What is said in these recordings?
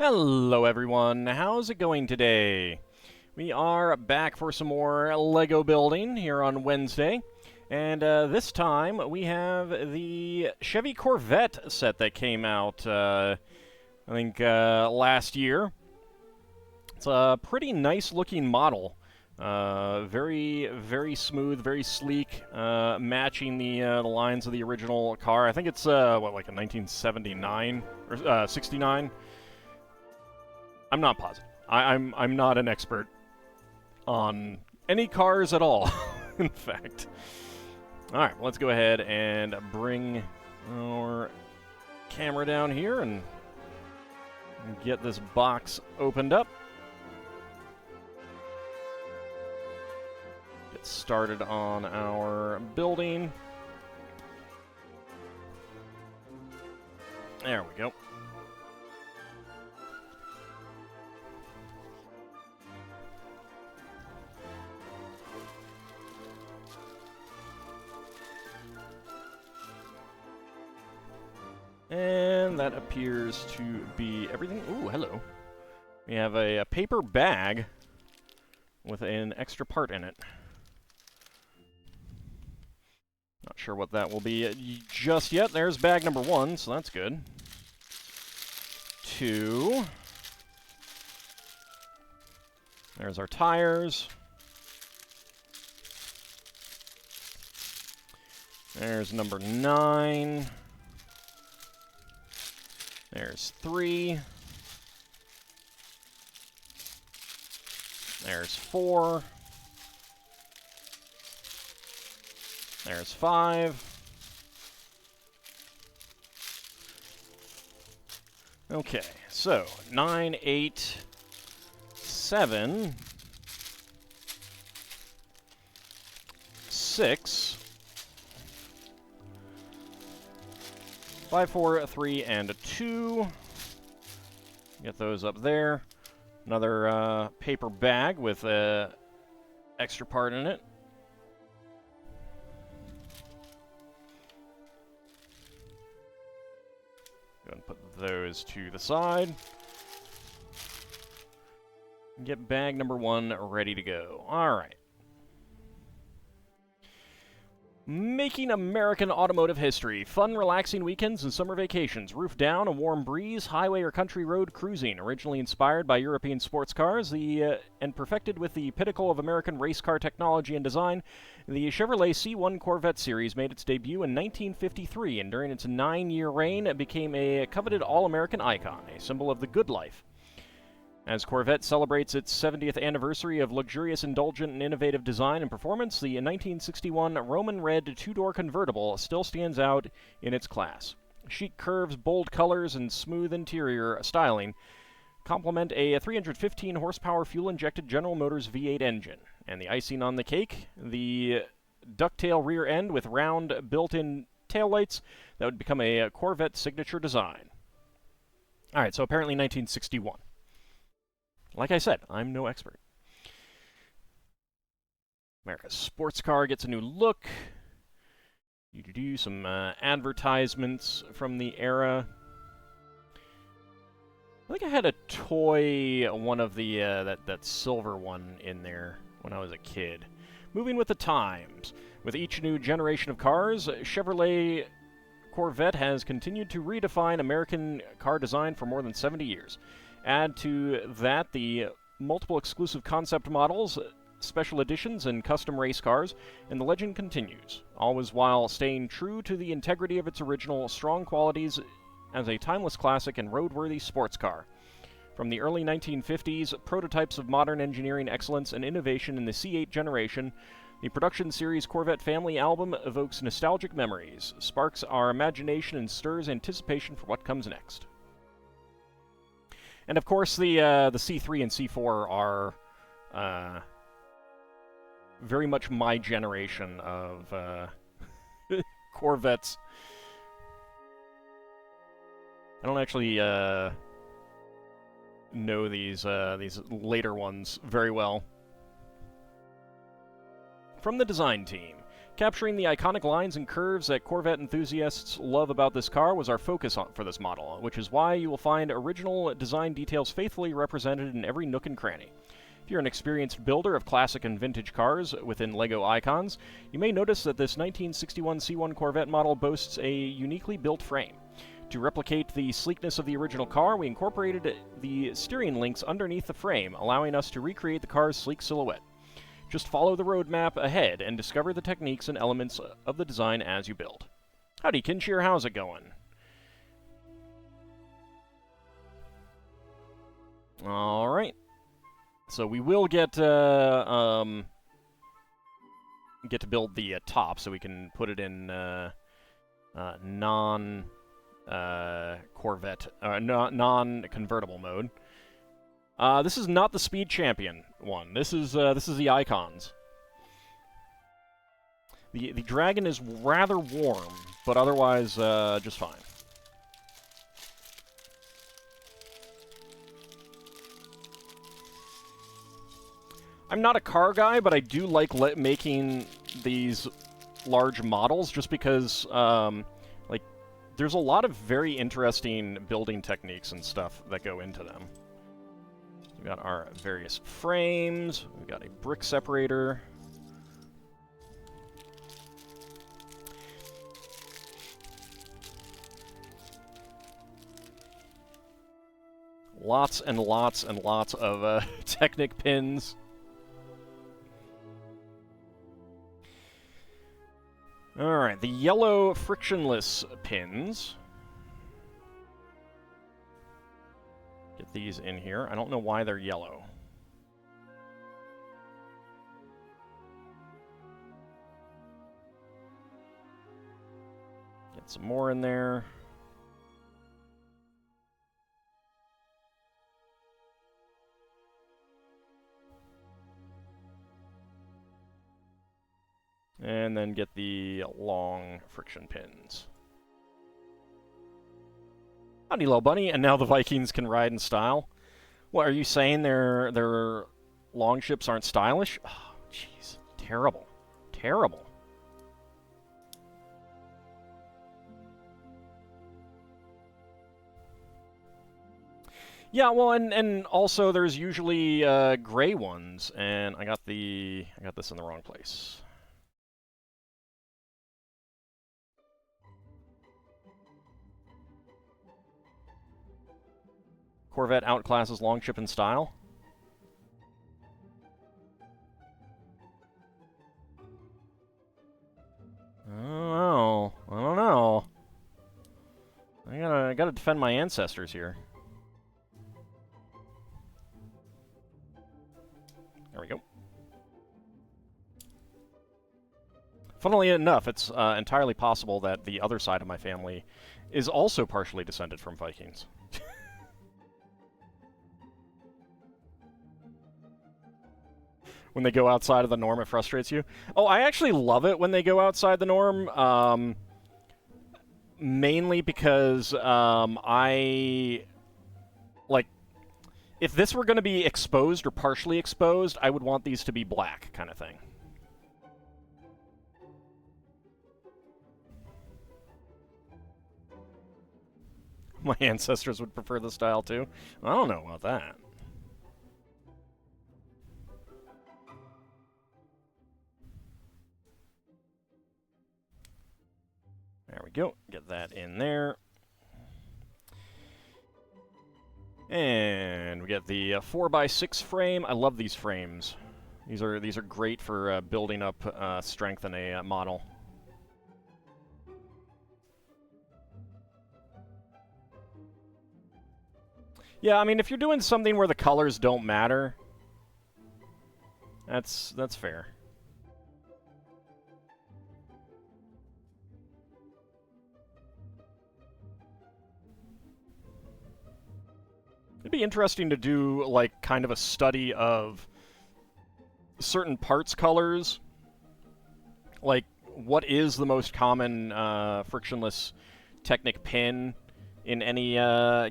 Hello everyone, how's it going today? We are back for some more Lego building here on Wednesday, and this time we have the Chevy Corvette set that came out, I think, last year. It's a pretty nice looking model. Very smooth, very sleek, matching the lines of the original car. I think it's, like a 1979 or 69? I'm not positive. I'm not an expert on any cars at all, in fact. Alright, let's go ahead and bring our camera down here and get this box opened up. Get started on our building. There we go. And that appears to be everything. Ooh, hello. We have a paper bag with an extra part in it. Not sure what that will be just yet. There's bag number 1, so that's good. 2. There's our tires. There's number 9. There's 3. There's 4. There's 5. Okay, so 9, 8, 7, 6, 5, 4, 3, and 2. Get those up there. Another paper bag with an extra part in it. Go and put those to the side. Get bag number 1 ready to go. All right. Making American automotive history. Fun, relaxing weekends and summer vacations. Roof down, a warm breeze, highway or country road cruising. Originally inspired by European sports cars and perfected with the pinnacle of American race car technology and design, the Chevrolet C1 Corvette series made its debut in 1953, and during its 9-year reign, it became a coveted all-American icon, a symbol of the good life. As Corvette celebrates its 70th anniversary of luxurious, indulgent, and innovative design and performance, the 1961 Roman red two-door convertible still stands out in its class. Chic curves, bold colors, and smooth interior styling complement a 315-horsepower fuel-injected General Motors V8 engine. And the icing on the cake, the ducktail rear end with round built-in taillights that would become a Corvette signature design. All right, so apparently 1961. Like I said, I'm no expert. America's sports car gets a new look. You do some advertisements from the era. I think I had a toy, one of the that silver one in there when I was a kid. Moving with the times. With each new generation of cars, Chevrolet Corvette has continued to redefine American car design for more than 70 years. Add to that the multiple exclusive concept models, special editions, and custom race cars, and the legend continues, always while staying true to the integrity of its original strong qualities as a timeless classic and roadworthy sports car. From the early 1950s, prototypes of modern engineering excellence and innovation in the C8 generation, the production series Corvette Family album evokes nostalgic memories, sparks our imagination, and stirs anticipation for what comes next. And of course, the C3 and C4 are very much my generation of Corvettes. I don't actually know these later ones very well. From the design team, Capturing the iconic lines and curves that Corvette enthusiasts love about this car was our focus for this model, which is why you will find original design details faithfully represented in every nook and cranny. If you're an experienced builder of classic and vintage cars within LEGO icons, you may notice that this 1961 C1 Corvette model boasts a uniquely built frame. To replicate the sleekness of the original car, we incorporated the steering links underneath the frame, allowing us to recreate the car's sleek silhouette. Just follow the roadmap ahead and discover the techniques and elements of the design as you build. Howdy, Kinshir, how's it going? Alright. So we will get to build the top, so we can put it in non-Corvette, non-convertible mode. This is not the Speed Champion one. This is the Icons. The Dragon is rather warm, but otherwise just fine. I'm not a car guy, but I do like making these large models, just because like there's a lot of very interesting building techniques and stuff that go into them. We've got our various frames. We've got a brick separator. Lots and lots and lots of Technic pins. Alright, the yellow frictionless pins. Get these in here. I don't know why they're yellow. Get some more in there. And then get the long friction pins. Howdy, little bunny, and now the Vikings can ride in style. What, are you saying their long ships aren't stylish? Oh, jeez. Terrible. Terrible. Yeah, well, and also there's usually gray ones, and I got this in the wrong place. Corvette outclasses Longship in style. I don't know. I don't know. I gotta defend my ancestors here. There we go. Funnily enough, it's entirely possible that the other side of my family is also partially descended from Vikings. When they go outside of the norm, it frustrates you. Oh, I actually love it when they go outside the norm, mainly because I, like, if this were going to be exposed or partially exposed, I would want these to be black, kind of thing. My ancestors would prefer the style, too. I don't know about that. There we go. Get that in there. And we get the 4x6 frame. I love these frames. These are great for building up strength in a model. Yeah, I mean, if you're doing something where the colors don't matter, that's fair. It'd be interesting to do, like, kind of a study of certain parts colors. Like, what is the most common frictionless Technic pin in any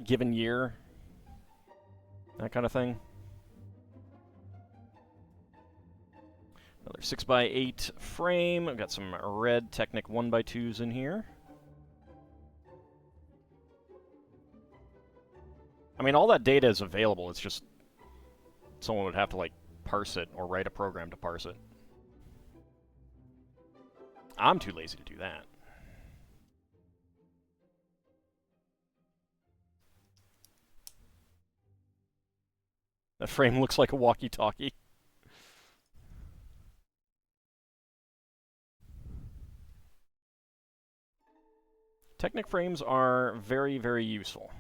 given year? That kind of thing. Another 6x8 frame. I've got some red Technic 1x2s in here. I mean, all that data is available. It's just someone would have to, like, parse it or write a program to parse it. I'm too lazy to do that. That frame looks like a walkie-talkie. Technic frames are very, very useful.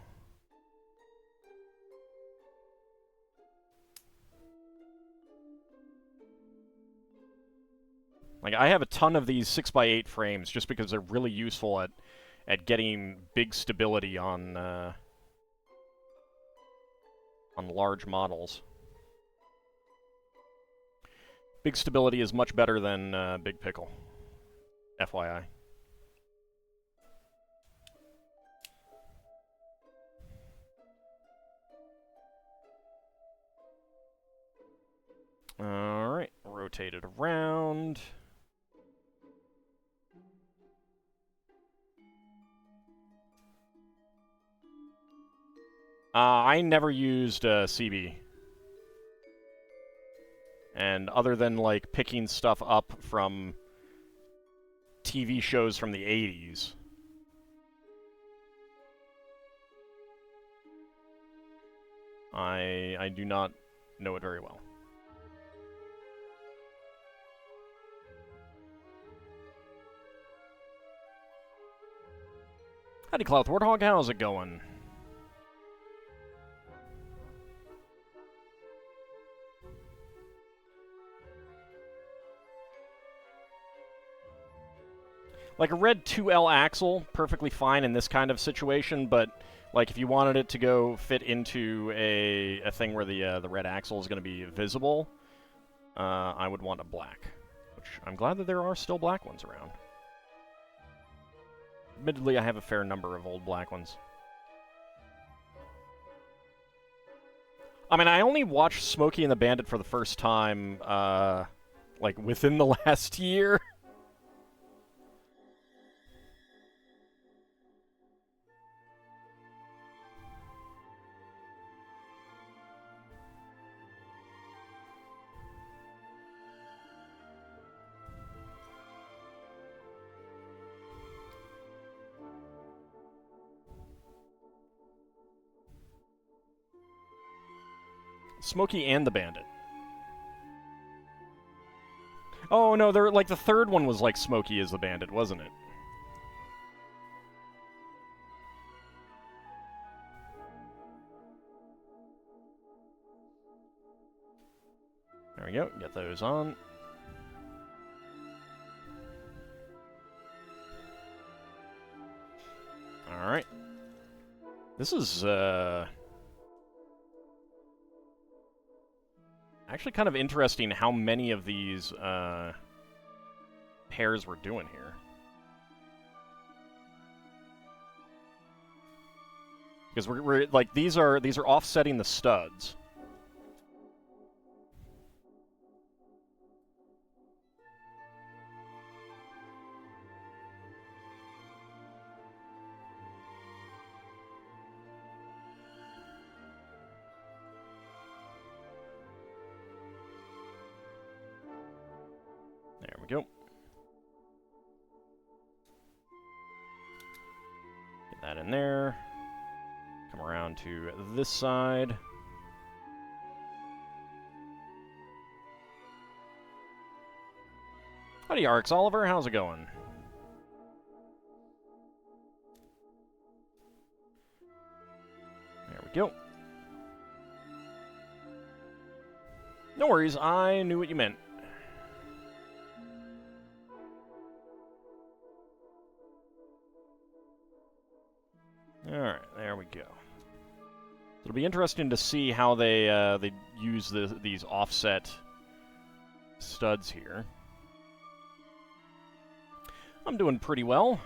Like, I have a ton of these 6x8 frames just because they're really useful at getting big stability on large models. Big stability is much better than Big Pickle. FYI. Alright, rotate it around. I never used CB. And other than, like, picking stuff up from TV shows from the 80s, I do not know it very well. Howdy, Cloud Warthog, how's it going? Like, a red 2L axle, perfectly fine in this kind of situation, but, like, if you wanted it to go fit into a thing where the red axle is going to be visible, I would want a black. Which, I'm glad that there are still black ones around. Admittedly, I have a fair number of old black ones. I mean, I only watched Smokey and the Bandit for the first time, like, within the last year. Smokey and the Bandit. Oh, no, they're, like, the third one was like Smokey as the Bandit, wasn't it? There we go, get those on. Alright. This is, actually kind of interesting how many of these, pairs we're doing here. Because we're like, these are offsetting the studs. There we go. Get that in there. Come around to this side. Howdy, Arx Oliver. How's it going? There we go. No worries. I knew what you meant. Alright, there we go. It'll be interesting to see how they use these offset studs here. I'm doing pretty well.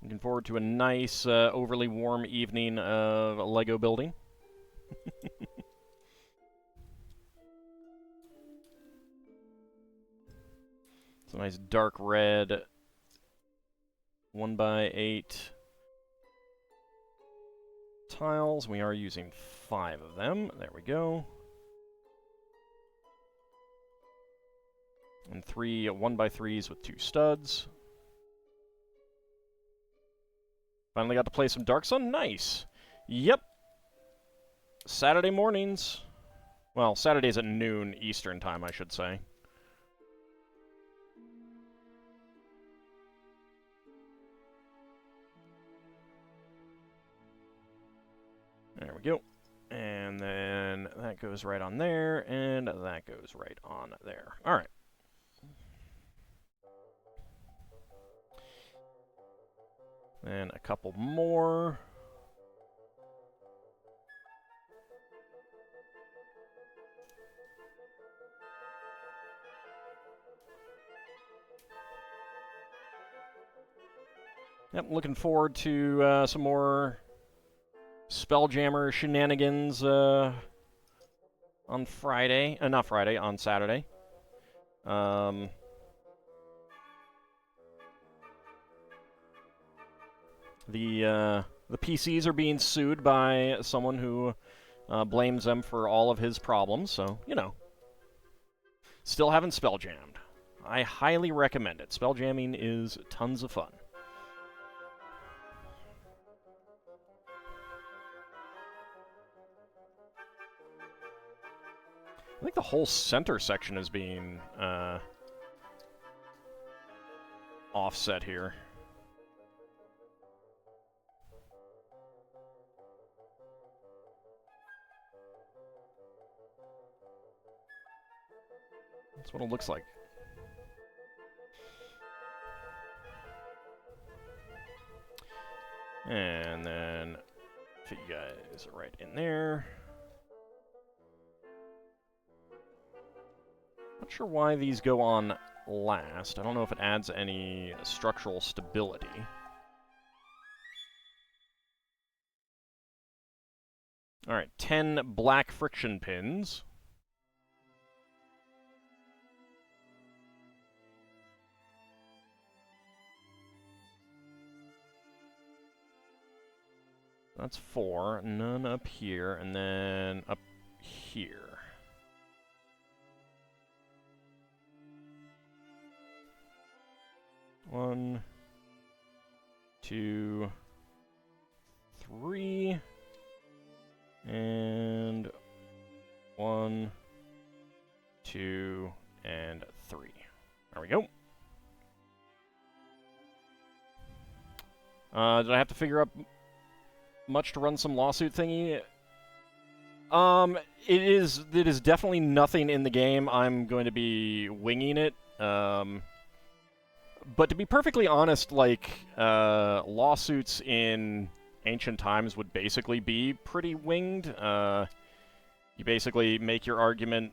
Looking forward to a nice, overly warm evening of Lego building. It's a nice dark red 1x8 tiles. We are using 5 of them. There we go. And 3 1x3s with 2 studs. Finally got to play some Dark Sun. Nice. Yep. Saturday mornings. Well, Saturdays at noon Eastern time, I should say. There we go. And then that goes right on there, and that goes right on there. All right. Then a couple more. Yep, looking forward to some more Spelljammer shenanigans on Friday. Not Friday, on Saturday. The PCs are being sued by someone who blames them for all of his problems, so, you know. Still haven't spelljammed. I highly recommend it. Spelljamming is tons of fun. I think the whole center section is being offset here. That's what it looks like. And then fit you guys right in there. Not sure why these go on last. I don't know if it adds any structural stability. Alright, 10 black friction pins. That's 4. None up here, and then up here. One, 2, 3, and 1, 2, and 3. There we go. Did I have to figure out much to run some lawsuit thingy? It is definitely nothing in the game. I'm going to be winging it. But to be perfectly honest, like, lawsuits in ancient times would basically be pretty winged. You basically make your argument,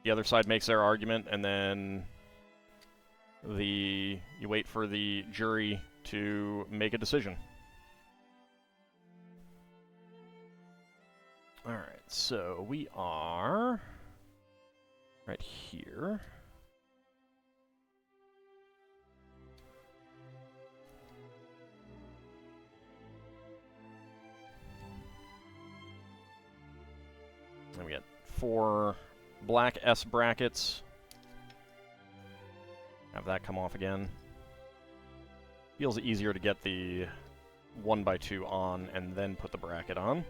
the other side makes their argument, and then you wait for the jury to make a decision. Alright, so we are right here. And we got 4 black S brackets. Have that come off again. Feels easier to get the 1x2 on and then put the bracket on.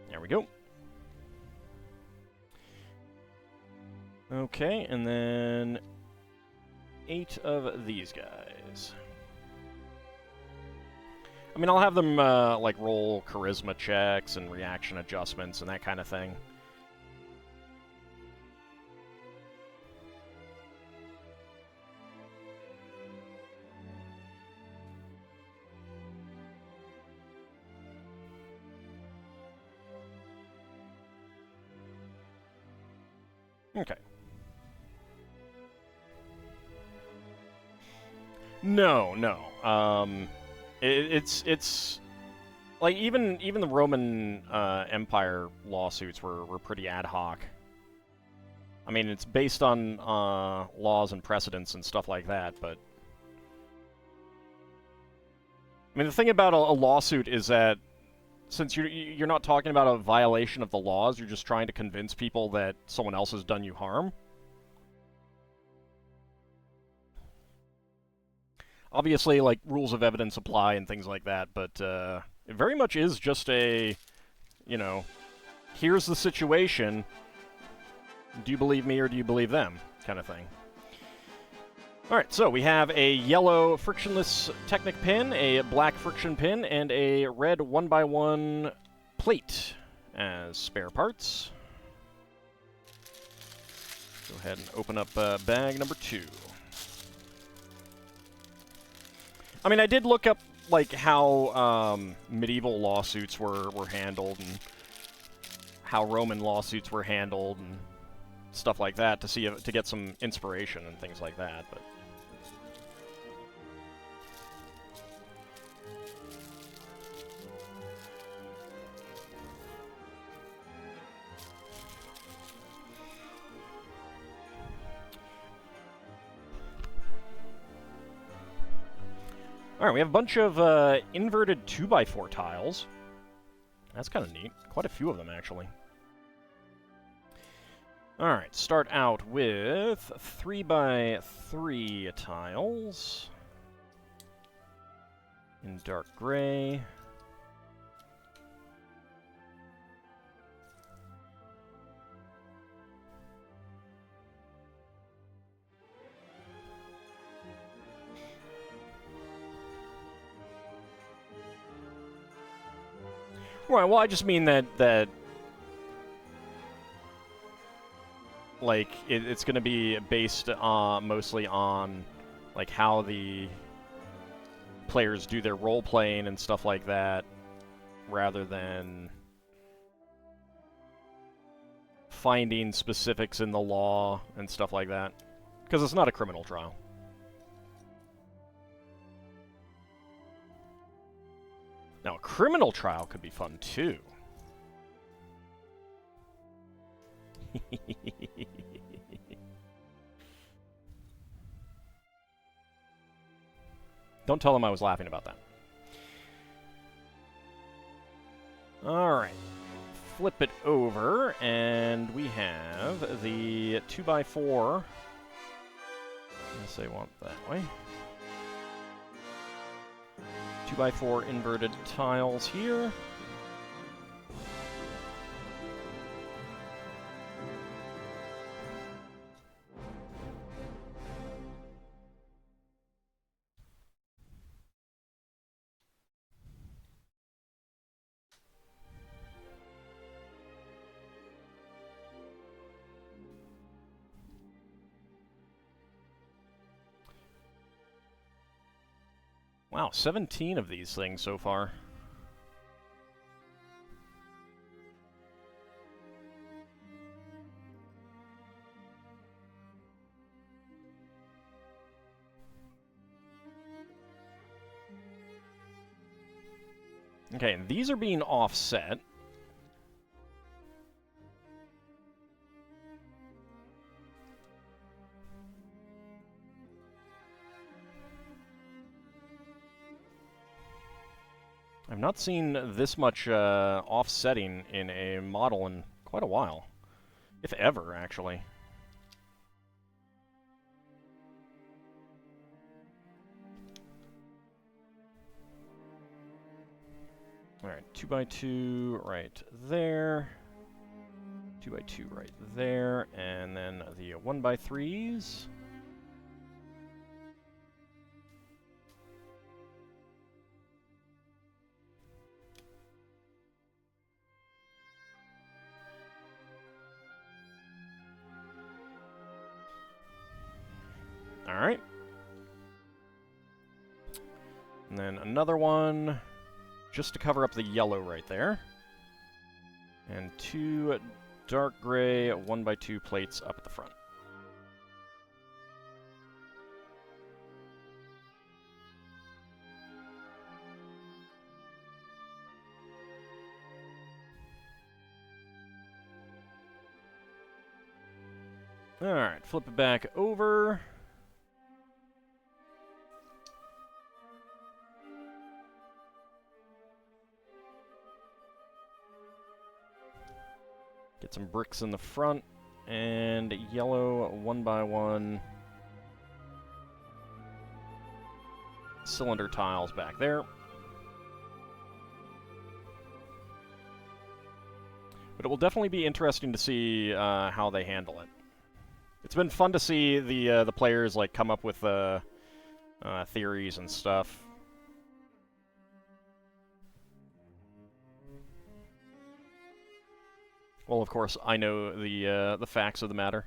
There we go. Okay, and then 8 of these guys. I mean, I'll have them, like, roll charisma checks and reaction adjustments and that kind of thing. Okay. No, no. It's like even the Roman Empire lawsuits were pretty ad hoc. I mean, it's based on laws and precedents and stuff like that, but I mean, the thing about a lawsuit is that since you're not talking about a violation of the laws, you're just trying to convince people that someone else has done you harm. Obviously, like, rules of evidence apply and things like that, but it very much is just a, you know, here's the situation, do you believe me or do you believe them, kind of thing. Alright, so we have a yellow frictionless Technic pin, a black friction pin, and a red 1x1 plate as spare parts. Go ahead and open up bag number 2. I mean, I did look up, like, how medieval lawsuits were handled and how Roman lawsuits were handled and stuff like that to get some inspiration and things like that, but alright, we have a bunch of inverted 2x4 tiles. That's kind of neat. Quite a few of them, actually. Alright, start out with 3x3 tiles in dark gray. Right, well, I just mean that like, it's going to be based mostly on, like, how the players do their role-playing and stuff like that, rather than finding specifics in the law and stuff like that. Because it's not a criminal trial. Now, a criminal trial could be fun, too. Don't tell them I was laughing about that. Alright. Flip it over, and we have the 2x4. Unless I want that way. 2x4 inverted tiles here. Wow, 17 of these things so far. Okay, and these are being offset. I've not seen this much offsetting in a model in quite a while. If ever, actually. Alright, 2x2 right there. 2x2 right there. And then the 1x3s. Alright. And then another one, just to cover up the yellow right there. And 2 dark gray 1x2 plates up at the front. Alright, flip it back over. Get some bricks in the front, and yellow 1x1 cylinder tiles back there. But it will definitely be interesting to see how they handle it. It's been fun to see the players like come up with theories and stuff. Well, of course, I know the facts of the matter.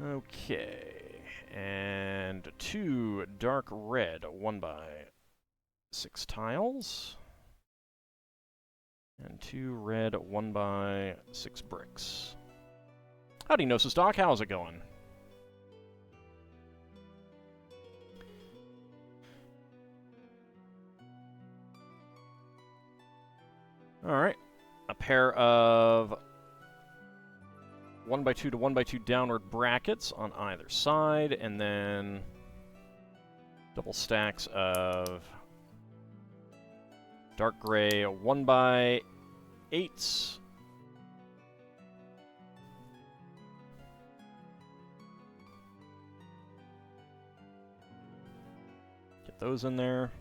Okay, and 2 dark red 1x6 tiles, and 2 red 1x6 bricks. Howdy, Gnosis Doc, how's it going? Alright, a pair of 1x2 to 1x2 downward brackets on either side, and then double stacks of dark gray 1x8s. Get those in there.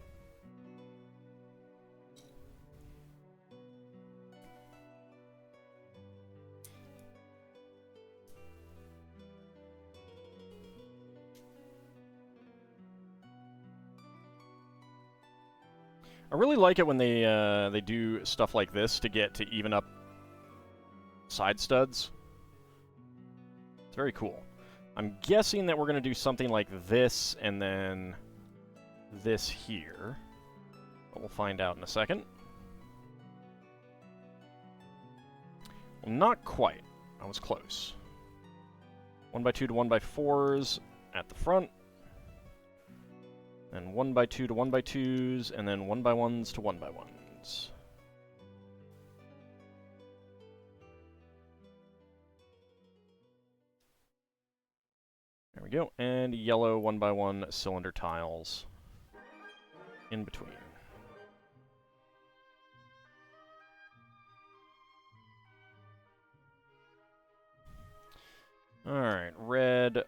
I really like it when they do stuff like this to get to even up side studs. It's very cool. I'm guessing that we're going to do something like this and then this here. But we'll find out in a second. Well, not quite. I was close. 1x2 to 1x4s at the front. And 1x2 to 1x2s, and then 1x1s to 1x1s. There we go. And yellow 1x1 cylinder tiles in between. Alright, red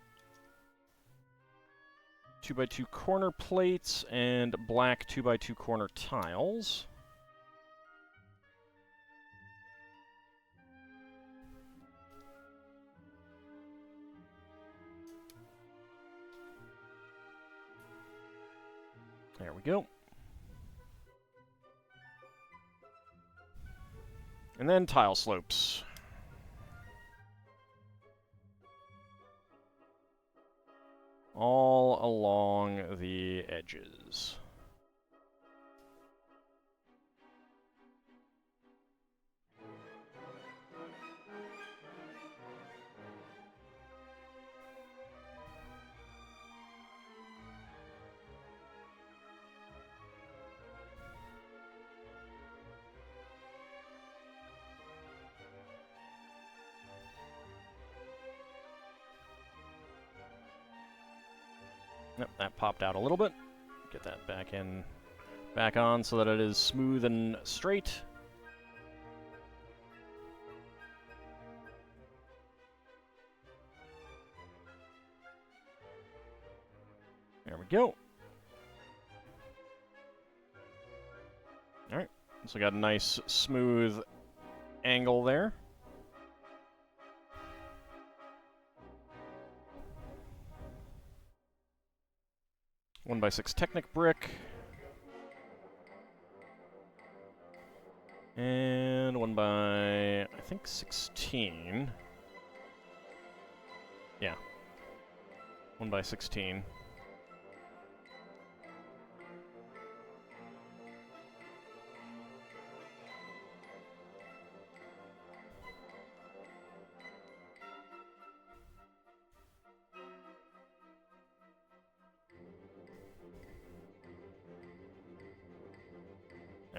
2x2 corner plates and black 2x2 corner tiles. There we go. And then tile slopes. All along the edges. Yep, that popped out a little bit. Get that back on so that it is smooth and straight. There we go. Alright, so we got a nice smooth angle there. One by 6 Technic brick. And 1 by, I think, 16. Yeah. 1 by 16.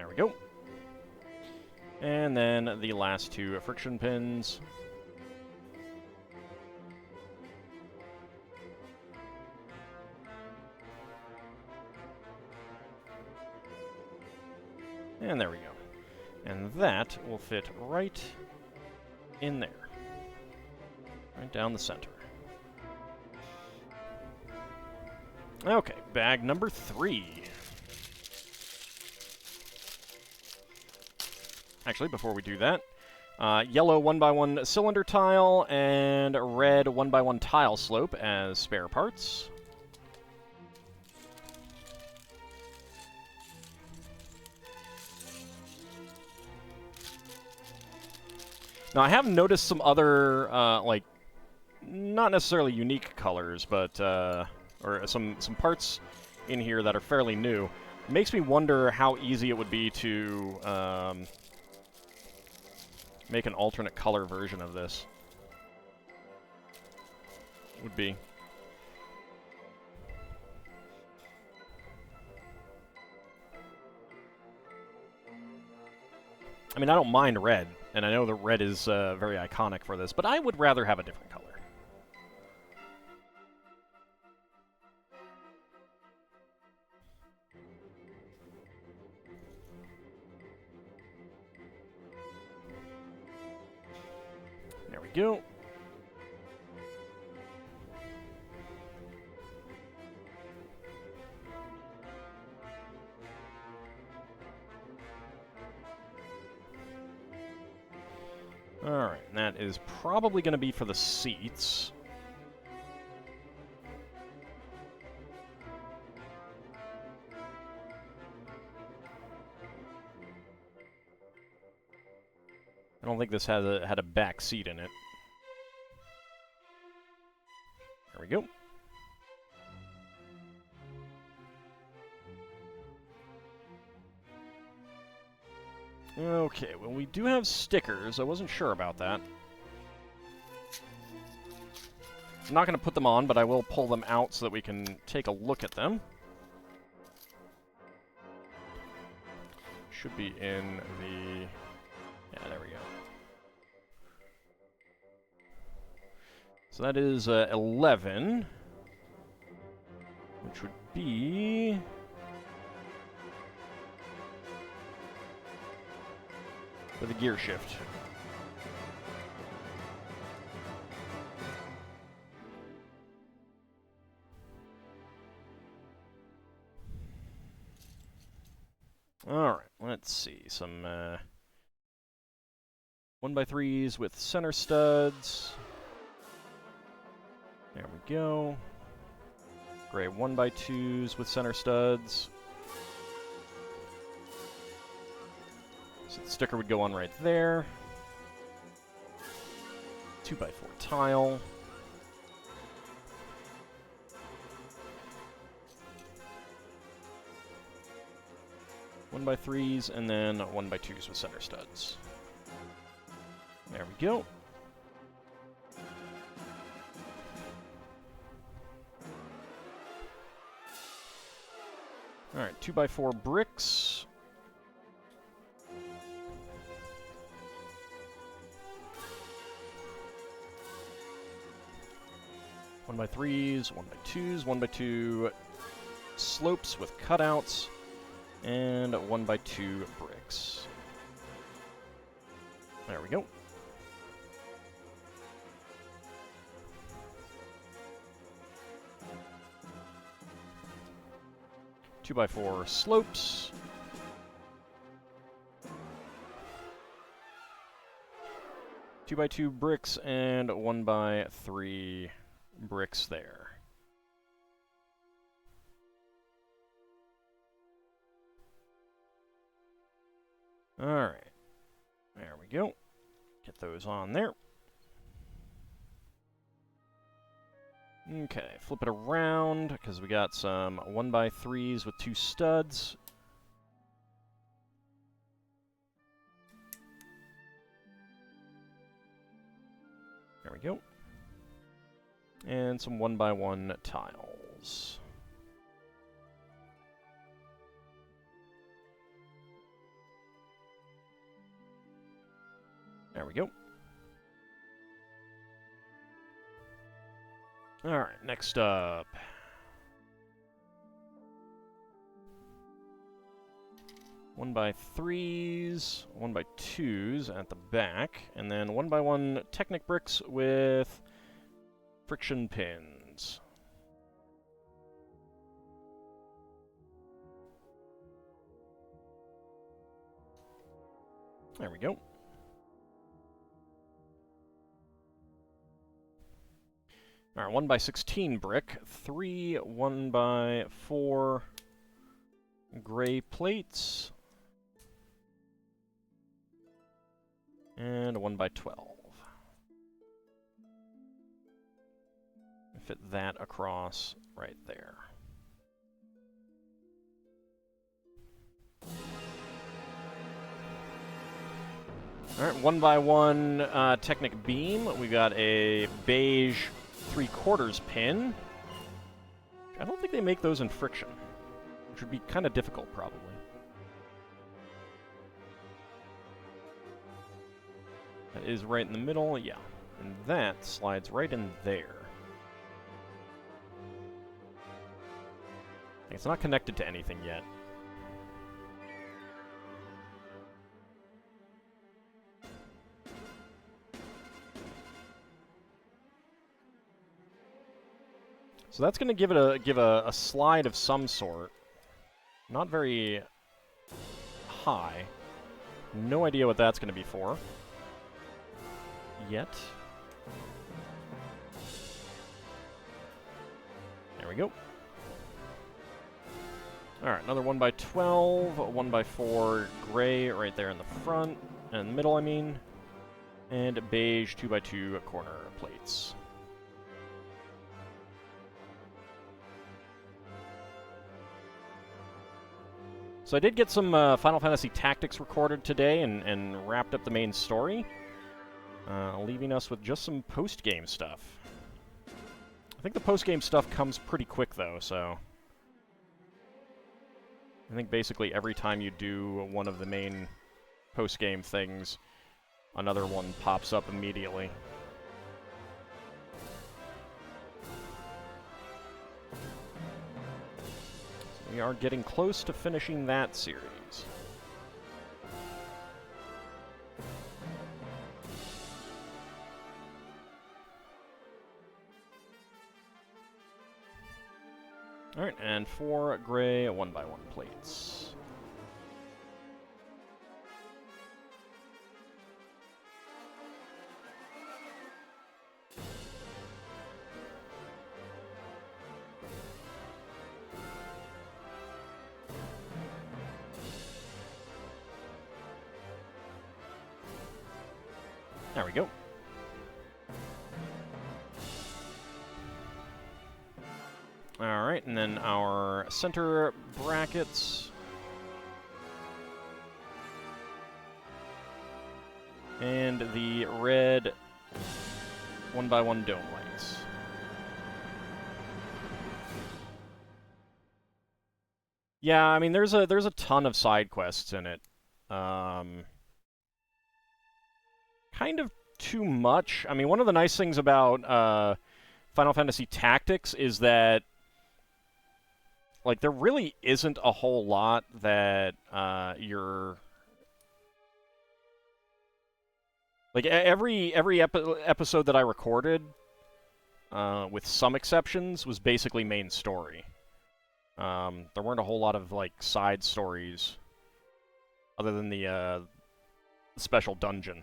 There we go. And then the last two friction pins. And there we go. And that will fit right in there. Right down the center. Okay, bag number 3. Actually, before we do that, yellow 1x1 cylinder tile and red 1x1 tile slope as spare parts. Now, I have noticed some other, like, not necessarily unique colors, but, or some parts in here that are fairly new. It makes me wonder how easy it would be to, make an alternate color version of this. Would be. I mean, I don't mind red, and I know that red is very iconic for this, but I would rather have a different color. There we go. Alright, and that is probably going to be for the seats. I don't think this had a back seat in it. There we go. Okay, well, we do have stickers. I wasn't sure about that. I'm not going to put them on, but I will pull them out so that we can take a look at them. Should be in the... Yeah, there we go. So that is 11, which would be... for the gear shift. Alright, let's see. Some 1x3s with center studs. There we go. Gray 1x2s with center studs. So the sticker would go on right there. 2x4 tile. One by 3s and then 1x2s with center studs. There we go. Alright, 2x4 bricks. One by 3s, 1x2s, 1x2 slopes with cutouts, and 1x2 bricks. There we go. Two by 4 slopes. Two by 2 bricks and 1x3 bricks there. Alright. There we go. Get those on there. Okay, flip it around, because we got some 1x3s with 2 studs. There we go. And some 1x1 tiles. There we go. Alright, next up. One by 3s, 1 by 2s at the back, and then 1 by 1 Technic bricks with friction pins. There we go. Alright, 1 by 16 brick, 3 1 by 4 gray plates, and a 1 by 12. Fit that across right there. Alright, 1 by 1 Technic beam. We got a beige 3/4 pin. I don't think they make those in friction, which would be kind of difficult, probably. That is right in the middle, yeah. And that slides right in there. It's not connected to anything yet. So that's going to give a slide of some sort. Not very high. No idea what that's going to be for. Yet. There we go. Alright, another 1 by 12, 1 by 4 gray right there in the front, and in the middle, I mean. And beige 2 by 2 corner plates. So I did get some Final Fantasy Tactics recorded today and wrapped up the main story, leaving us with just some post-game stuff. I think the post-game stuff comes pretty quick, though, so... I think basically every time you do one of the main post-game things, another one pops up immediately. We are getting close to finishing that series. Alright, and 4 gray 1 by 1 plates. There we go. Alright, and then our center brackets. And the red 1 by 1 dome lights. Yeah, I mean there's a ton of side quests in it. Kind of too much. I mean, one of the nice things about Final Fantasy Tactics is that like there really isn't a whole lot that you're like every episode that I recorded, with some exceptions, was basically main story. There weren't a whole lot of like side stories other than the special dungeon.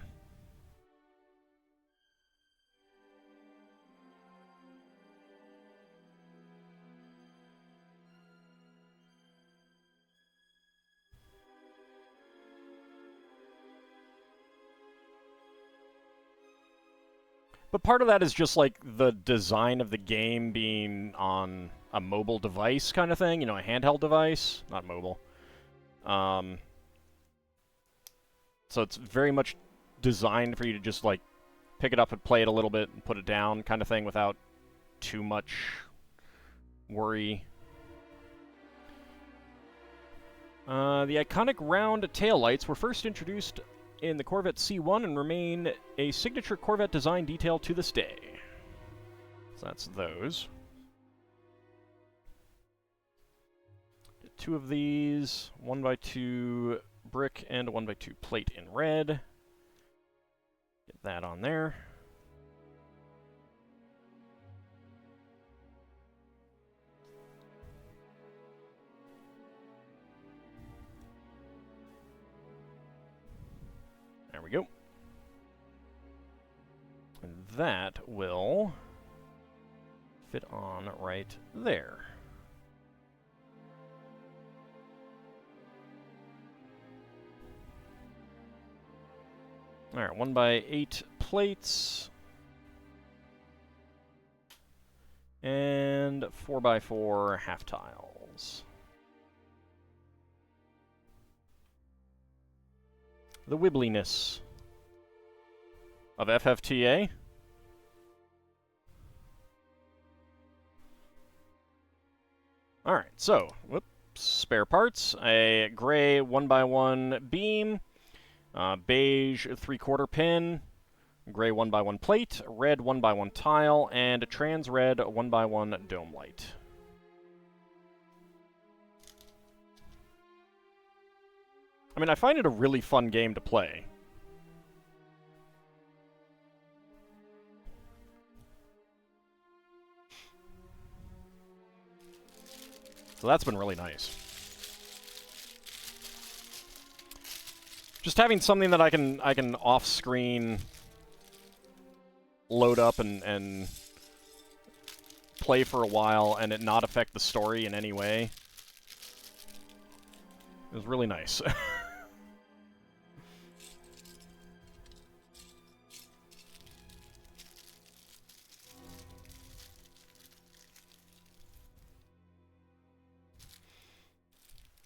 But part of that is just like the design of the game being on a mobile device kind of thing, you know, a handheld device, not mobile. So it's very much designed for you to just like pick it up and play it a little bit and put it down kind of thing without too much worry. The iconic round taillights were first introduced in the Corvette C1 and remain a signature Corvette design detail to this day. So that's those. Get 2 of these, 1x2 brick and a 1x2 plate in red. Get that on there. There we go. And that will fit on right there. Alright, 1x8 plates. And 4x4 half tiles. The wibbliness of FFTA. Alright, so, whoops, spare parts. A gray 1x1 beam, beige 3/4 pin, gray 1x1 plate, red 1x1 tile, and a trans red 1x1 dome light. I mean, I find it a really fun game to play. So that's been really nice. Just having something that I can off-screen load up and play for a while and it not affect the story in any way is really nice.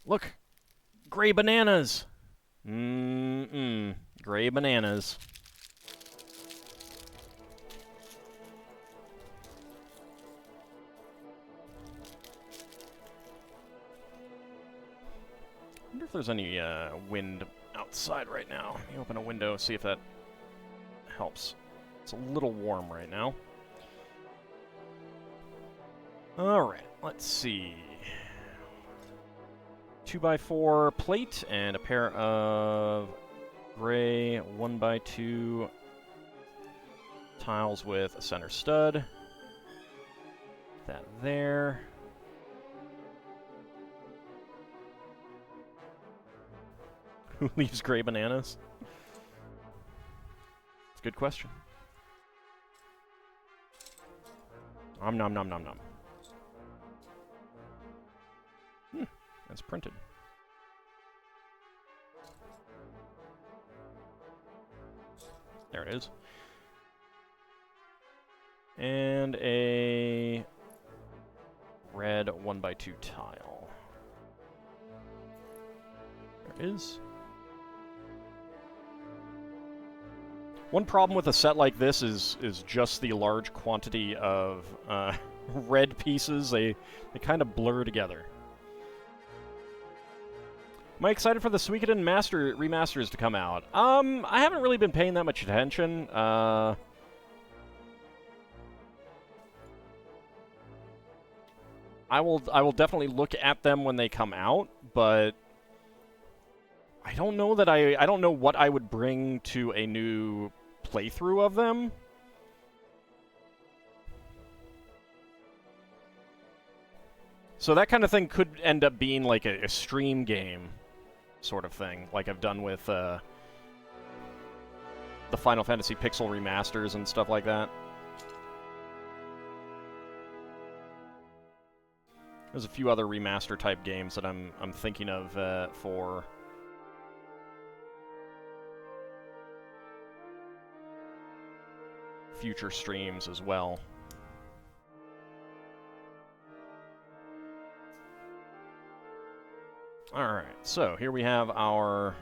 Look! Gray bananas! Gray bananas. I wonder if there's any wind outside right now. Let me open a window, see if that helps. It's a little warm right now. Alright, let's see. 2x4 plate and a pair of gray 1x2 tiles with a center stud. That there. Who leaves gray bananas? It's a good question. Nom nom nom nom nom. That's printed. There it is. And a red 1x2 tile. There it is. One problem with a set like this is just the large quantity of red pieces. They kind of blur together. Am I excited for the Suikoden remasters to come out? I haven't really been paying that much attention. I will definitely look at them when they come out, but I don't know that I don't know what I would bring to a new playthrough of them. So that kind of thing could end up being like a stream game sort of thing, like I've done with the Final Fantasy Pixel remasters and stuff like that. There's a few other remaster type games that I'm thinking of for future streams as well. Alright, so here we have our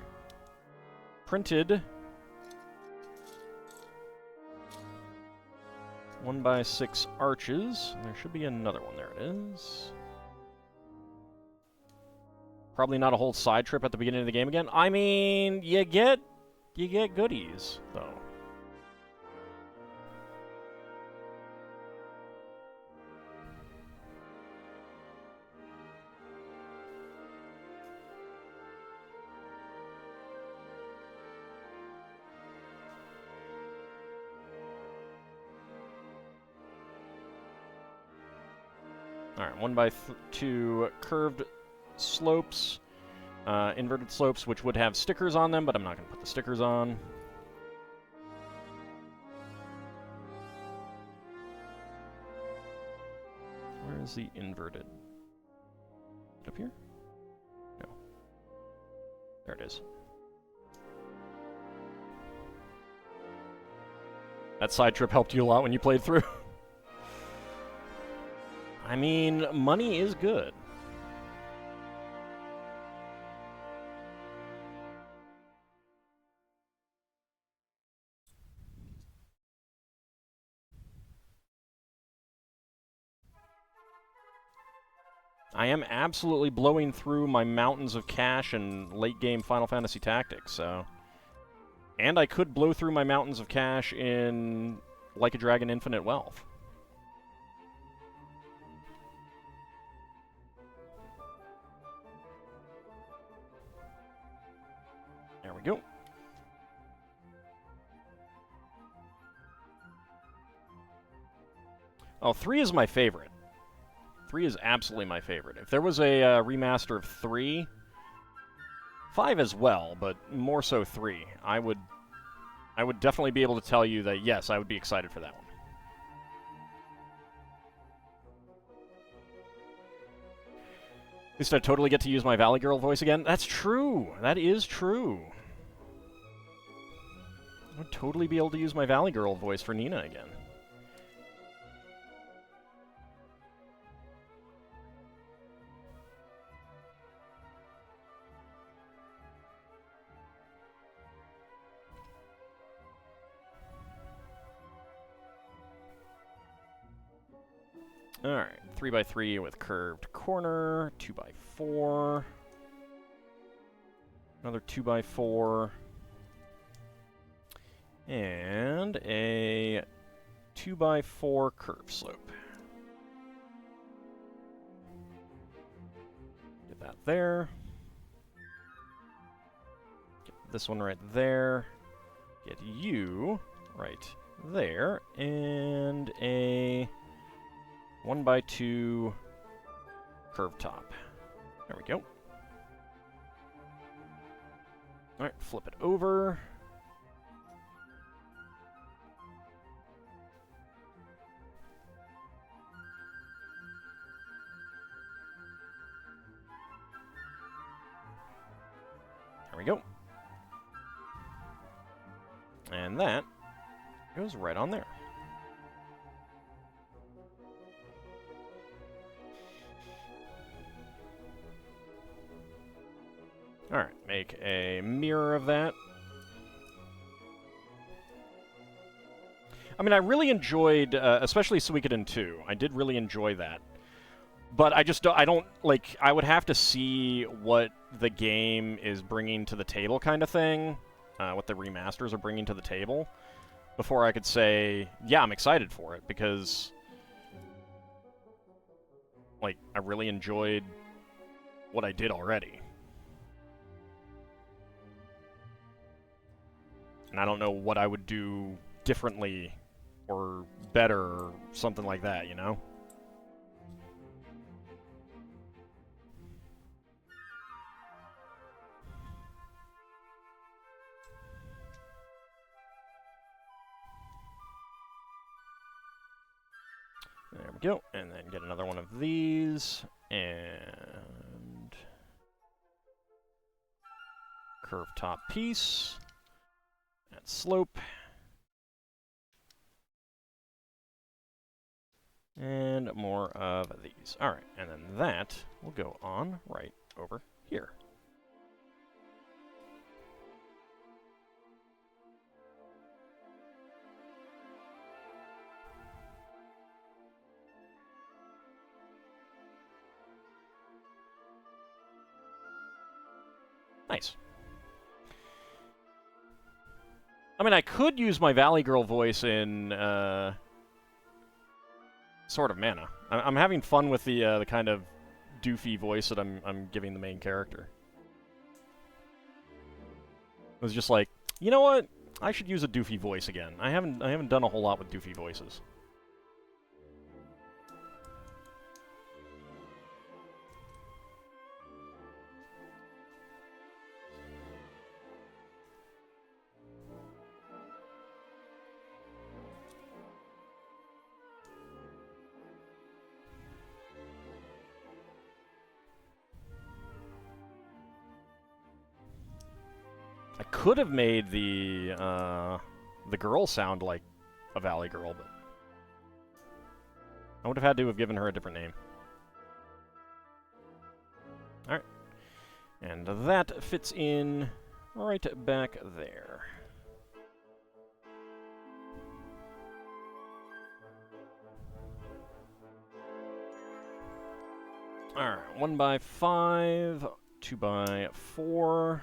printed 1x6 arches. There should be another one. There it is. Probably not a whole side trip at the beginning of the game again. I mean, you get You get goodies, though. Alright, 1x2 curved slopes, inverted slopes, which would have stickers on them, but I'm not going to put the stickers on. Where is the inverted? Up here? No. There it is. That side trip helped you a lot when you played through. I mean, money is good. I am absolutely blowing through my mountains of cash in late-game Final Fantasy Tactics, so... And I could blow through my mountains of cash in Like a Dragon Infinite Wealth. There we go. Oh, 3 is my favorite. 3 is absolutely my favorite. If there was a remaster of 3, 5 as well, but more so 3, I would definitely be able to tell you that, yes, I would be excited for that one. At least I totally get to use my Valley Girl voice again. That's true! That is true! I would totally be able to use my Valley Girl voice for Nina again. Alright, 3x3 with curved corner, 2x4, another 2x4, and a 2x4 curve slope. Get that there. Get this one right there. Get you right there, and a 1x2 curved top. There we go. Alright, flip it over. There we go. And that goes right on there. Alright, make a mirror of that. I mean, I really enjoyed, especially Suikoden 2. I did really enjoy that. But I just don't, I would have to see what the game is bringing to the table kind of thing, what the remasters are bringing to the table, before I could say, yeah, I'm excited for it, because, like, I really enjoyed what I did already. And I don't know what I would do differently or better or something like that, you know? There we go. And then get another one of these. And curve top piece. Add slope. And more of these. Alright, and then that will go on right over here. Nice. I mean, I could use my Valley Girl voice in Sword of Mana. I'm having fun with the kind of doofy voice that I'm giving the main character. It was just like, you know what? I should use a doofy voice again. I haven't done a whole lot with doofy voices. I could have made the girl sound like a Valley Girl, but I would have had to have given her a different name. Alright. And that fits in right back there. Alright, 1x5, 2x4,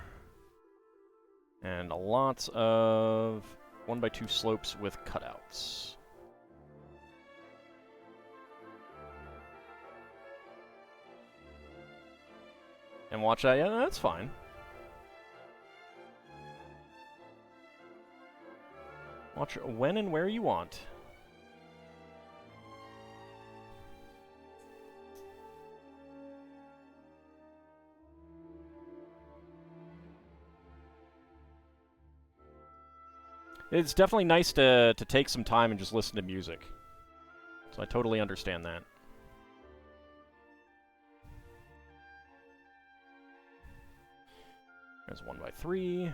and lots of 1x2 slopes with cutouts. And watch that, yeah, that's fine. Watch when and where you want. It's definitely nice to take some time and just listen to music. So I totally understand that. There's 1x3.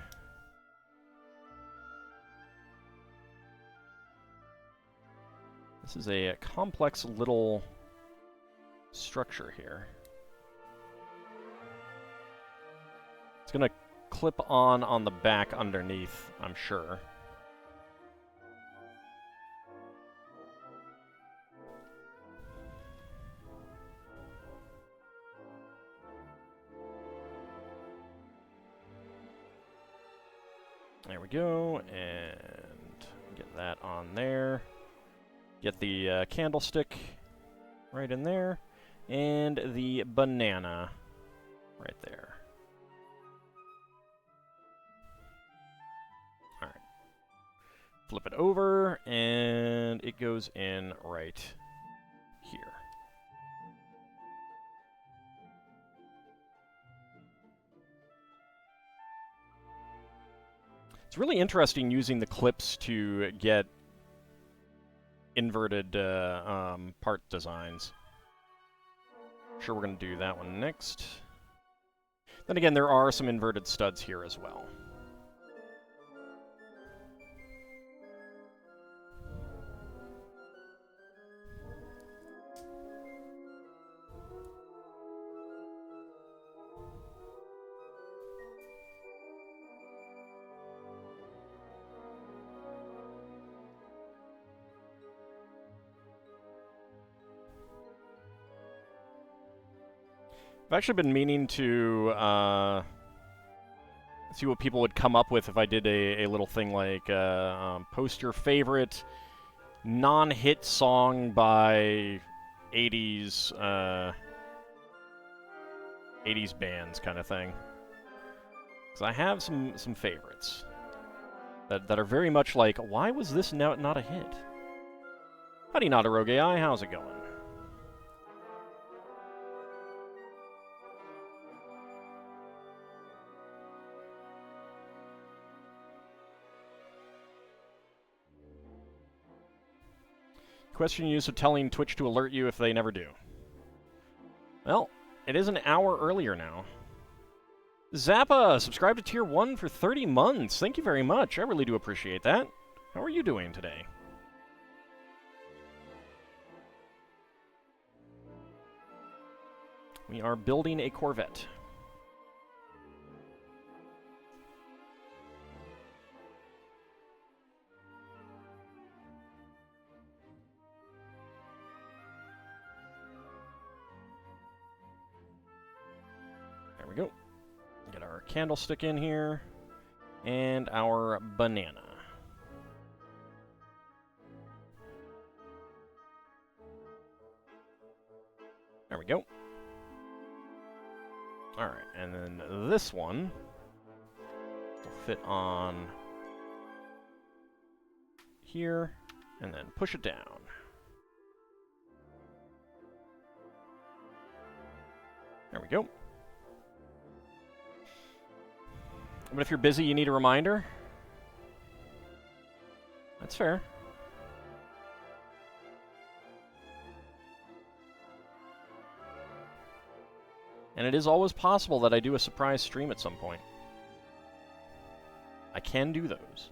This is a complex little structure here. It's gonna clip on the back underneath, I'm sure. There we go, and get that on there. Get the candlestick right in there, and the banana right there. Alright. Flip it over, and it goes in right here. It's really interesting using the clips to get inverted part designs. Sure, we're going to do that one next. Then again, there are some inverted studs here as well. I've actually been meaning to see what people would come up with if I did a little thing like post your favorite non-hit song by 80s 80s bands kind of thing. Because I have some favorites that are very much like, why was this not a hit? Howdy, not a rogue AI, how's it going? Question use of telling Twitch to alert you if they never do. Well, it is an hour earlier now. Zappa, subscribe to Tier 1 for 30 months. Thank you very much. I really do appreciate that. How are you doing today? We are building a Corvette. There we go. Get our candlestick in here. And our banana. There we go. Alright, and then this one will fit on here, and then push it down. There we go. But if you're busy, you need a reminder. That's fair. And it is always possible that I do a surprise stream at some point. I can do those.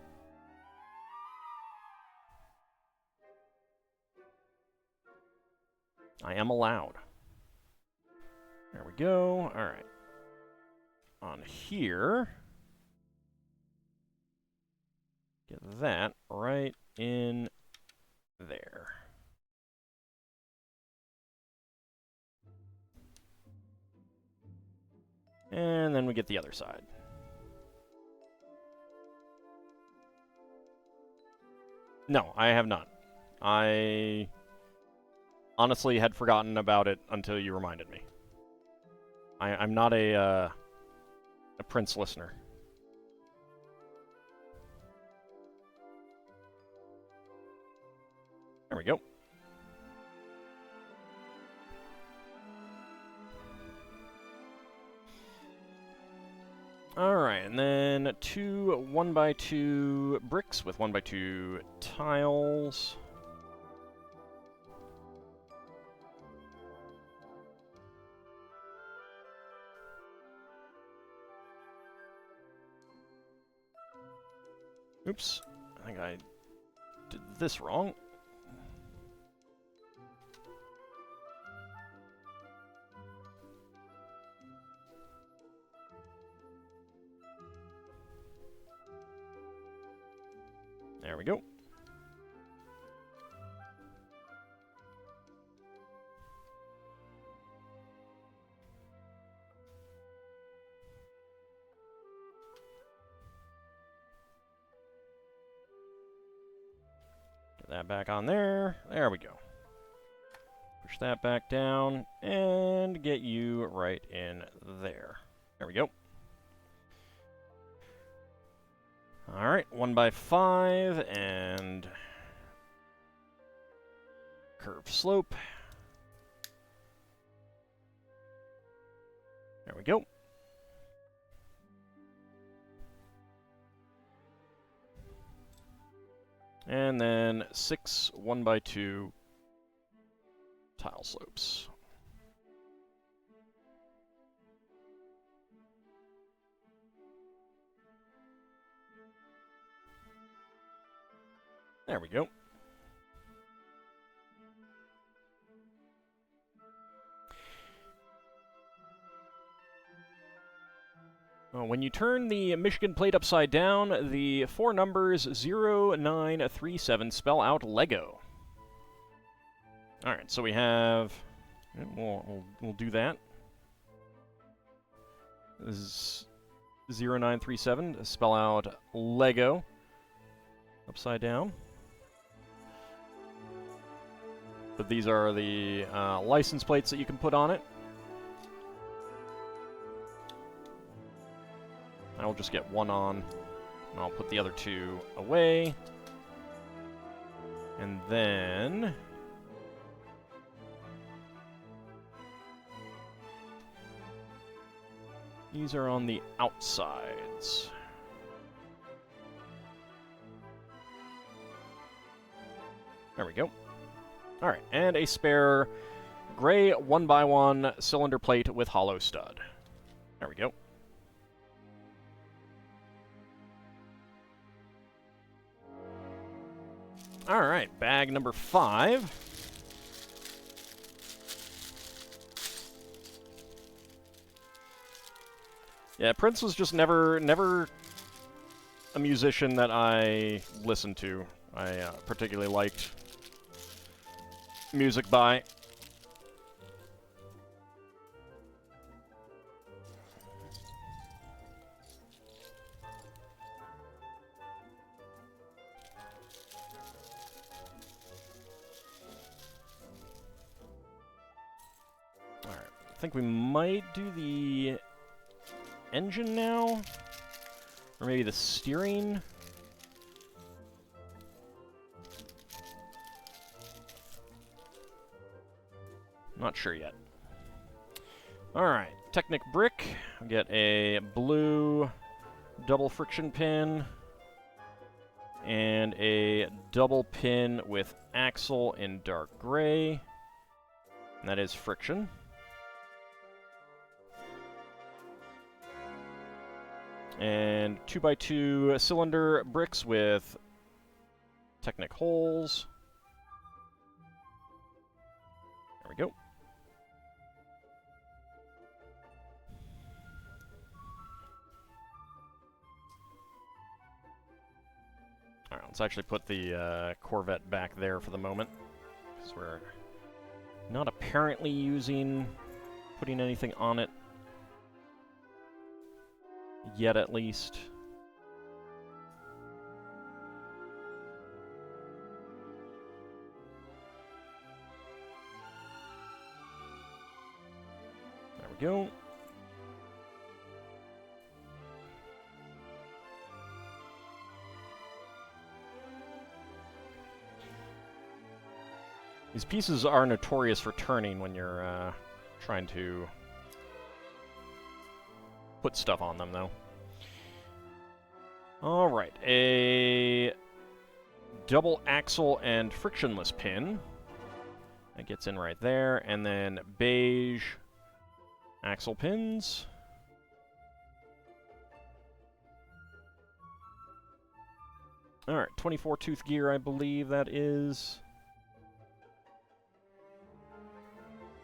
I am allowed. There we go. All right. On here, get that right in there. And then we get the other side. No, I have not. I honestly had forgotten about it until you reminded me. I'm not a Prince listener. There we go. Alright, and then 2 1x2 bricks with 1x2 tiles. Oops, I think I did this wrong. There we go. Get that back on there. There we go. Push that back down and get you right in there. There we go. Alright, 1x5 and curved slope. There we go. And then 6 1x2 tile slopes. There we go. When you turn the Michigan plate upside down, the 4 numbers 0937 spell out Lego. Alright, so we have... We'll do that. This is 0937 to spell out Lego. Upside down. But these are the license plates that you can put on it. I'll just get one on, and I'll put the other 2 away. And then... these are on the outsides. There we go. Alright, and a spare gray 1x1 cylinder plate with hollow stud. There we go. Alright, bag number 5. Yeah, Prince was just never a musician that I listened to. I particularly liked music by. think we might do the engine now, or maybe the steering. Not sure yet. Alright, Technic brick. We get a blue double friction pin and a double pin with axle in dark gray. And that is friction. And 2x2 cylinder bricks with Technic holes. There we go. Alright, let's actually put the Corvette back there for the moment, because we're not apparently putting anything on it yet, at least. There we go. These pieces are notorious for turning when you're trying to put stuff on them, though. Alright, a double axle and frictionless pin. That gets in right there, and then beige axle pins. Alright, 24 tooth gear, I believe that is.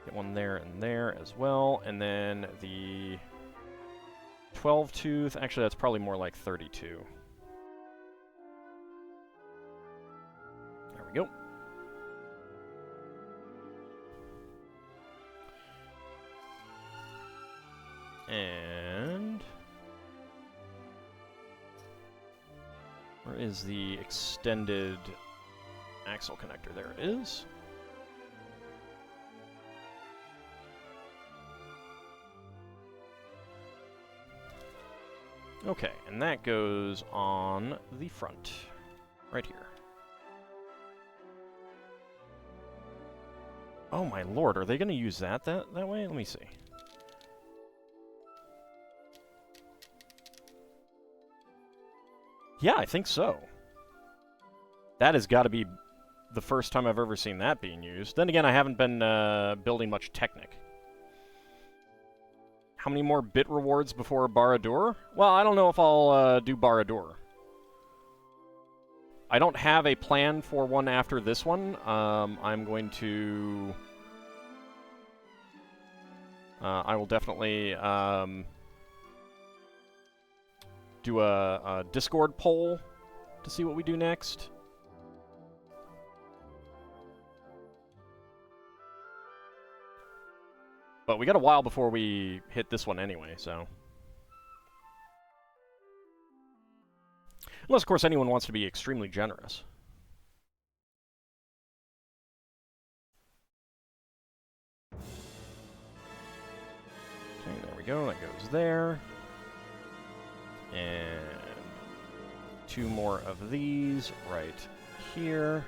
Get one there and there as well, and then the 12 tooth, actually that's probably more like 32. There we go. And where is the extended axle connector? There it is. Okay, and that goes on the front, right here. Oh my lord, are they going to use that way? Let me see. Yeah, I think so. That has got to be the first time I've ever seen that being used. Then again, I haven't been building much Technic. How many more bit rewards before Barad-dûr? Well, I don't know if I'll do Barad-dûr. I don't have a plan for one after this one. I'm going to... I will definitely do a Discord poll to see what we do next. But we got a while before we hit this one anyway, so... Unless, of course, anyone wants to be extremely generous. Okay, there we go. That goes there. And 2 more of these right here.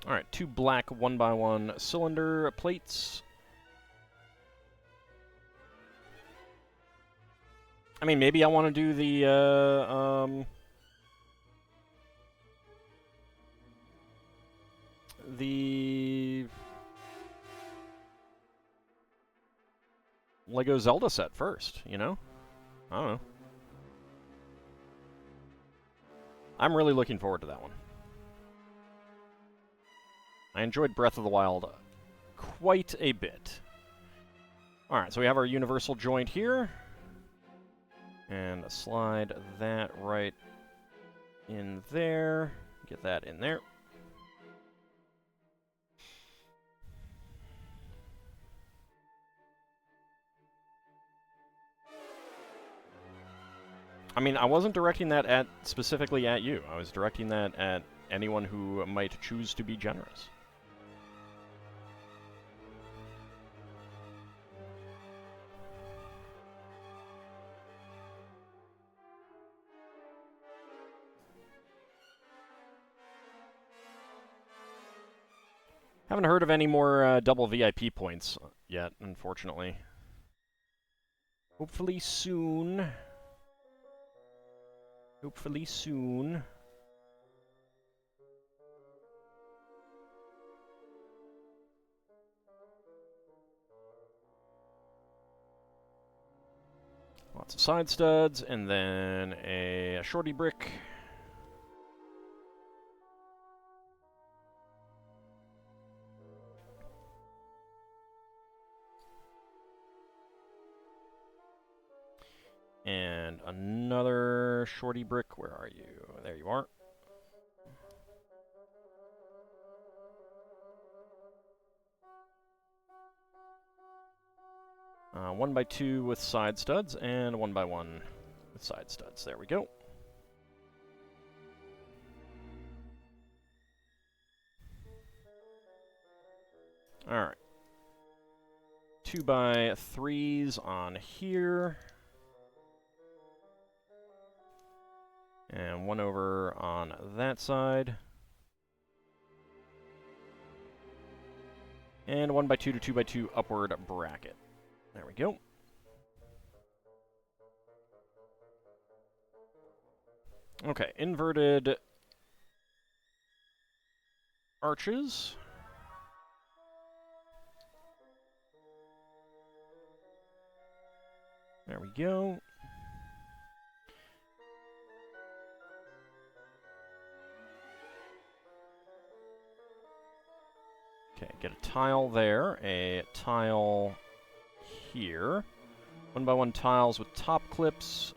Alright, 2 black 1x1 cylinder plates. I mean, maybe I want to do the Lego Zelda set first, you know? I don't know. I'm really looking forward to that one. I enjoyed Breath of the Wild quite a bit. Alright, so we have our universal joint here. And slide that right in there. Get that in there. I mean, I wasn't directing that at specifically at you. I was directing that at anyone who might choose to be generous. Haven't heard of any more double VIP points yet, unfortunately. Hopefully soon. Hopefully soon. Lots of side studs, and then a shorty brick. And another shorty brick. Where are you? There you are. One by two with side studs, and 1 by 1 with side studs. There we go. Alright. 2 by 3s on here. And 1 over on that side. And 1 by 2 to 2 by 2 upward bracket. There we go. Okay, inverted arches. There we go. Okay, get a tile there, a tile here. 1 by 1 tiles with top clips.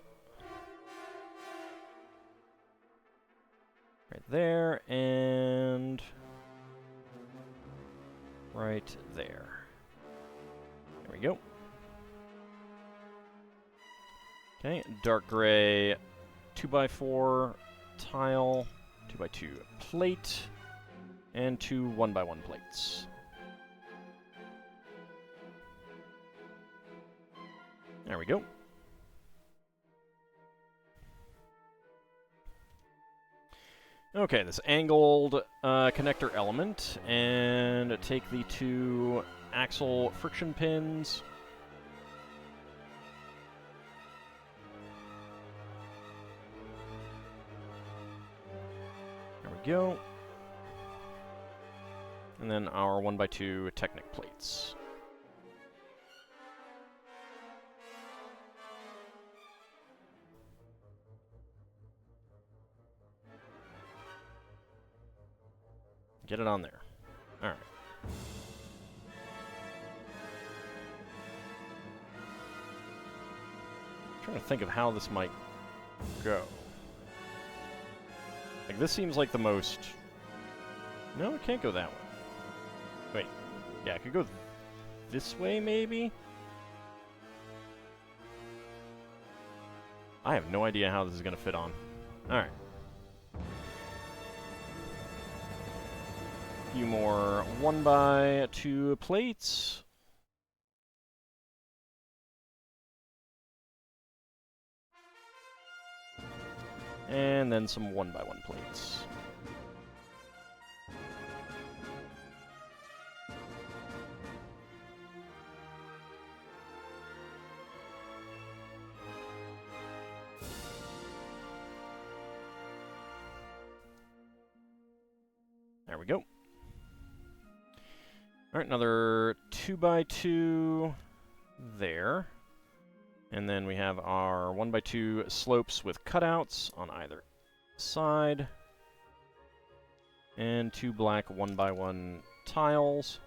Right there, and right there. There we go. Okay, dark gray 2 by 4 tile, 2 by 2 plate, and 2 1 by 1 plates. There we go. Okay, this angled connector element, and take the 2 axle friction pins. There we go. And then our 1 by 2 Technic plates. Get it on there. All right. I'm trying to think of how this might go. Like, this seems like the most... No, it can't go that way. Wait. Yeah, it could go this way, maybe? I have no idea how this is going to fit on. Alright. A few more 1 by 2 plates. And then some 1 by 1 plates. There we go. Alright, another 2 by 2 there. And then we have our 1 by 2 slopes with cutouts on either side. And 2 black 1 by 1 tiles.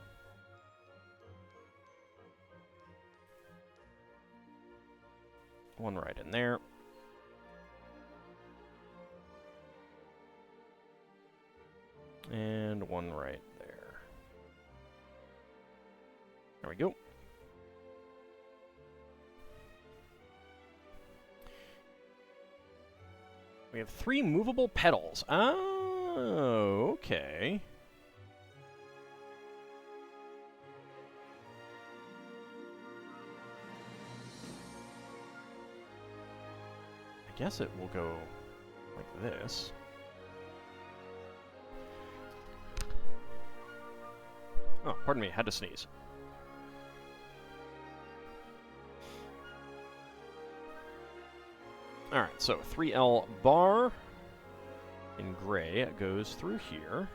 One right in there. And 1 right there. There we go. We have 3 movable pedals. Oh, okay. I guess it will go like this. Oh, pardon me, had to sneeze. Alright, so 3L bar in gray goes through here.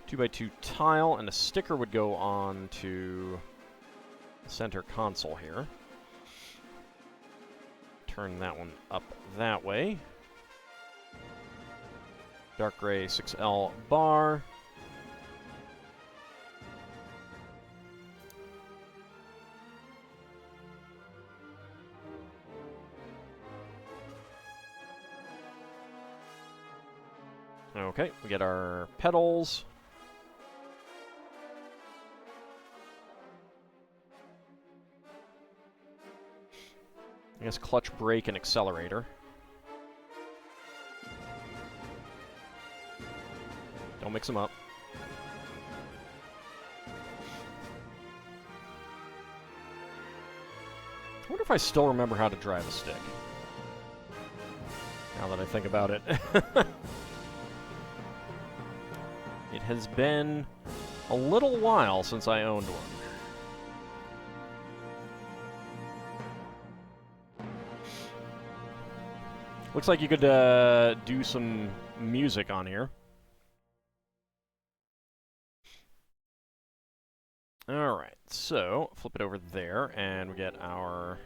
Two by 2 tile, and a sticker would go on to the center console here. Turn that one up that way. Dark gray 6L bar. Okay, we get our pedals. I guess clutch, brake, and accelerator. Don't mix them up. I wonder if I still remember how to drive a stick. Now that I think about it. It has been a little while since I owned one. Looks like you could do some music on here. Alright, so flip it over there, and we get our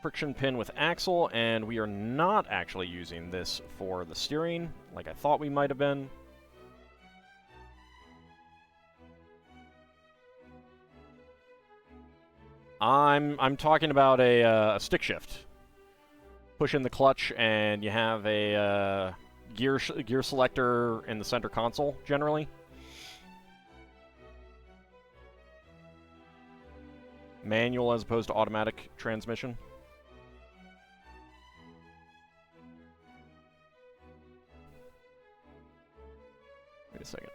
friction pin with axle, and we are not actually using this for the steering, like I thought we might have been. I'm talking about a stick shift. Push in the clutch, and you have a gear selector in the center console, generally. Manual as opposed to automatic transmission. Wait a second.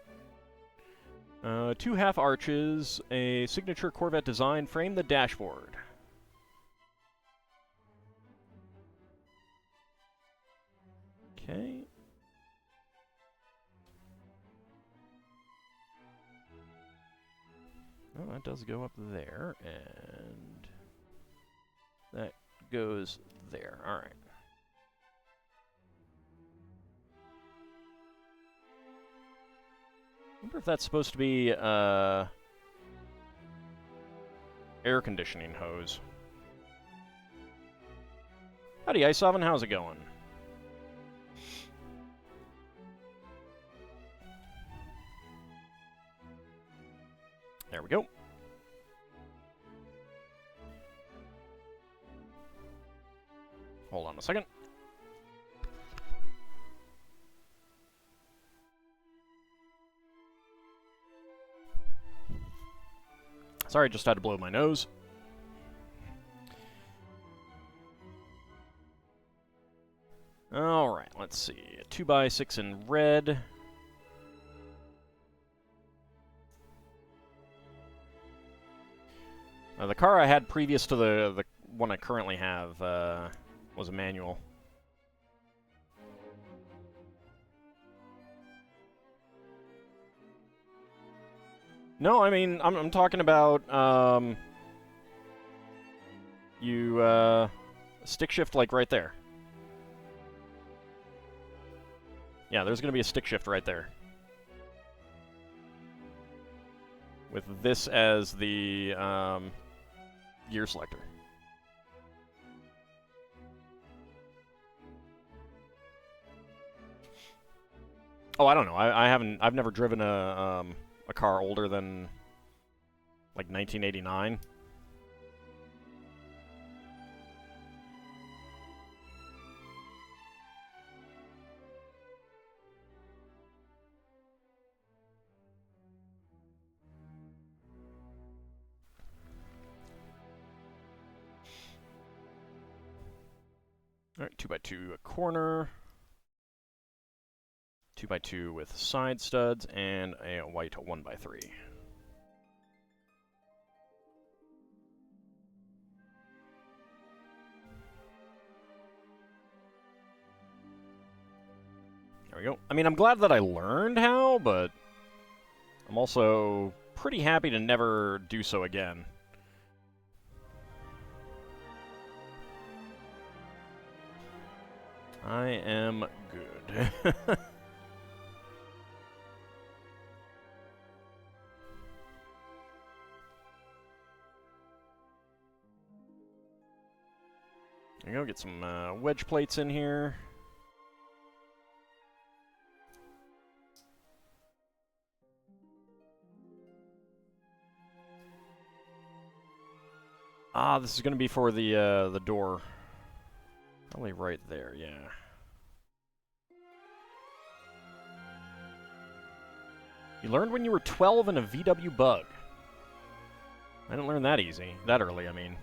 2 half arches, a signature Corvette design, frame the dashboard. Okay. Oh, that does go up there, and that goes there. All right. I wonder if that's supposed to be air conditioning hose. Howdy, Ice Oven. How's it going? There we go. Hold on a second. Sorry, just had to blow my nose. Alright, let's see. A 2x6 in red. The car I had previous to the one I currently have was a manual. No, I mean, I'm talking about, stick shift, like, right there. Yeah, there's gonna be a stick shift right there. With this as the, gear selector. Oh, I don't know. I've never driven a car older than, like, 1989. Alright, 2x2 a corner. 2x2 with side studs, and a white 1x3. There we go. I mean, I'm glad that I learned how, but I'm also pretty happy to never do so again. I am good. There you go, get some wedge plates in here. Ah, this is going to be for the door. Probably right there, yeah. You learned when you were 12 in a VW Bug. I didn't learn that easy. That early, I mean.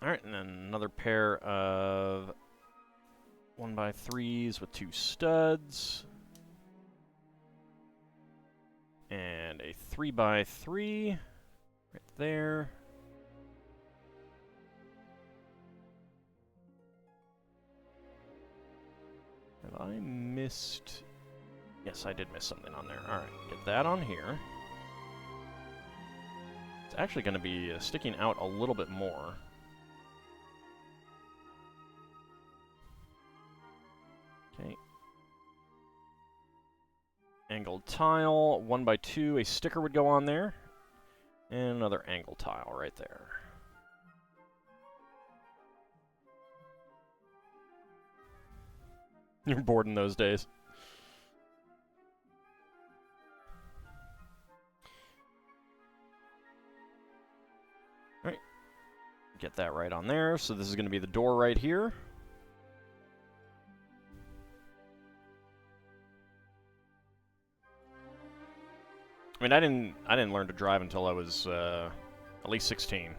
Alright, and then another pair of 1x3s with 2 studs. And a 3x3 right there. Have I missed? Yes, I did miss something on there. Alright, get that on here. It's actually going to be sticking out a little bit more. Okay. Angled tile, 1x2, a sticker would go on there. And another angle tile right there. You're bored in those days. Alright. Get that right on there. So this is going to be the door right here. I mean, I didn't learn to drive until I was at least 16.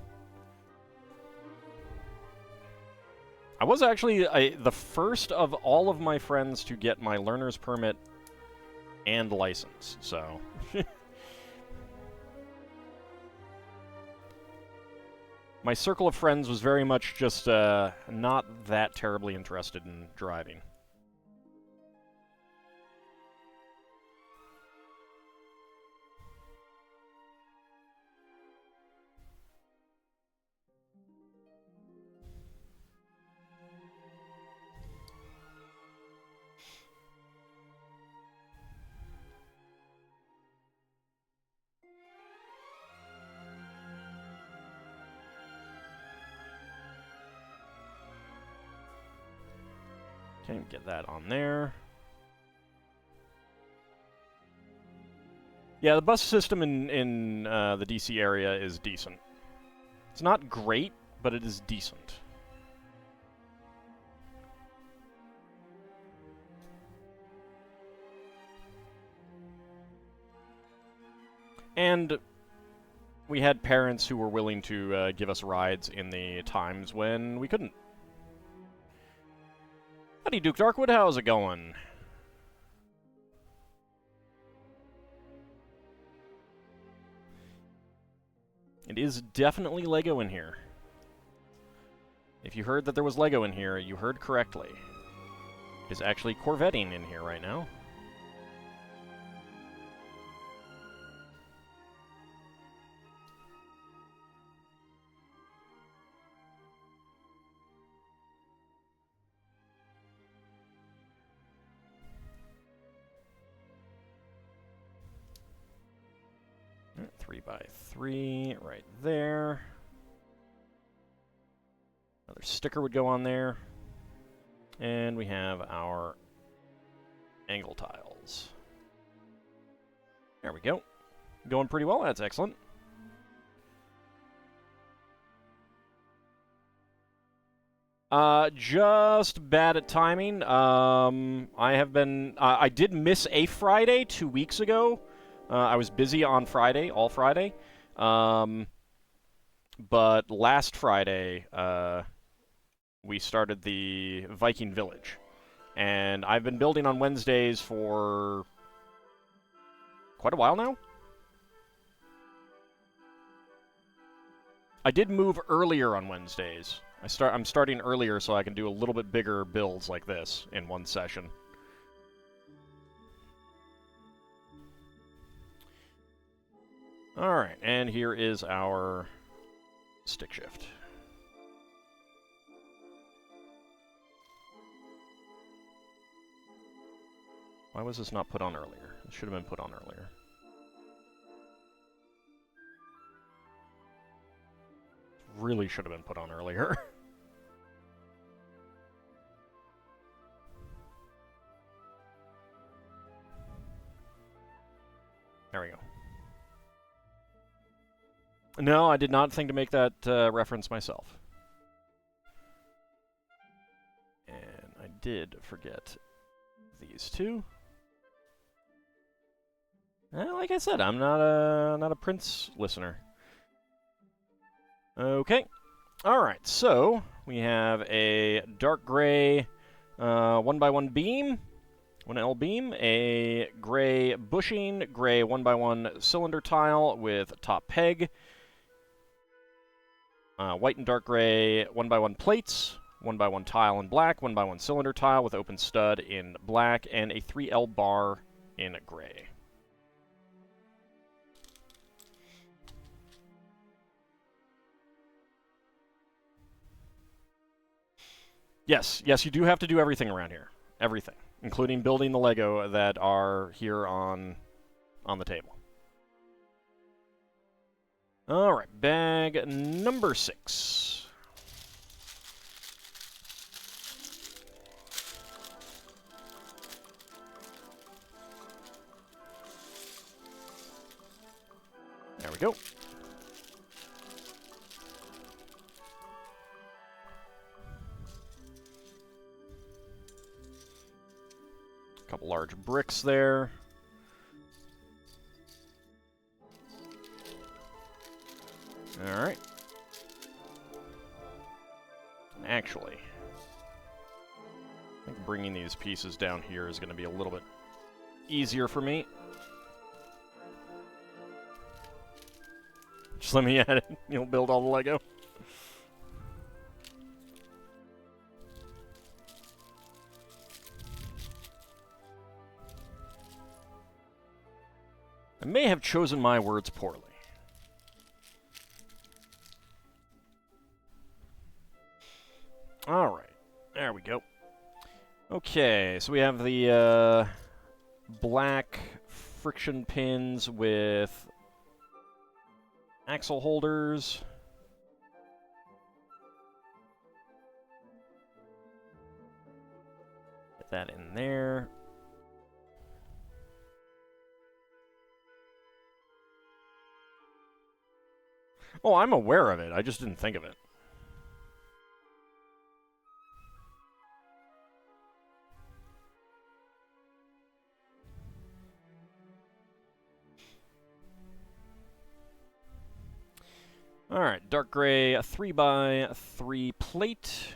I was actually the first of all of my friends to get my learner's permit and license, so... My circle of friends was very much just not that terribly interested in driving. Okay, get that on there. Yeah, the bus system in the DC area is decent. It's not great, but it is decent. And we had parents who were willing to give us rides in the times when we couldn't. Howdy, Duke Darkwood, how's it going? It is definitely Lego in here. If you heard that there was Lego in here, you heard correctly. It is actually Corvetting in here right now. Right, 3x3 right there. Another sticker would go on there. And we have our angle tiles. There we go. Going pretty well, that's excellent. Just bad at timing. I have been... I did miss a Friday 2 weeks ago. I was busy on Friday, all Friday. But last Friday, we started the Viking Village. And I've been building on Wednesdays for quite a while now. I did move earlier on Wednesdays. I'm starting earlier so I can do a little bit bigger builds like this in one session. Alright, and here is our stick shift. Why was this not put on earlier? It should have been put on earlier. Really should have been put on earlier. There we go. No, I did not think to make that reference myself. And I did forget these two. Like I said, I'm not a Prince listener. Okay. Alright, so we have a dark gray 1x1 beam, 1L beam, a gray bushing, gray 1x1 cylinder tile with top peg, white and dark gray 1x1 plates, 1x1 tile in black, 1x1 cylinder tile with open stud in black, and a 3L bar in gray. Yes, you do have to do everything around here. Everything. Including building the Lego that are here on the table. Alright, bag number 6. There we go. Couple large bricks there. Alright. Actually, I think bringing these pieces down here is going to be a little bit easier for me. Just let me add it. You'll build all the Lego. I may have chosen my words poorly. Alright, there we go. Okay, so we have the black friction pins with axle holders. Get that in there. Oh, I'm aware of it. I just didn't think of it. Alright, dark gray 3x3 plate.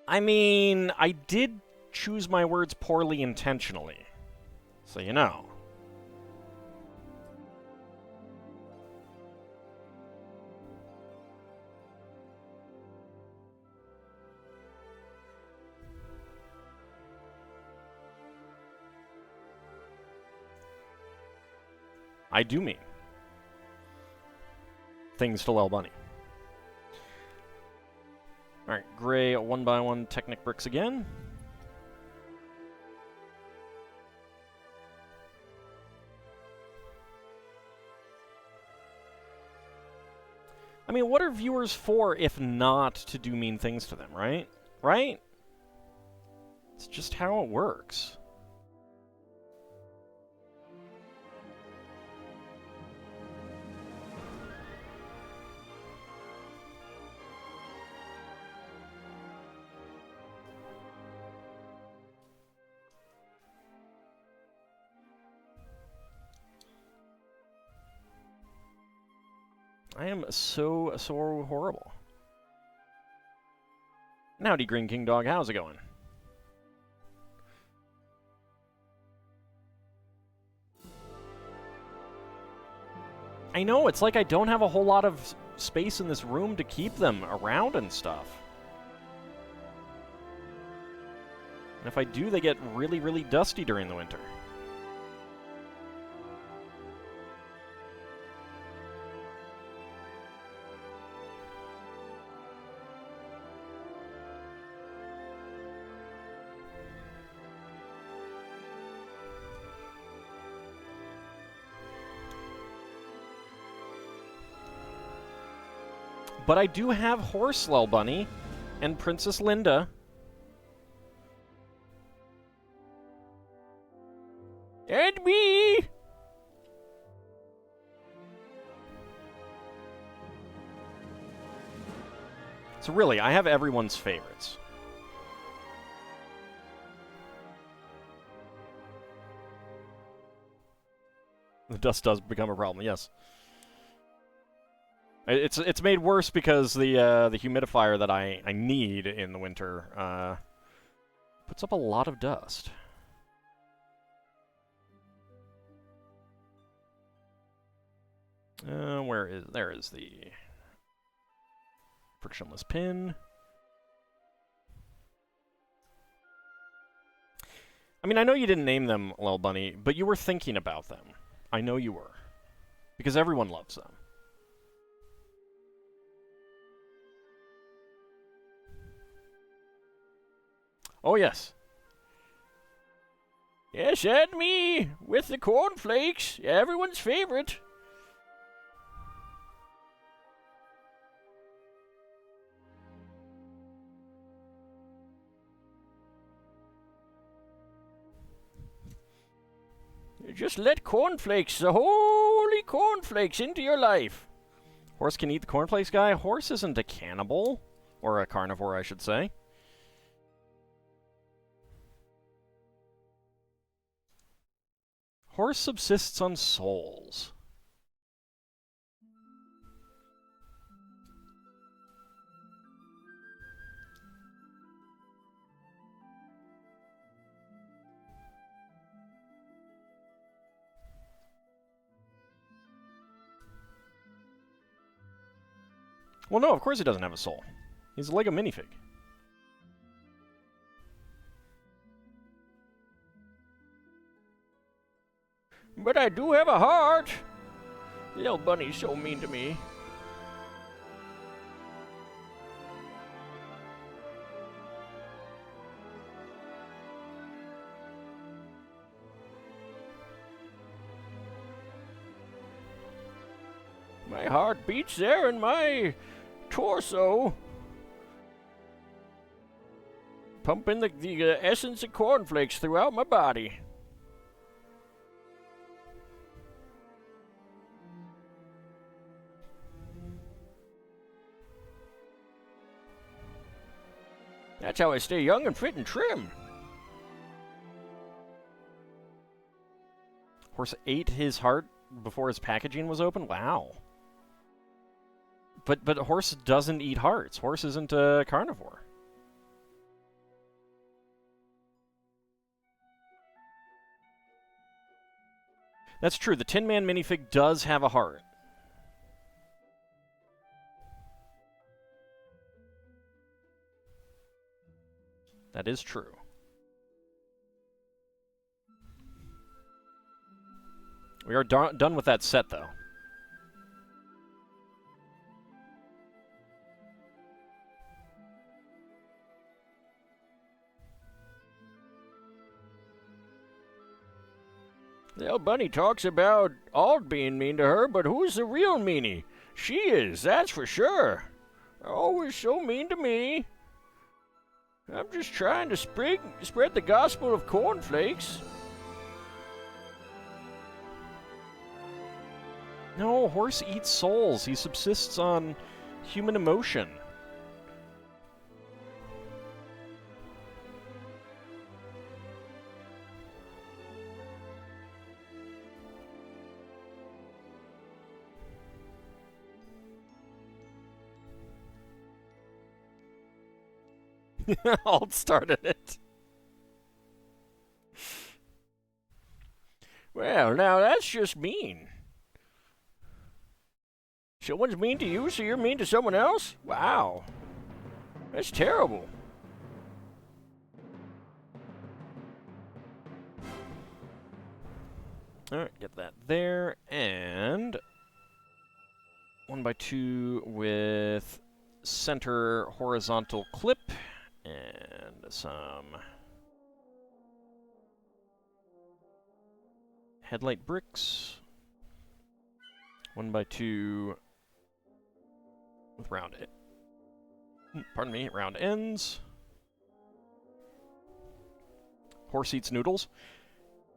I mean, I did choose my words poorly intentionally, so you know. I do mean things to Lel Bunny. Alright, gray 1x1 Technic bricks again. I mean, what are viewers for if not to do mean things to them, right? Right? It's just how it works. I am so horrible. Howdy, Green King Dog. How's it going? I know, it's like I don't have a whole lot of space in this room to keep them around and stuff. And if I do, they get really, really dusty during the winter. But I do have Horselel Bunny and Princess Linda. And me! So really, I have everyone's favorites. The dust does become a problem, yes. It's made worse because the humidifier that I need in the winter puts up a lot of dust. There is the frictionless pin. I mean, I know you didn't name them, Lil Bunny, but you were thinking about them. I know you were. Because everyone loves them. Oh, yes. Yes, and me, with the cornflakes, everyone's favorite. Just let cornflakes, the holy cornflakes, into your life. Horse can eat the cornflakes guy? Horse isn't a cannibal. Or a carnivore, I should say. Horse subsists on souls. Well, no, of course he doesn't have a soul. He's a Lego minifig. But I do have a heart. The old bunny's so mean to me. My heart beats there in my torso. Pumping the essence of cornflakes throughout my body. That's how I stay young and fit and trim. Horse ate his heart before his packaging was open? Wow. But horse doesn't eat hearts. Horse isn't a carnivore. That's true. The Tin Man minifig does have a heart. That is true. We are done with that set, though. The old bunny talks about Ald being mean to her, but who's the real meanie? She is, that's for sure. Always so mean to me. I'm just trying to spread the gospel of cornflakes. No, horse eats souls. He subsists on human emotion. Alt started it. Well, now that's just mean. Someone's mean to you, so you're mean to someone else? Wow. That's terrible. Alright, get that there, and 1x2 with center horizontal clip, and some headlight bricks. 1x2 with round round ends. Horse eats noodles.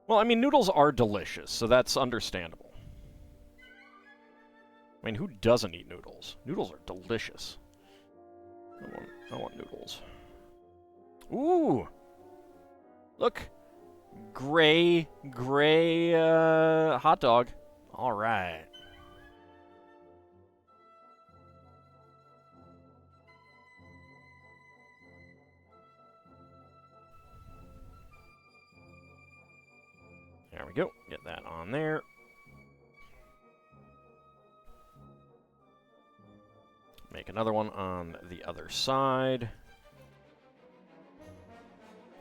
Well, I mean, noodles are delicious, so that's understandable. I mean, who doesn't eat noodles? Noodles are delicious. I want noodles. Ooh! Look! Gray hot dog. Alright. There we go. Get that on there. Make another one on the other side.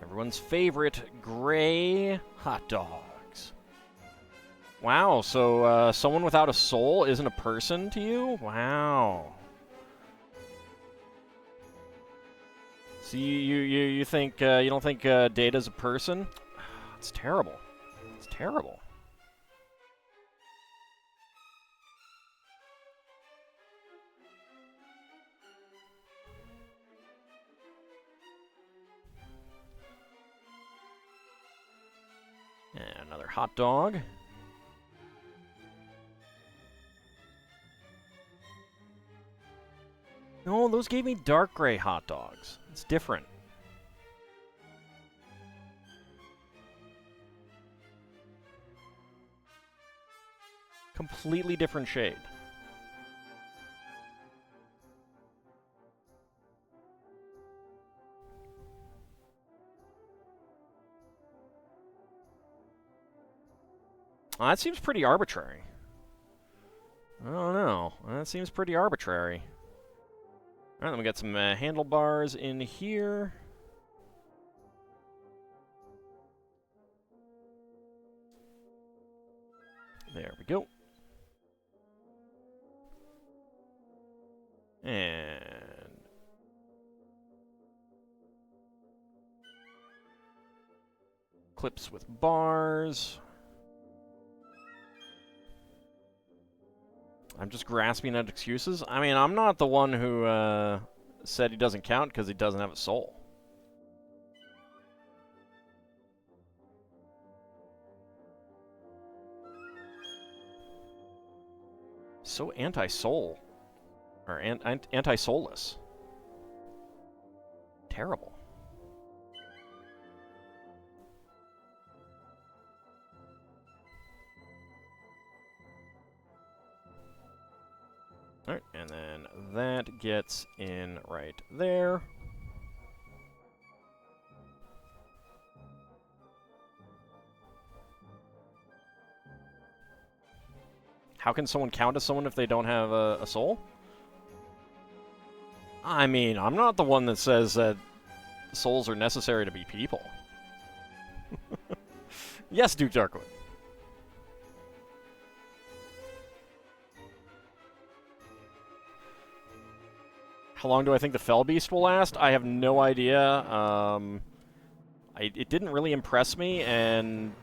Everyone's favorite, gray hot dogs. Wow, so someone without a soul isn't a person to you? Wow. So you think you don't think Data's a person? It's terrible. It's terrible. And another hot dog. No, those gave me dark gray hot dogs. It's different. Completely different shade. Well, that seems pretty arbitrary. I don't know. That seems pretty arbitrary. Alright, then we got some handlebars in here. There we go. And clips with bars. I'm just grasping at excuses. I mean, I'm not the one who said he doesn't count because he doesn't have a soul. So anti-soul. Or anti-soulless. Terrible. Alright, and then that gets in right there. How can someone count as someone if they don't have a soul? I mean, I'm not the one that says that souls are necessary to be people. Yes, Duke Darkwood. How long do I think the Fell Beast will last? I have no idea. It didn't really impress me, and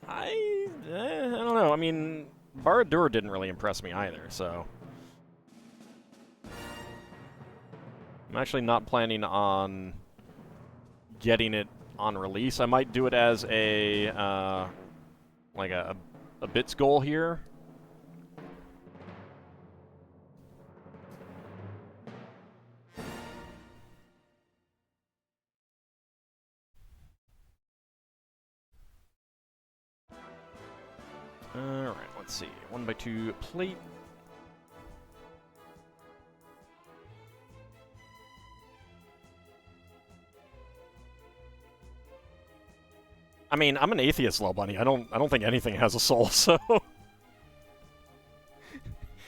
I don't know. I mean, Barad-dûr didn't really impress me either, so I'm actually not planning on getting it on release. I might do it as a like a bits goal here. Alright, let's see. 1x2 plate. I mean, I'm an atheist, Low Bunny. I don't think anything has a soul, so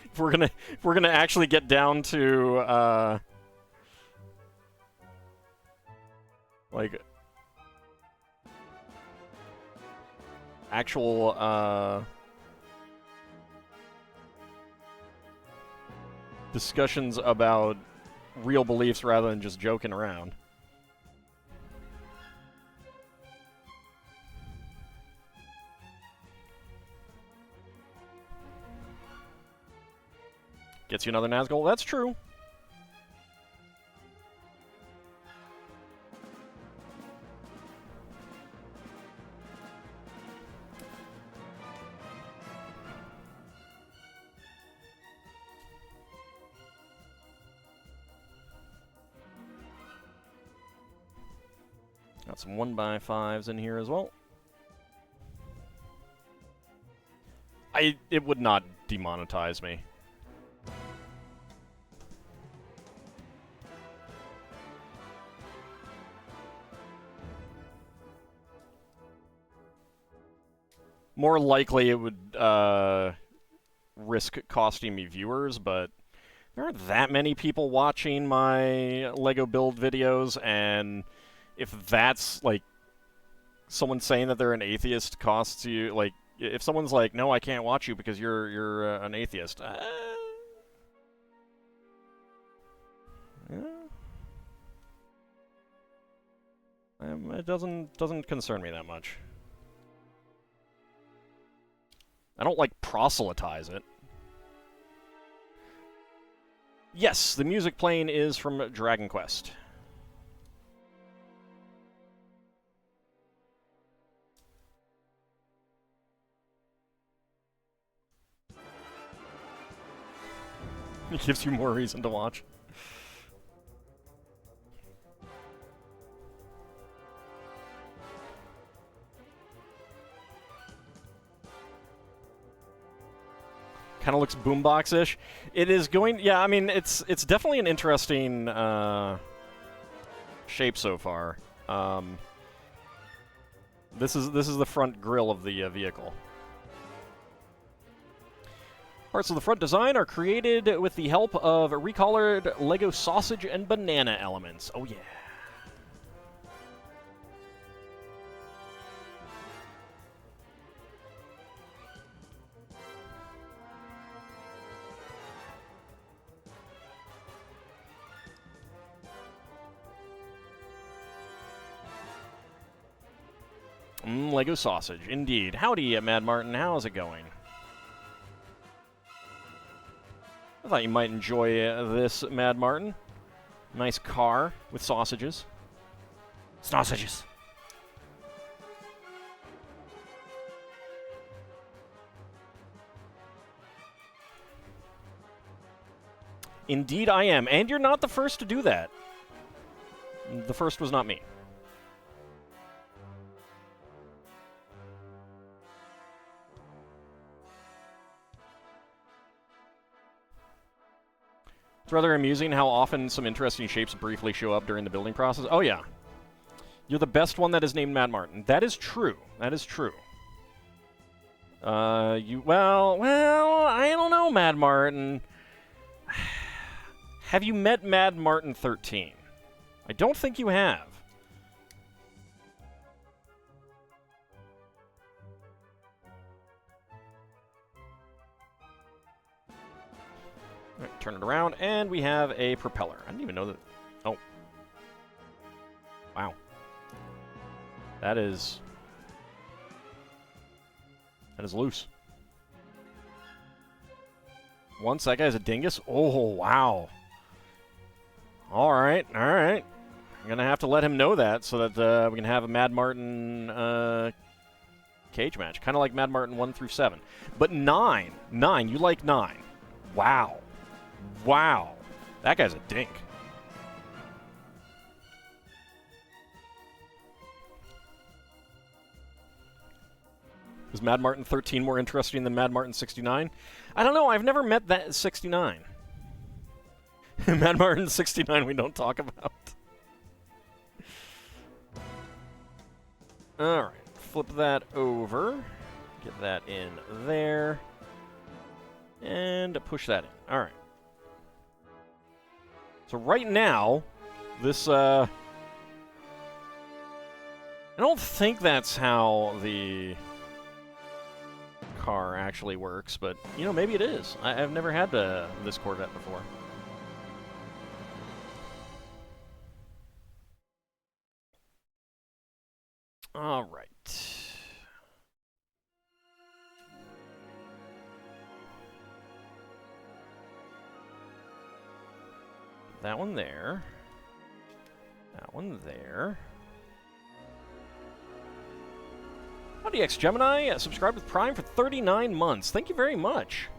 if we're gonna actually get down to like actual discussions about real beliefs rather than just joking around. Gets you another Nazgul. That's true. Got some 1x5s in here as well. It would not demonetize me. More likely it would risk costing me viewers, but there aren't that many people watching my Lego build videos, and if that's, like, someone saying that they're an atheist costs you, like, if someone's like, no, I can't watch you because you're an atheist, it doesn't concern me that much. I don't, like, proselytize it. Yes, the music playing is from Dragon Quest. It gives you more reason to watch. Kind of looks boombox-ish. It is going... Yeah, I mean, it's definitely an interesting shape so far. This is the front grille of the vehicle. Parts of the front design are created with the help of recolored Lego sausage and banana elements. Oh, yeah. Lego sausage, indeed. Howdy, Mad Martin. How's it going? I thought you might enjoy this, Mad Martin. Nice car with sausages. Sausages. Indeed I am. And you're not the first to do that. The first was not me. It's rather amusing how often some interesting shapes briefly show up during the building process. Oh, yeah. You're the best one that is named Mad Martin. That is true. That is true. Well, I don't know, Mad Martin. Have you met Mad Martin 13? I don't think you have. Right, turn it around, and we have a propeller. I didn't even know that. Oh. Wow. That is loose. Once that guy's a dingus? Oh, wow. Alright, alright. I'm going to have to let him know that so that we can have a Mad Martin cage match. Kind of like Mad Martin 1 through 7. But 9. 9. You like 9. Wow. Wow. That guy's a dink. Is Mad Martin 13 more interesting than Mad Martin 69? I don't know. I've never met that 69. Mad Martin 69 we don't talk about. Alright. Flip that over. Get that in there. And push that in. Alright. So right now, this, I don't think that's how the car actually works, but, you know, maybe it is. I've never had this Corvette before. All right. That one there. That one there. Howdy, X-Gemini. Subscribed with Prime for 39 months. Thank you very much.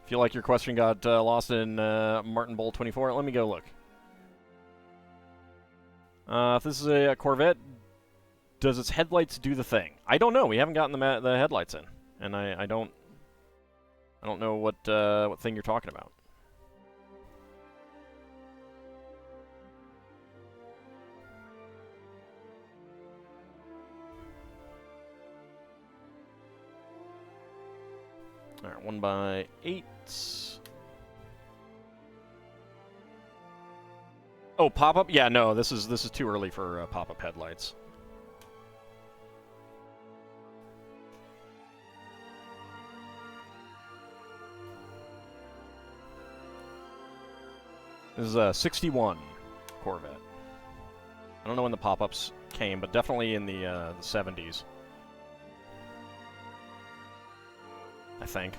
Feel like your question got lost in Martin Bowl 24? Let me go look. If this is a Corvette, does its headlights do the thing? I don't know. We haven't gotten the headlights in, and I don't know what thing you're talking about. All right, 1x8. Oh, pop-up? Yeah, no, this is too early for pop-up headlights. This is a 61 Corvette. I don't know when the pop-ups came, but definitely in the 70s. I think.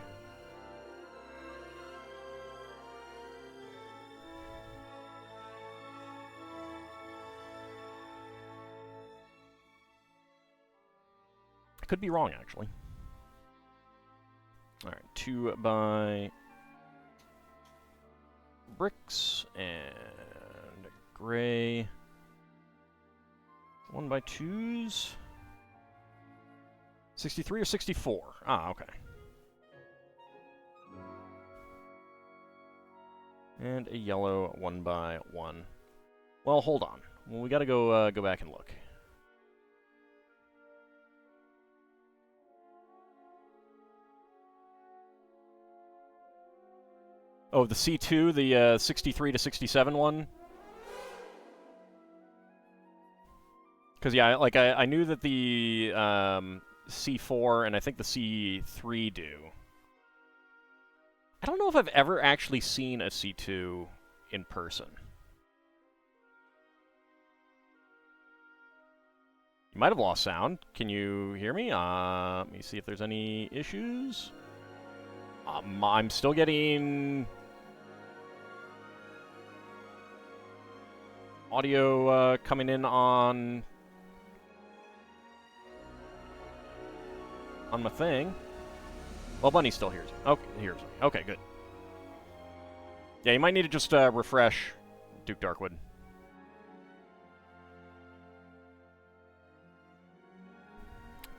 I could be wrong, actually. All right, 2x bricks and gray. 1x2s. 63 or 64? Ah, okay. And a yellow 1x1. Well, hold on. Well, we gotta go back and look. Oh, the C2, the 63 to 67 one. Because yeah, like I knew that the C4 and I think the C3 do. I don't know if I've ever actually seen a C2 in person. You might have lost sound. Can you hear me? Let me see if there's any issues. I'm still getting audio coming in on my thing. Well, Bunny still hears me. Okay, hears me. Okay, good. Yeah, you might need to just refresh Duke Darkwood.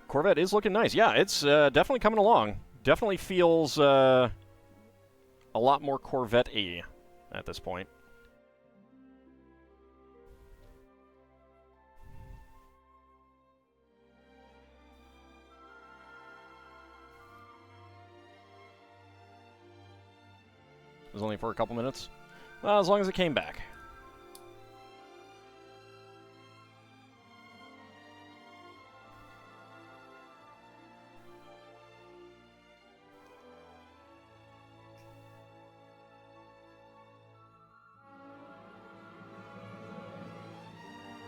Corvette is looking nice. Yeah, it's definitely coming along. Definitely feels a lot more Corvette-y at this point. It was only for a couple minutes. Well, as long as it came back.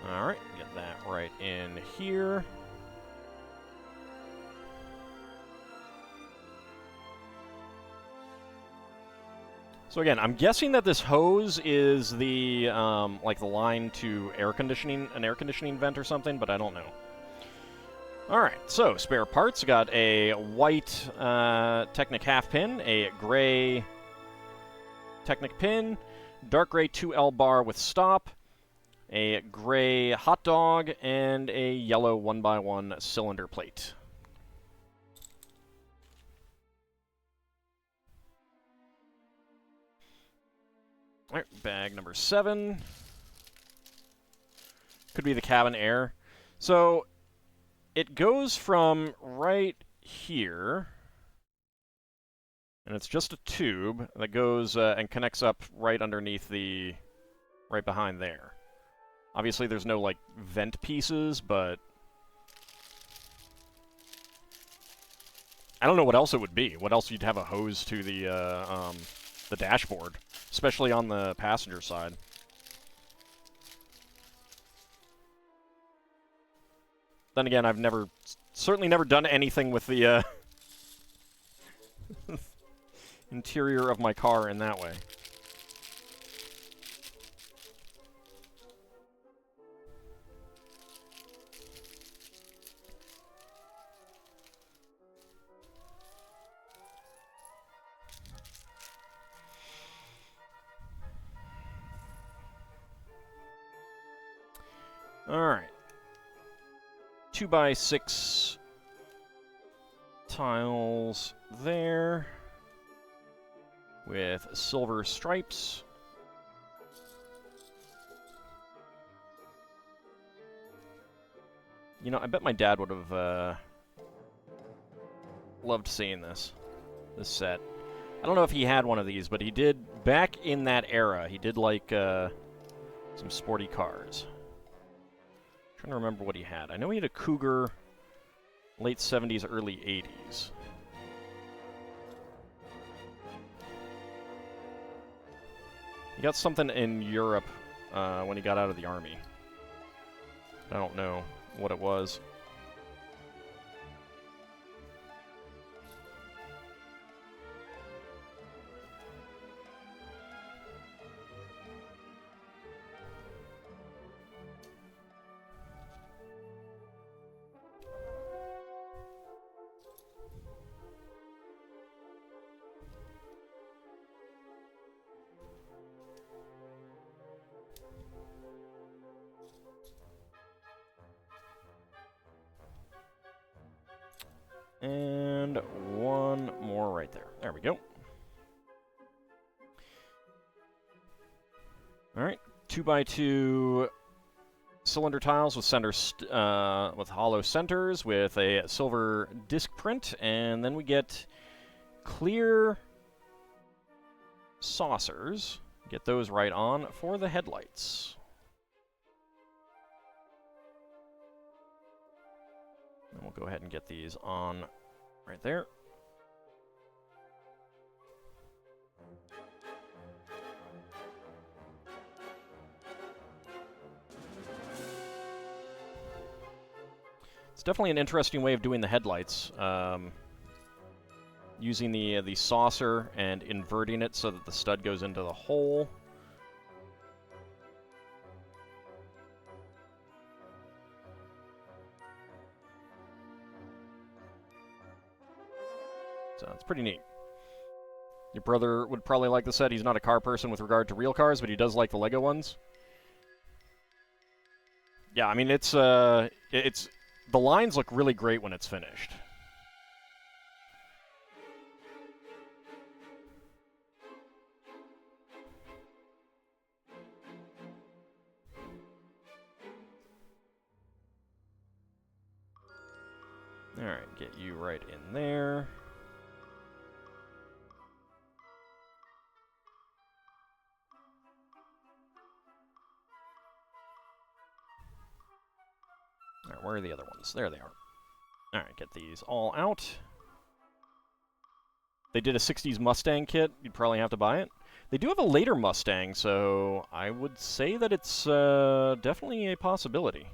Alright, get that right in here. So again, I'm guessing that this hose is the like the line to air conditioning, an air conditioning vent or something, but I don't know. All right, so spare parts. Got a white Technic half pin, a gray Technic pin, dark gray 2L bar with stop, a gray hot dog, and a yellow 1x1 cylinder plate. All right, bag number 7. Could be the cabin air. So it goes from right here, and it's just a tube that goes and connects up right underneath the, right behind there. Obviously there's no, like, vent pieces, but I don't know what else it would be. What else you'd have a hose to the dashboard, especially on the passenger side. Then again, I've certainly never done anything with the interior of my car in that way. Alright. 2x6 tiles there with silver stripes. You know, I bet my dad would have loved seeing this set. I don't know if he had one of these, but he did, back in that era, he did like some sporty cars. I'm trying to remember what he had. I know he had a Cougar, late 70s, early 80s. He got something in Europe when he got out of the Army. I don't know what it was. And one more right there. There we go. All right, 2x2 cylinder tiles with with hollow centers with a silver disc print, and then we get clear saucers. Get those right on for the headlights. And we'll go ahead and get these on right there. It's definitely an interesting way of doing the headlights. Using the saucer and inverting it so that the stud goes into the hole. So it's pretty neat. Your brother would probably like the set. He's not a car person with regard to real cars, but he does like the Lego ones. Yeah, I mean, it's the lines look really great when it's finished. Alright, get you right in there. Alright, where are the other ones? There they are. Alright, get these all out. They did a 60s Mustang kit. You'd probably have to buy it. They do have a later Mustang, so I would say that it's definitely a possibility.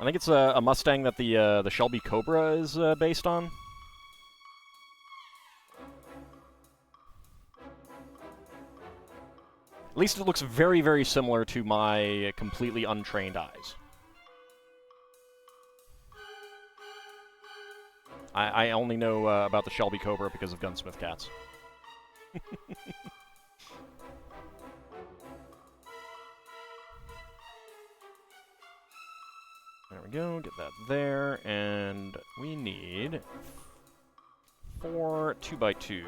think it's a Mustang that the Shelby Cobra is based on. At least it looks very, very similar to my completely untrained eyes. I only know about the Shelby Cobra because of Gunsmith Cats. There we go, get that there, and we need 4 2x2.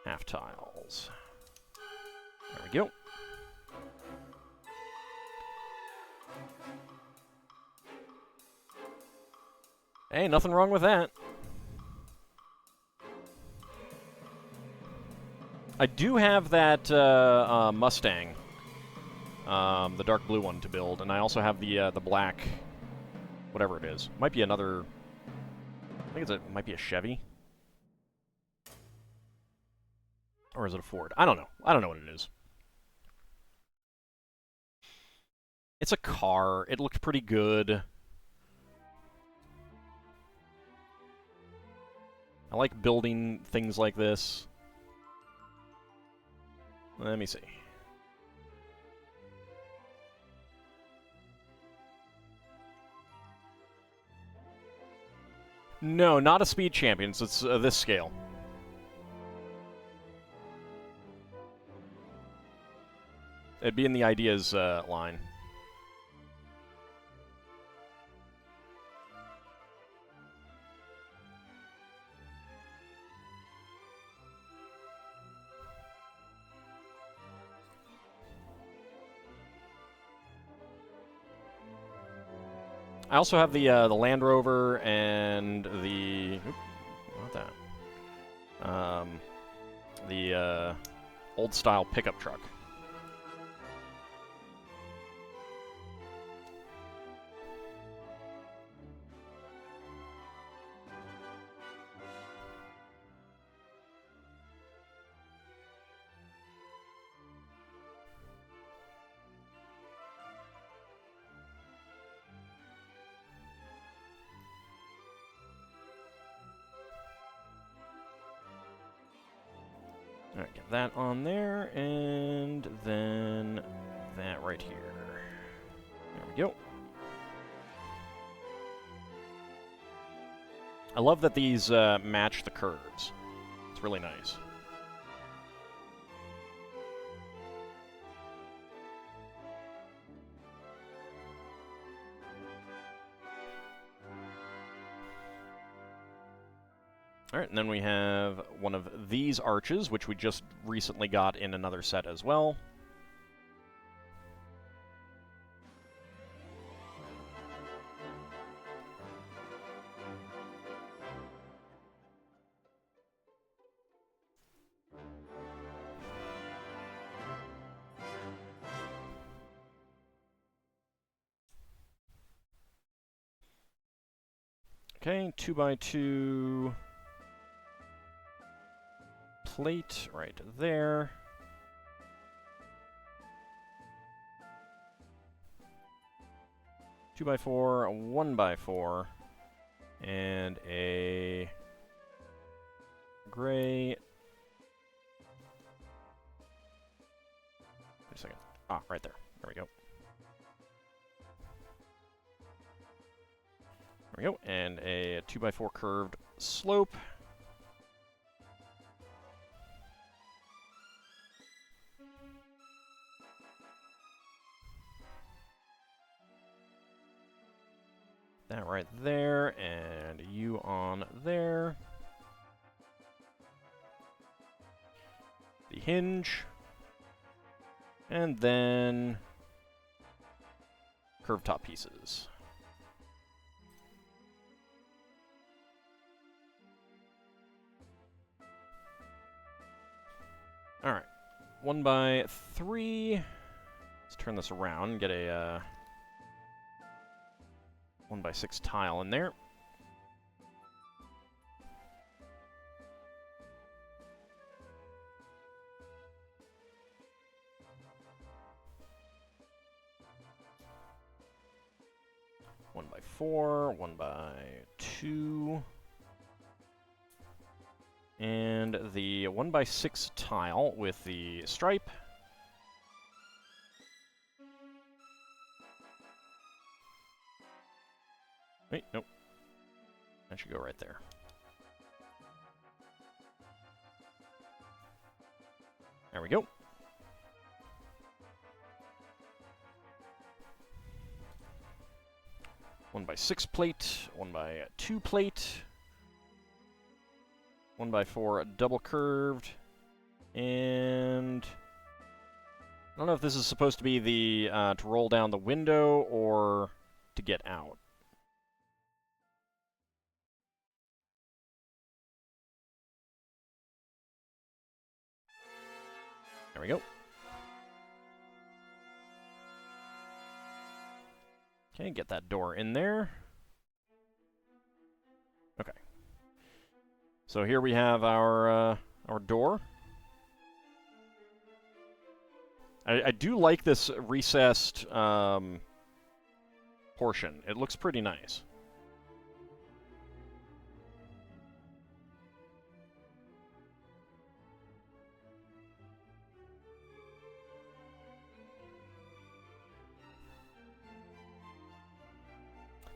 Half tiles. There we go. Hey, nothing wrong with that. I do have that Mustang, the dark blue one, to build, and I also have the black, whatever it is. Might be another. I think it might be a Chevy, or is it a Ford? I don't know. I don't know what it is. It's a car. It looked pretty good. I like building things like this. Let me see. No, not a speed champion, so it's this scale. It'd be in the ideas line. I also have the Land Rover and the not that the old style pickup truck. Alright, get that on there, and then that right here. There we go. I love that these match the curves. It's really nice. Alright, and then we have one of these arches, which we just recently got in another set as well. Okay, 2x2 plate right there. Two by four, a 1x4, and a gray. Wait a second. Ah, right there. There we go. There we go. And a 2x4 curved slope. That right there, and you on there. The hinge. And then curved top pieces. Alright. 1x3. Let's turn this around and get a 1x6 tile in there. 1x4, 1x2. And the 1x6 tile with the stripe. Wait, nope. That should go right there. There we go. One by 6 plate, 1x2 plate, 1x4 double curved, and I don't know if this is supposed to be the to roll down the window or to get out. There we go. Okay, get that door in there. Okay. So here we have our door. I do like this recessed portion. It looks pretty nice.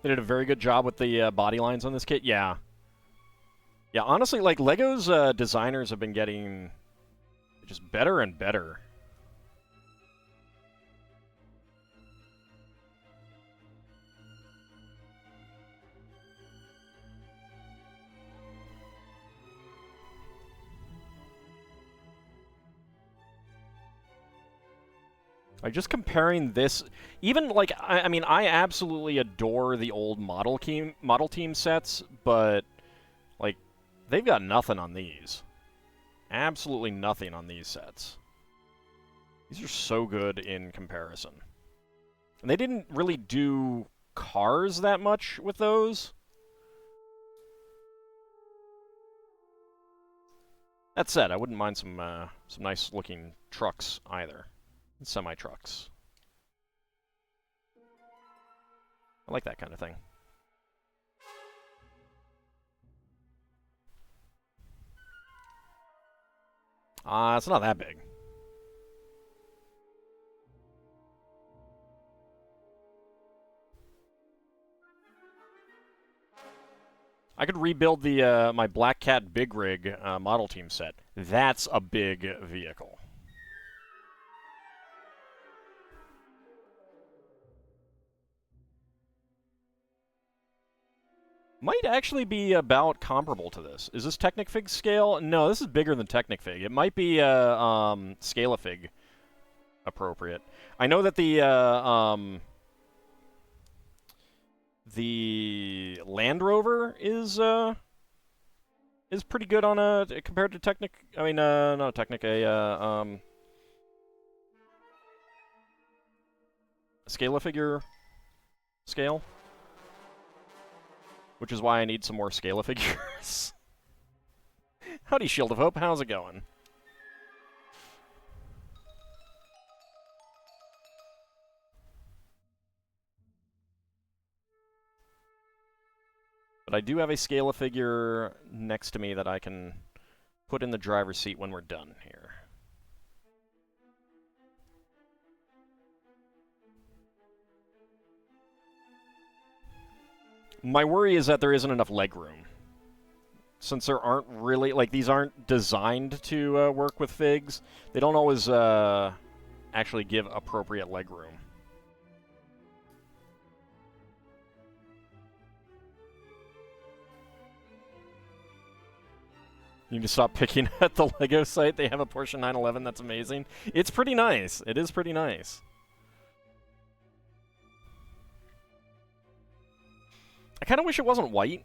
They did a very good job with the body lines on this kit. Yeah. Yeah, honestly, like, LEGO's designers have been getting just better and better. Like, just comparing this, even, like, I mean, I absolutely adore the old model team sets, but, like, they've got nothing on these. Absolutely nothing on these sets. These are so good in comparison. And they didn't really do cars that much with those. That said, I wouldn't mind some nice-looking trucks either. Semi-trucks. I like that kind of thing. It's not that big. I could rebuild the my Black Cat Big Rig model team set. That's a big vehicle. Might actually be about comparable to this. Is this Technic-Fig scale? No, this is bigger than Technic-Fig. It might be Scale-a-Fig appropriate. I know that the Land Rover is pretty good on a compared to Technic. I mean, not Technic, a Scale-a-Figure scale. Which is why I need some more Scale-a-Figures. Howdy, Shield of Hope. How's it going? But I do have a Scale-a-Figure next to me that I can put in the driver's seat when we're done here. My worry is that there isn't enough legroom. Since there aren't really, like, these aren't designed to work with figs, they don't always actually give appropriate legroom. You need to stop picking at the LEGO site. They have a Porsche 911 that's amazing. It's pretty nice. It is pretty nice. I kind of wish it wasn't white.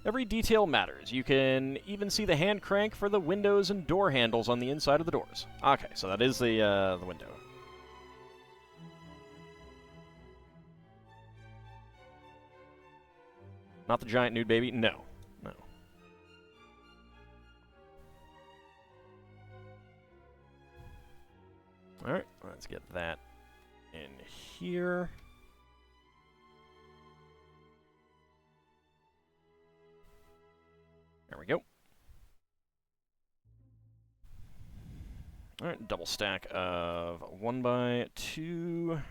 Every detail matters. You can even see the hand crank for the windows and door handles on the inside of the doors. Okay, so that is the window. Not the giant nude baby? No. No. Alright, let's get that in here. There we go. Alright, double stack of 1x2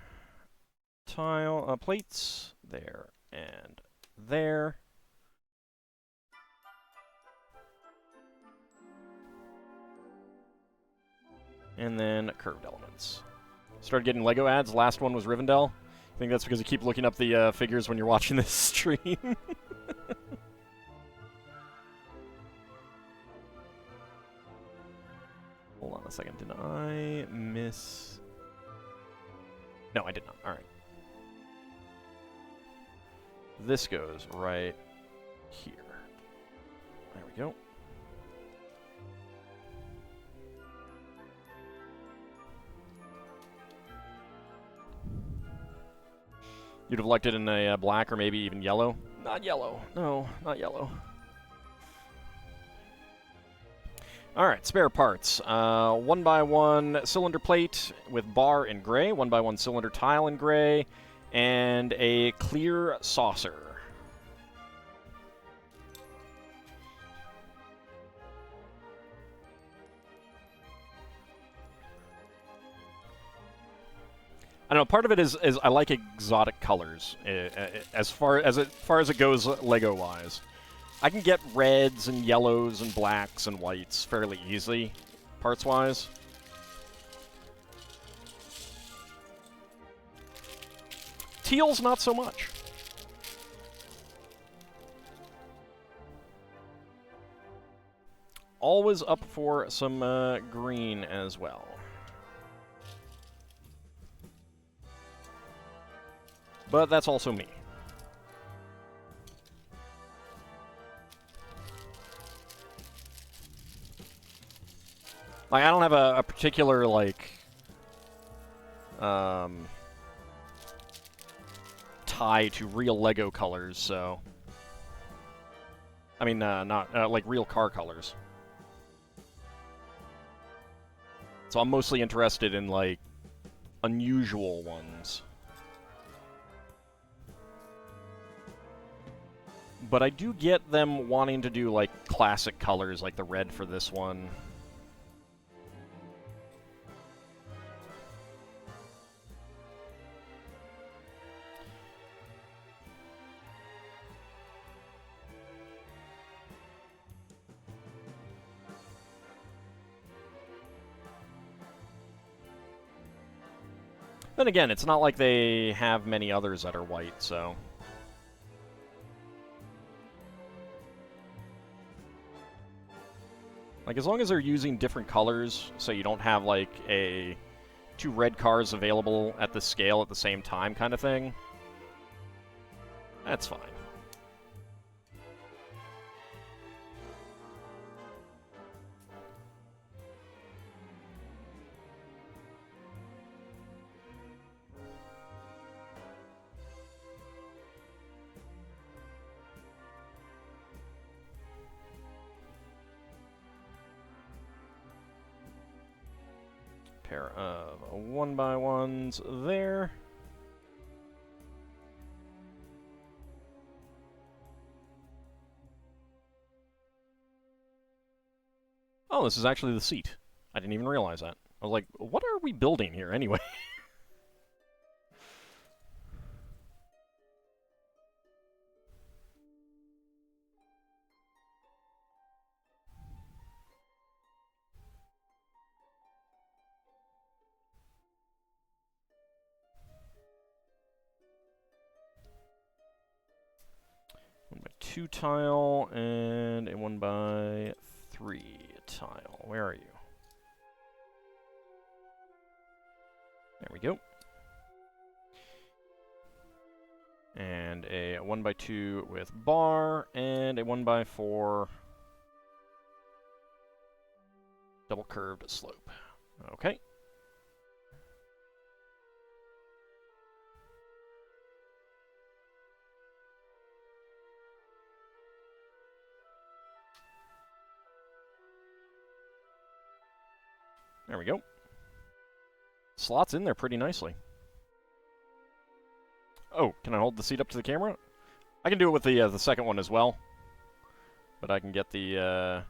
tile plates. There and there. And then curved elements. Started getting Lego ads. Last one was Rivendell. I think that's because you keep looking up the figures when you're watching this stream. Hold on a second. Did I miss... No, I did not. Alright. This goes right here. There we go. You'd have liked it in a black or maybe even yellow. Not yellow. No, not yellow. Alright, spare parts. 1x1 cylinder plate with bar in gray, 1x1 cylinder tile in gray, and a clear saucer. I don't know. Part of it is I like exotic colors as far as it goes Lego wise. I can get reds and yellows and blacks and whites fairly easily, parts wise. Teals not so much. Always up for some green as well. But that's also me. Like, I don't have a particular, like, tie to real Lego colors, so... I mean, not, like, real car colors. So I'm mostly interested in, like, unusual ones. But I do get them wanting to do, like, classic colors, like the red for this one. Then again, it's not like they have many others that are white, so... Like, as long as they're using different colors, so you don't have, like, two red cars available at the scale at the same time kind of thing, that's fine. Pair of 1x1s there. Oh, this is actually the seat. I didn't even realize that. I was like, what are we building here anyway? Two tile and a 1x3 tile. Where are you? There we go. And a 1x2 with bar and a 1x4 double curved slope. Okay. There we go. Slots in there pretty nicely. Oh, can I hold the seat up to the camera? I can do it with the second one as well. But I can get the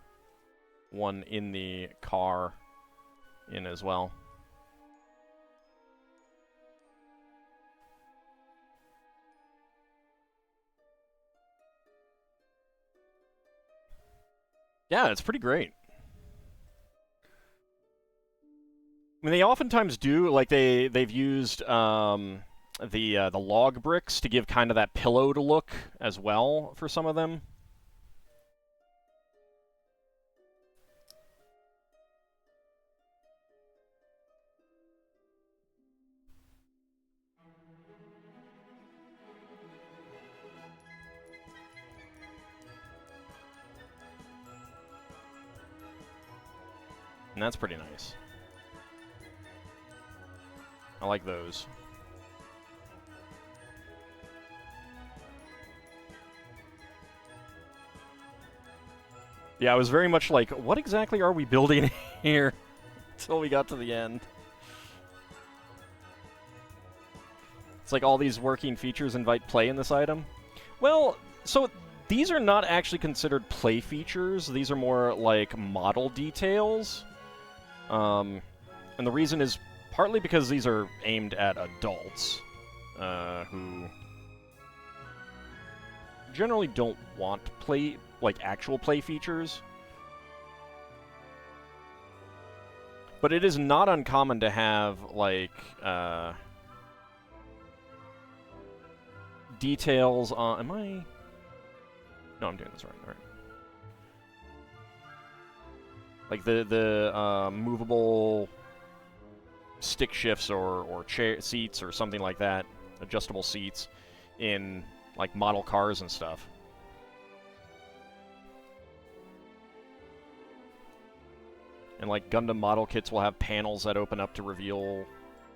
one in the car in as well. Yeah, it's pretty great. I mean, they oftentimes do, like, they've used the log bricks to give kind of that pillowed look as well for some of them. And that's pretty nice. I like those. Yeah, I was very much like, what exactly are we building here? Until we got to the end. It's like all these working features invite play in this item. Well, so these are not actually considered play features. These are more like model details. And the reason is partly because these are aimed at adults who generally don't want actual play features. But it is not uncommon to have like details on. Am I? No, I'm doing this right. All right. Like the movable stick shifts or chair seats or something like that, adjustable seats in like model cars and stuff. And like Gundam model kits will have panels that open up to reveal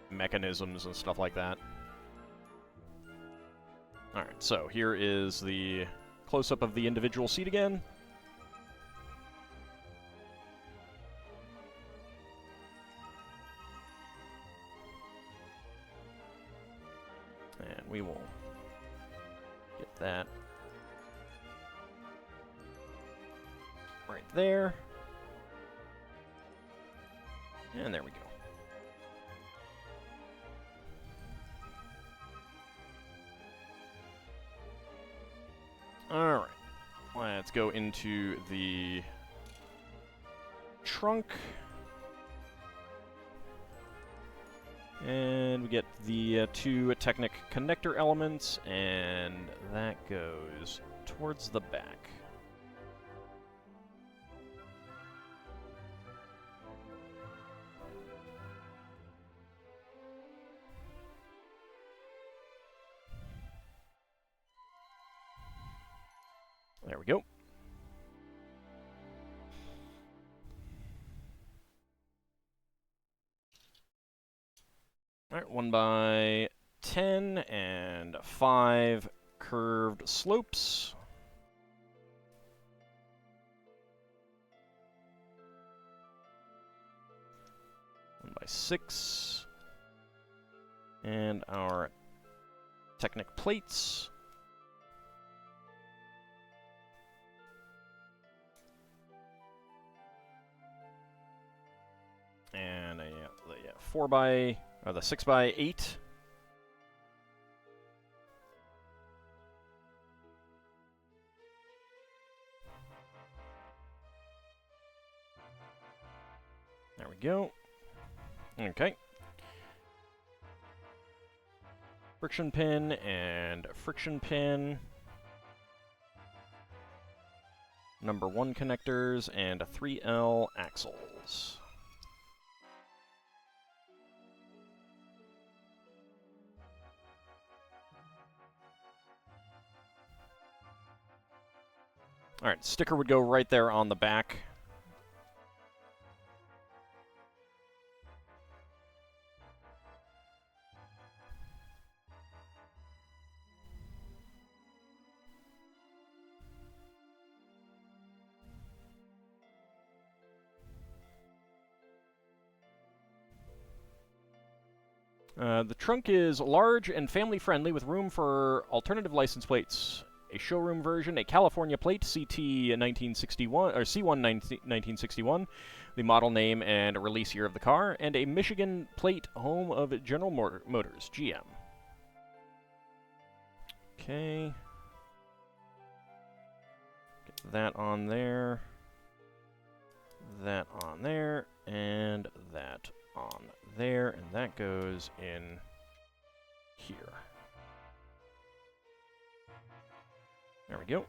mechanisms and stuff like that. Alright, so here is the close-up of the individual seat again. And we will get that right there. And there we go. Alright. Let's go into the trunk. And we get the two Technic connector elements, and that goes towards the back. There we go. Alright, 1x10 and 5 curved slopes. One by 6. And our Technic plates. And the 6x8. There we go. Okay. Friction pin and friction pin. Number 1 connectors and 3L axles. Alright, sticker would go right there on the back. The trunk is large and family-friendly with room for alternative license plates. a showroom version, a California plate, CT 1961, or C1 1961, the model name and release year of the car, and a Michigan plate, home of General Motors, GM. Okay. Get that on there. That on there, and that on there, and that goes in here. There we go.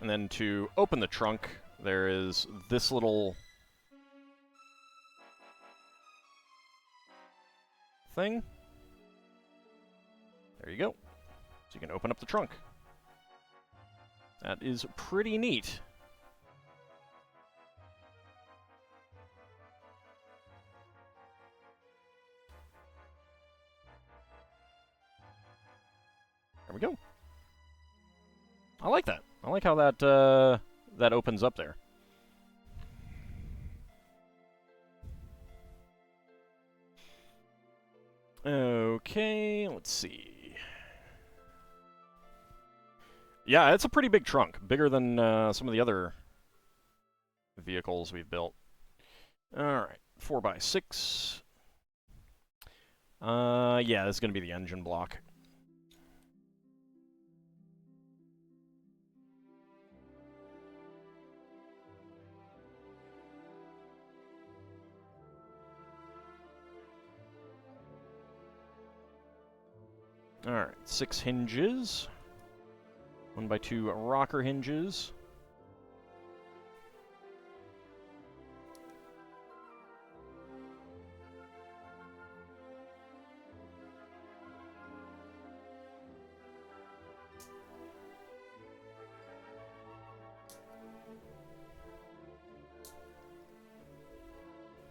And then to open the trunk, there is this little thing. There you go. So you can open up the trunk. That is pretty neat. There we go. I like that. I like how that that opens up there. Okay, let's see. Yeah, it's a pretty big trunk, bigger than some of the other vehicles we've built. All right, 4x6. Yeah, this is gonna be the engine block. Alright, 6 hinges. 1x2 rocker hinges.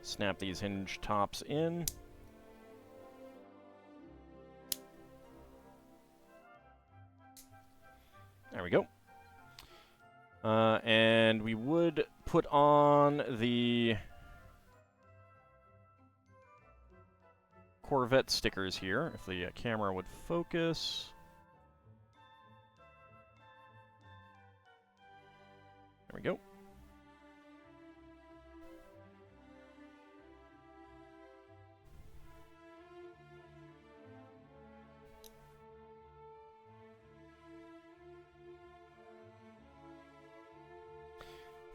Snap these hinge tops in. There we go. And we would put on the Corvette stickers here, if the camera would focus. There we go.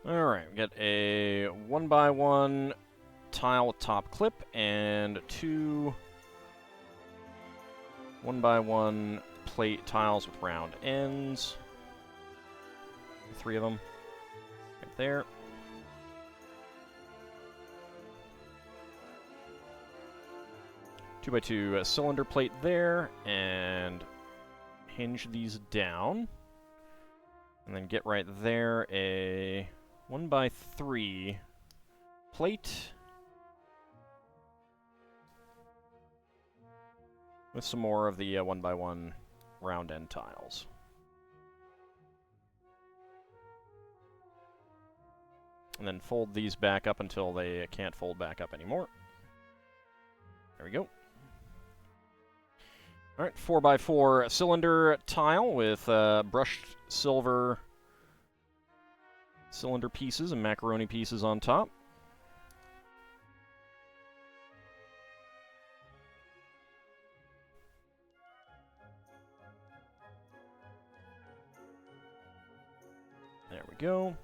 Alright, we got a 1x1 tile with top clip and 2 1x1 plate tiles with round ends. 3 of them right there. Two by two cylinder plate there, and hinge these down. And then get right there a 1x3 plate with some more of the 1x1 round end tiles. And then fold these back up until they can't fold back up anymore. There we go. Alright, 4x4 cylinder tile with brushed silver cylinder pieces and macaroni pieces on top. There we go.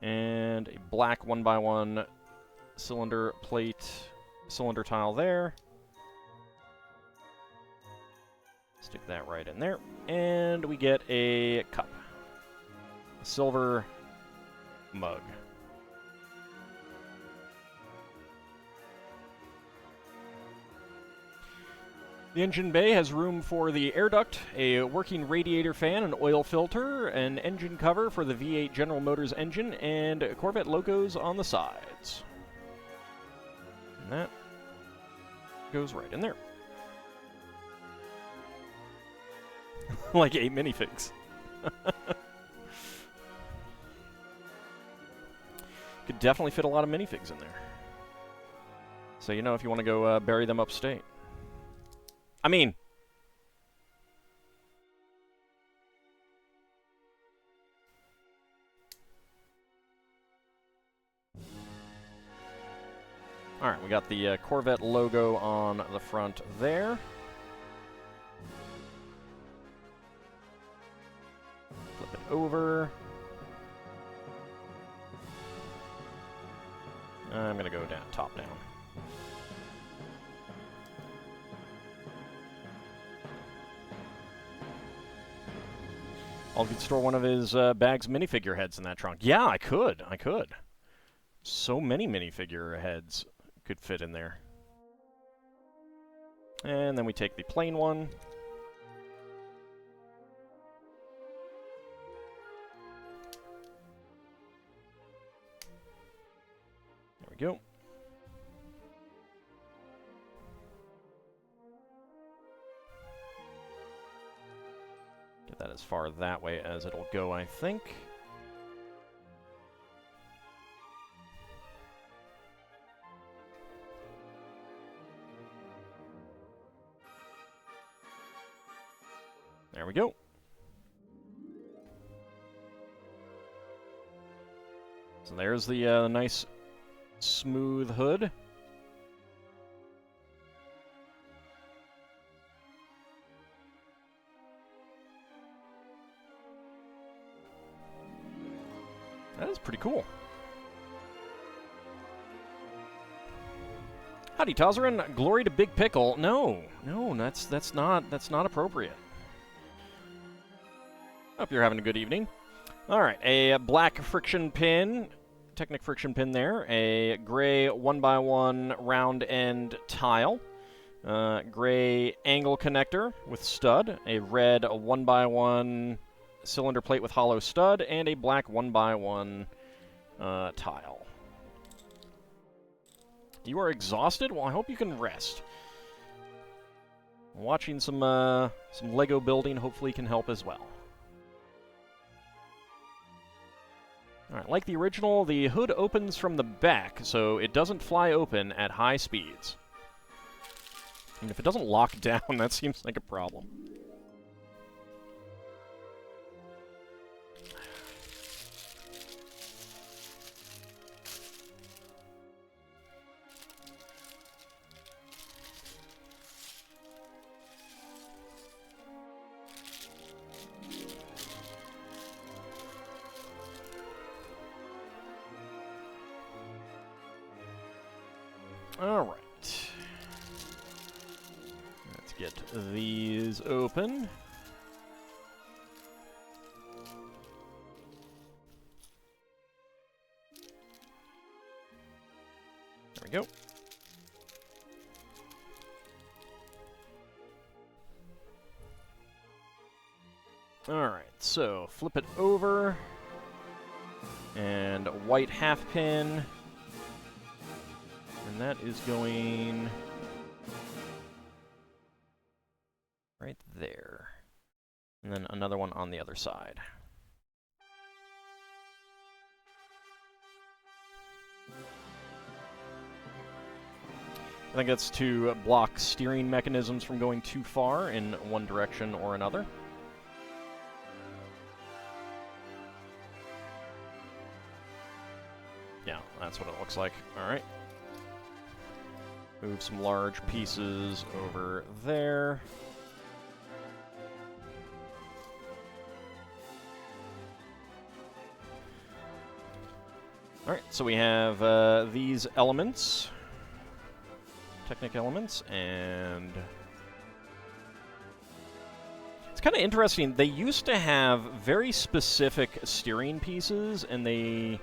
And a black 1x1 cylinder plate, cylinder tile there. Stick that right in there. And we get a cup. A silver mug. The engine bay has room for the air duct, a working radiator fan, an oil filter, an engine cover for the V8 General Motors engine, and Corvette logos on the sides. And that goes right in there. Like 8 minifigs. Could definitely fit a lot of minifigs in there. So, you know, if you want to go bury them upstate. I mean... Alright, we got the Corvette logo on the front there. Flip it over. I'm going to go down, top down. I could store one of his Bag's minifigure heads in that trunk. Yeah, I could. I could. So many minifigure heads could fit in there. And then we take the plain one. There we go. Get that as far that way as it'll go, I think. There we go. So there's the nice smooth hood. That is pretty cool. Howdy, Tozzerin. Glory to Big Pickle. No, that's not appropriate. Hope you're having a good evening. All right, a black friction pin, Technic friction pin there. A gray 1x1 round end tile. Gray angle connector with stud. A red 1x1 cylinder plate with hollow stud, and a black 1x1 tile. You are exhausted? Well, I hope you can rest. Watching some Lego building hopefully can help as well. Alright, like the original, the hood opens from the back, so it doesn't fly open at high speeds. And if it doesn't lock down, that seems like a problem. Alright. Let's get these open. There we go. Alright, so flip it over. And a white half pin. And that is going right there. And then another one on the other side. I think that's to block steering mechanisms from going too far in one direction or another. Yeah, that's what it looks like. All right. Move some large pieces over there. Alright, so we have these elements, Technic elements, and it's kind of interesting. They used to have very specific steering pieces, and they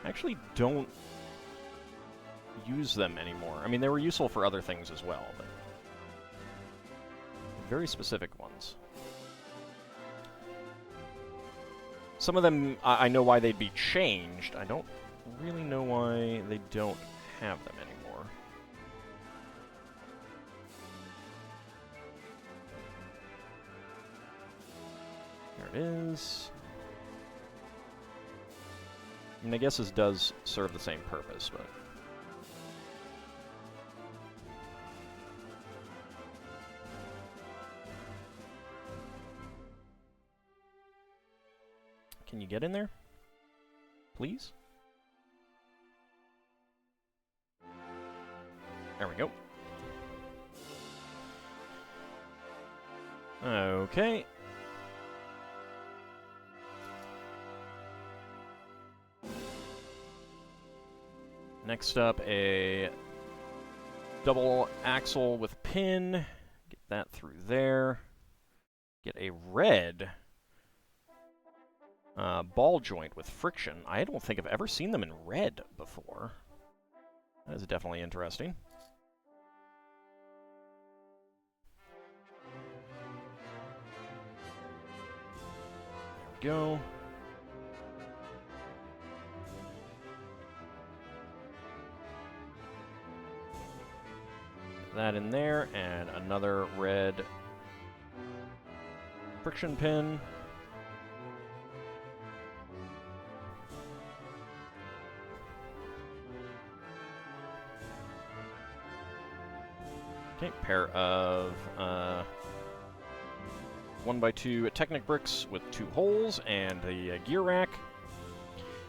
actually don't use them anymore. I mean, they were useful for other things as well, but very specific ones. Some of them, I know why they'd be changed. I don't really know why they don't have them anymore. There it is. I mean, I guess this does serve the same purpose, but get in there? Please? There we go. Okay. Next up, a double axle with pin. Get that through there. Get a red ball joint with friction. I don't think I've ever seen them in red before. That is definitely interesting. There we go. That in there, and another red friction pin. Okay, pair of 1x2 Technic bricks with 2 holes and a gear rack.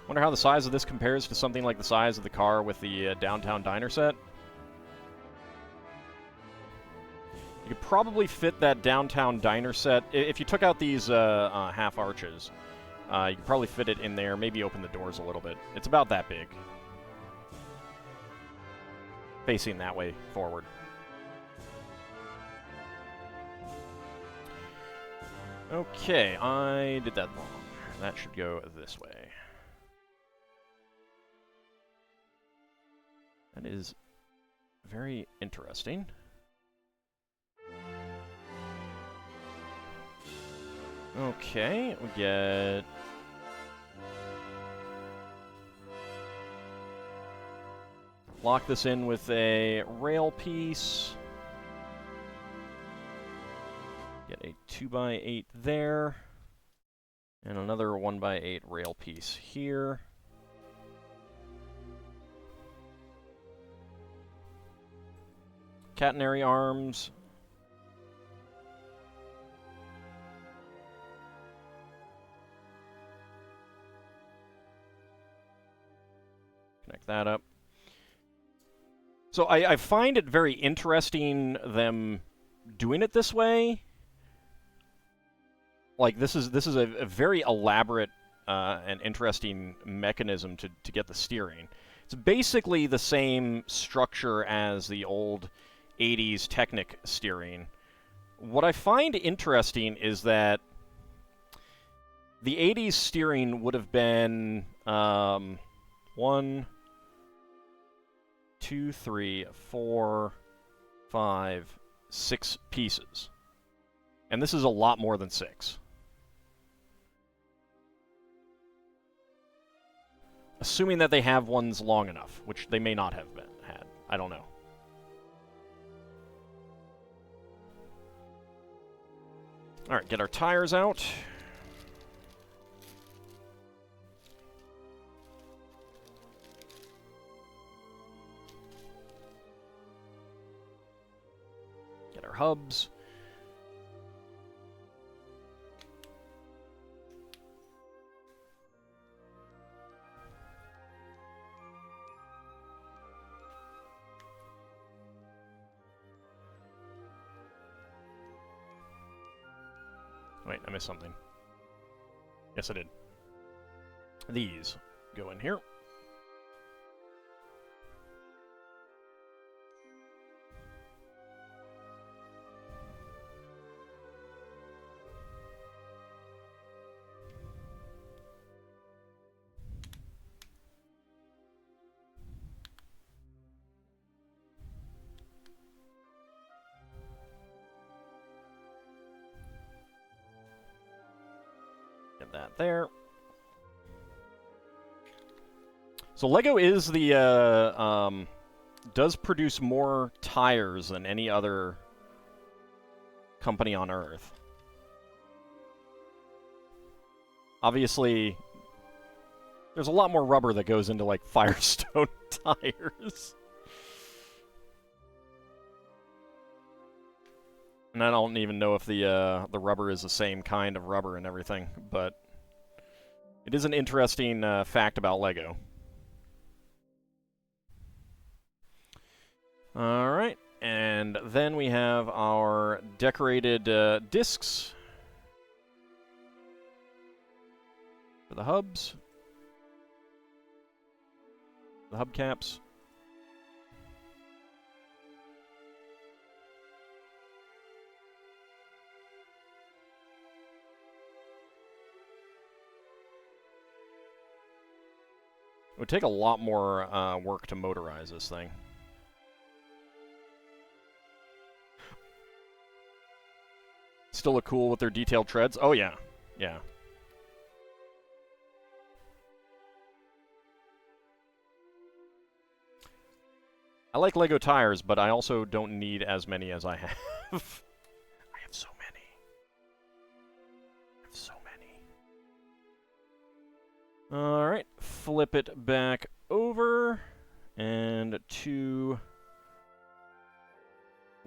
Wonder how the size of this compares to something like the size of the car with the downtown diner set. You could probably fit that downtown diner set. If you took out these half arches, you could probably fit it in there, maybe open the doors a little bit. It's about that big. Facing that way forward. Okay, I did that wrong. That should go this way. That is very interesting. Okay, we get... Lock this in with a rail piece. Get a 2x8 there. And another 1x8 rail piece here. Catenary arms. Connect that up. So I find it very interesting them doing it this way. Like this is a very elaborate and interesting mechanism to get the steering. It's basically the same structure as the old 80s Technic steering. What I find interesting is that the 80s steering would have been 1, 2, 3, 4, 5, 6 pieces. And this is a lot more than 6. Assuming that they have ones long enough, which they may not have had. I don't know. Alright, get our tires out. Get our hubs. Wait, I missed something. Yes, I did. These go in here. That there. So Lego is the does produce more tires than any other company on Earth. Obviously, there's a lot more rubber that goes into like Firestone tires. And I don't even know if the rubber is the same kind of rubber and everything, but It is an interesting fact about LEGO. Alright, and then we have our decorated discs for the hubs, the hubcaps. It would take a lot more work to motorize this thing. Still look cool with their detailed treads. Oh, yeah. Yeah. I like LEGO tires, but I also don't need as many as I have. I have so many. I have so many. Alright, flip it back over, and 2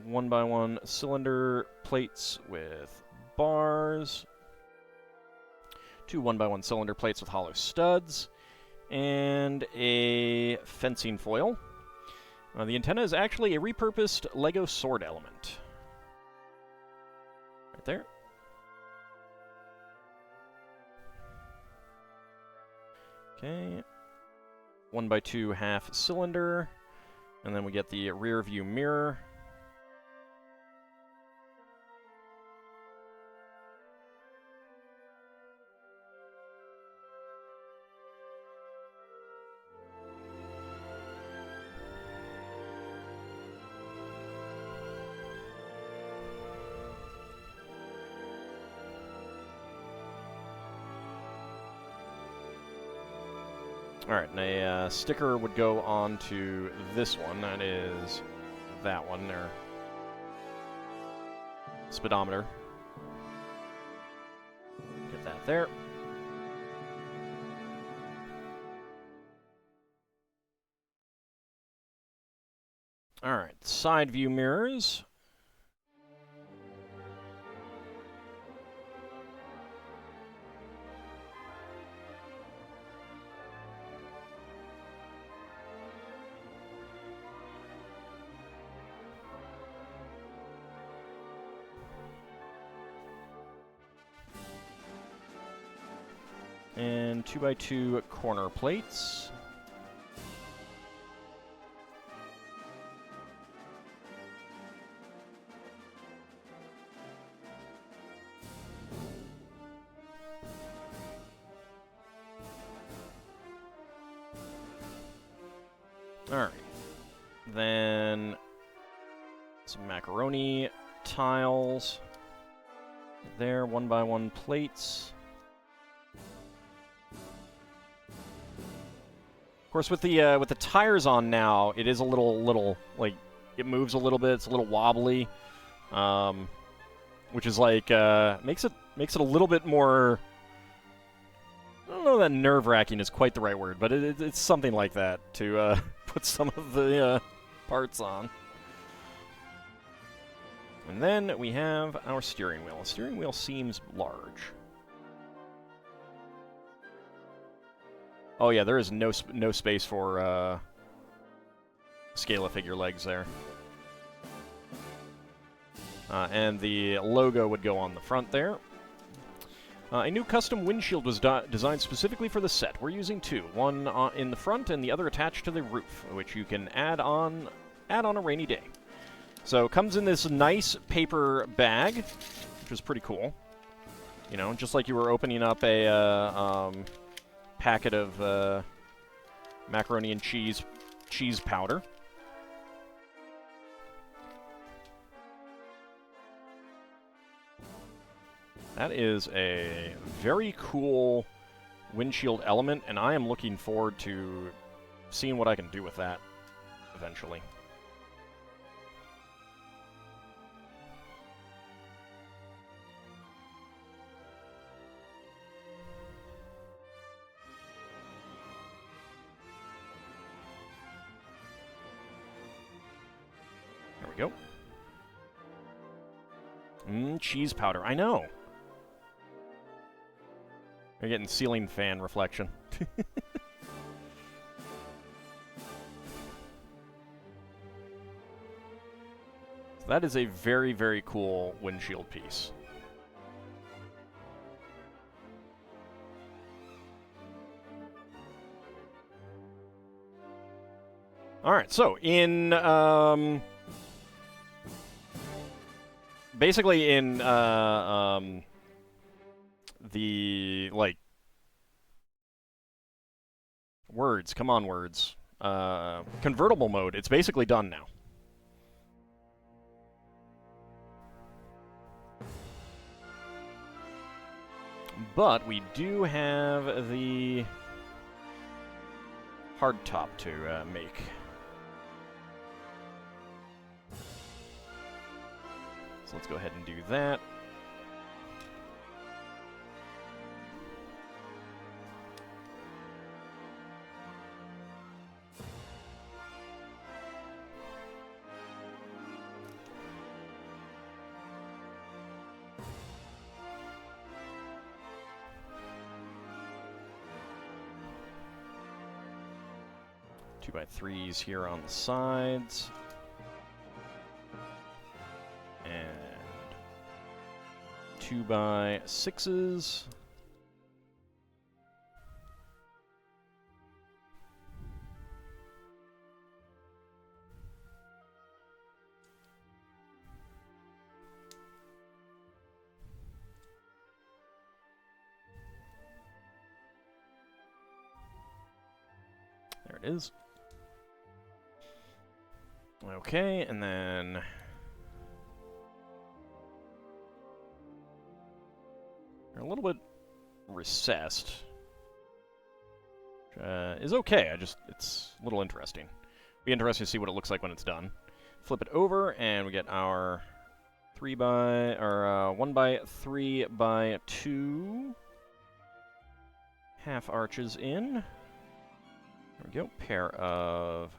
1x1 cylinder plates with bars, 2 1x1 cylinder plates with hollow studs, and a fencing foil. The antenna is actually a repurposed LEGO sword element. Right there. Okay. 1x2 half cylinder. And then we get the rear view mirror. Alright, and a sticker would go on to this one. That is that one there. Speedometer. Get that there. Alright, side view mirrors. And 2x2 corner plates. Alright. Then some macaroni tiles. There, 1x1 plates. Of course, with the tires on now, it is a little like it moves a little bit. It's a little wobbly, which is like makes it a little bit more. I don't know that nerve-wracking is quite the right word, but it's something like that to put some of the parts on. And then we have our steering wheel. The steering wheel seems large. Oh yeah, there is no space for Scale-A-Figure legs there. And the logo would go on the front there. A new custom windshield was designed specifically for the set. We're using 2, one in the front and the other attached to the roof, which you can add on a rainy day. So it comes in this nice paper bag, which is pretty cool. You know, just like you were opening up a packet of macaroni and cheese powder. That is a very cool windshield element, and I am looking forward to seeing what I can do with that eventually. There we go. Cheese powder. I know. You're getting ceiling fan reflection. So that is a very, very cool windshield piece. Alright, so in, basically in, the, like, words, come on words, convertible mode, it's basically done now. But we do have the hardtop to make. So let's go ahead and do that. Two by threes here on the sides. And 2x6s. There it is. Okay, and then they're a little bit recessed. Is okay, it's a little interesting. Be interesting to see what it looks like when it's done. Flip it over, and we get our 1x3x2 half arches in. There we go, pair of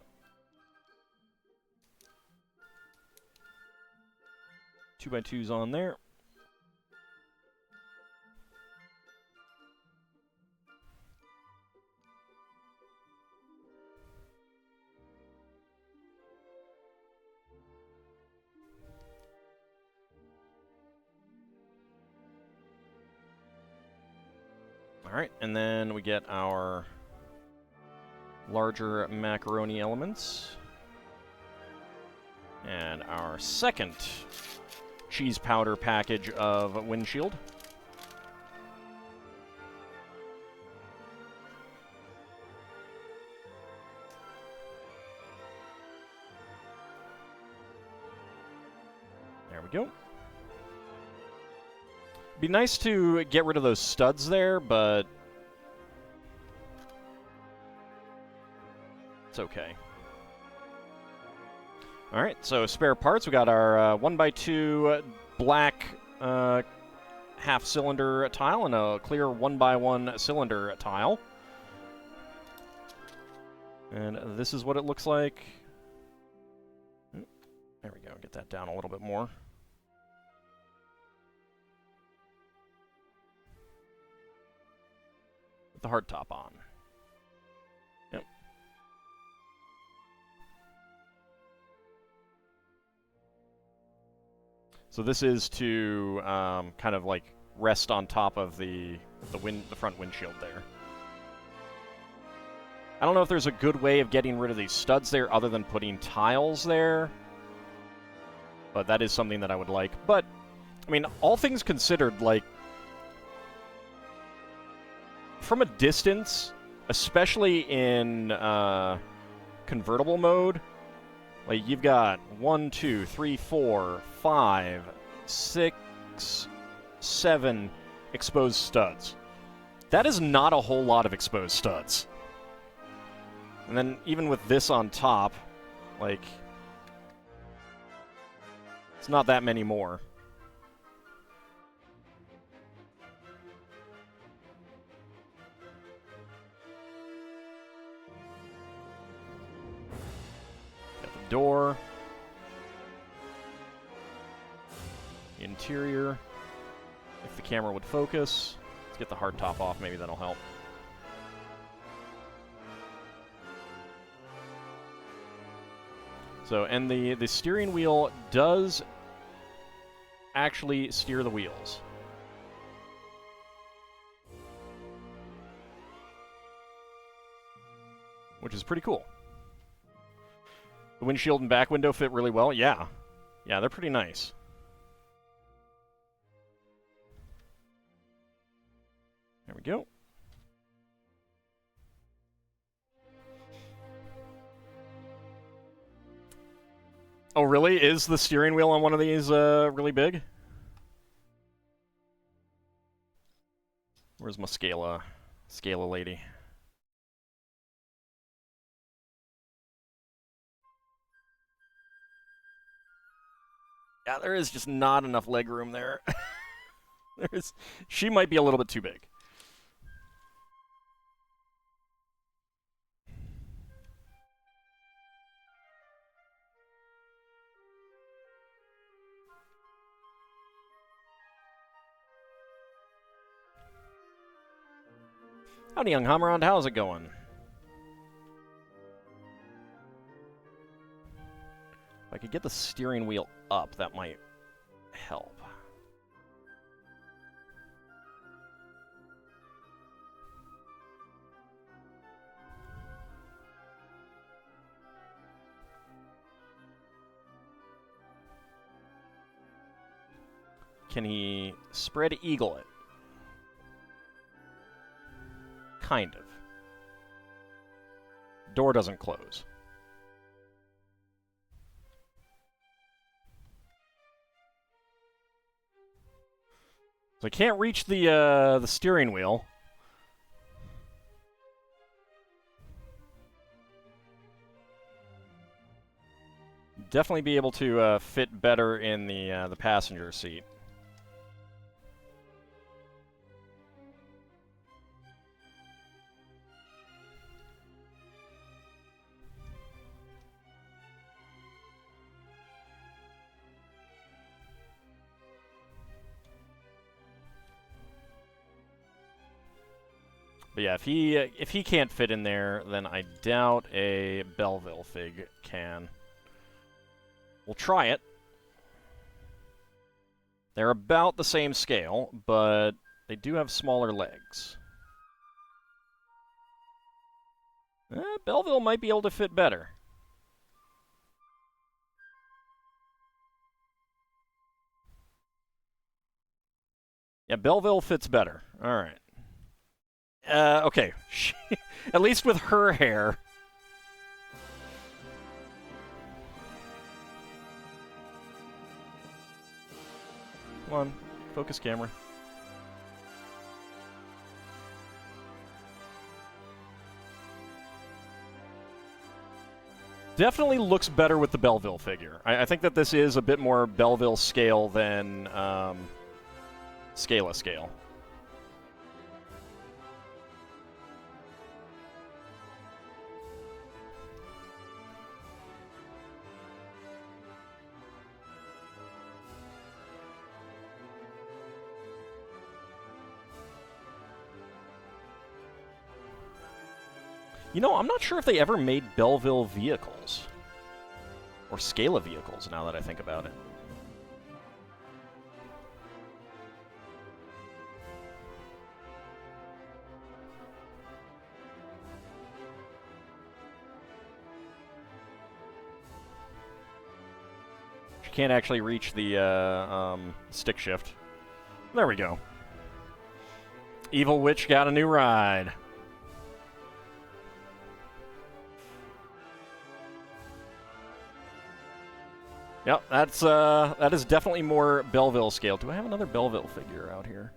2x2s on there. Alright, and then we get our larger macaroni elements. And our second cheese powder package of windshield. There we go. Be nice to get rid of those studs there, but it's okay. Alright, so spare parts. We got our 1x2 black half-cylinder tile and a clear 1x1 cylinder tile. And this is what it looks like. There we go, get that down a little bit more. With the hardtop on. Yep. So this is to kind of like rest on top of the front windshield there. I don't know if there's a good way of getting rid of these studs there other than putting tiles there. But that is something that I would like. But, I mean, all things considered, like, from a distance, especially in convertible mode, like, you've got 1, 2, 3, 4, 5, 6, 7 exposed studs. That is not a whole lot of exposed studs. And then even with this on top, like, it's not that many more. Got the door. Interior. If the camera would focus. Let's get the hard top off. Maybe that'll help. So, and the steering wheel does actually steer the wheels. Which is pretty cool. The windshield and back window fit really well. Yeah. Yeah, they're pretty nice. There we go. Oh, really? Is the steering wheel on one of these really big? Where's my Scala lady? Yeah, there is just not enough leg room there. She might be a little bit too big. Howdy, young Hummerond. How's it going? If I could get the steering wheel up, that might help. Can he spread eagle it? Kind of. Door doesn't close. So I can't reach the steering wheel. Definitely be able to fit better in the passenger seat. But yeah, if he can't fit in there, then I doubt a Belleville fig can. We'll try it. They're about the same scale, but they do have smaller legs. Belleville might be able to fit better. Yeah, Belleville fits better. All right. Okay. At least with her hair. Come on. Focus camera. Definitely looks better with the Belleville figure. I think that this is a bit more Belleville scale than Scala scale. You know, I'm not sure if they ever made Belleville vehicles. Or Scala vehicles, now that I think about it. She can't actually reach the stick shift. There we go. Evil Witch got a new ride. Yep, that is definitely more Belleville scale. Do I have another Belleville figure out here?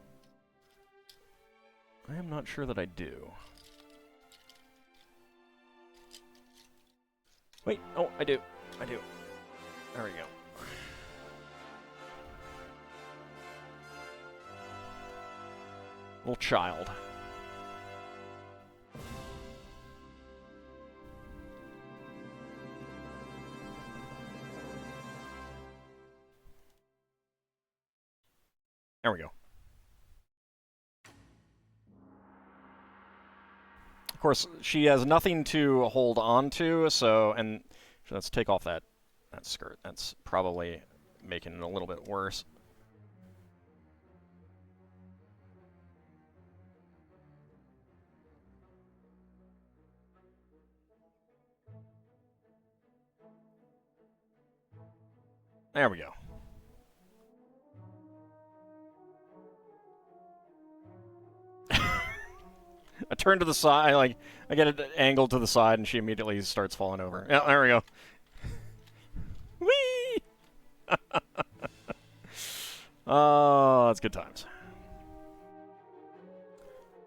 I am not sure that I do. Wait, oh, I do. I do. There we go. Little child. There we go. Of course, she has nothing to hold on to, so... And let's take off that skirt. That's probably making it a little bit worse. There we go. I turn to the side, I get an angle to the side, and she immediately starts falling over. Yeah, there we go. Whee! Oh, that's good times.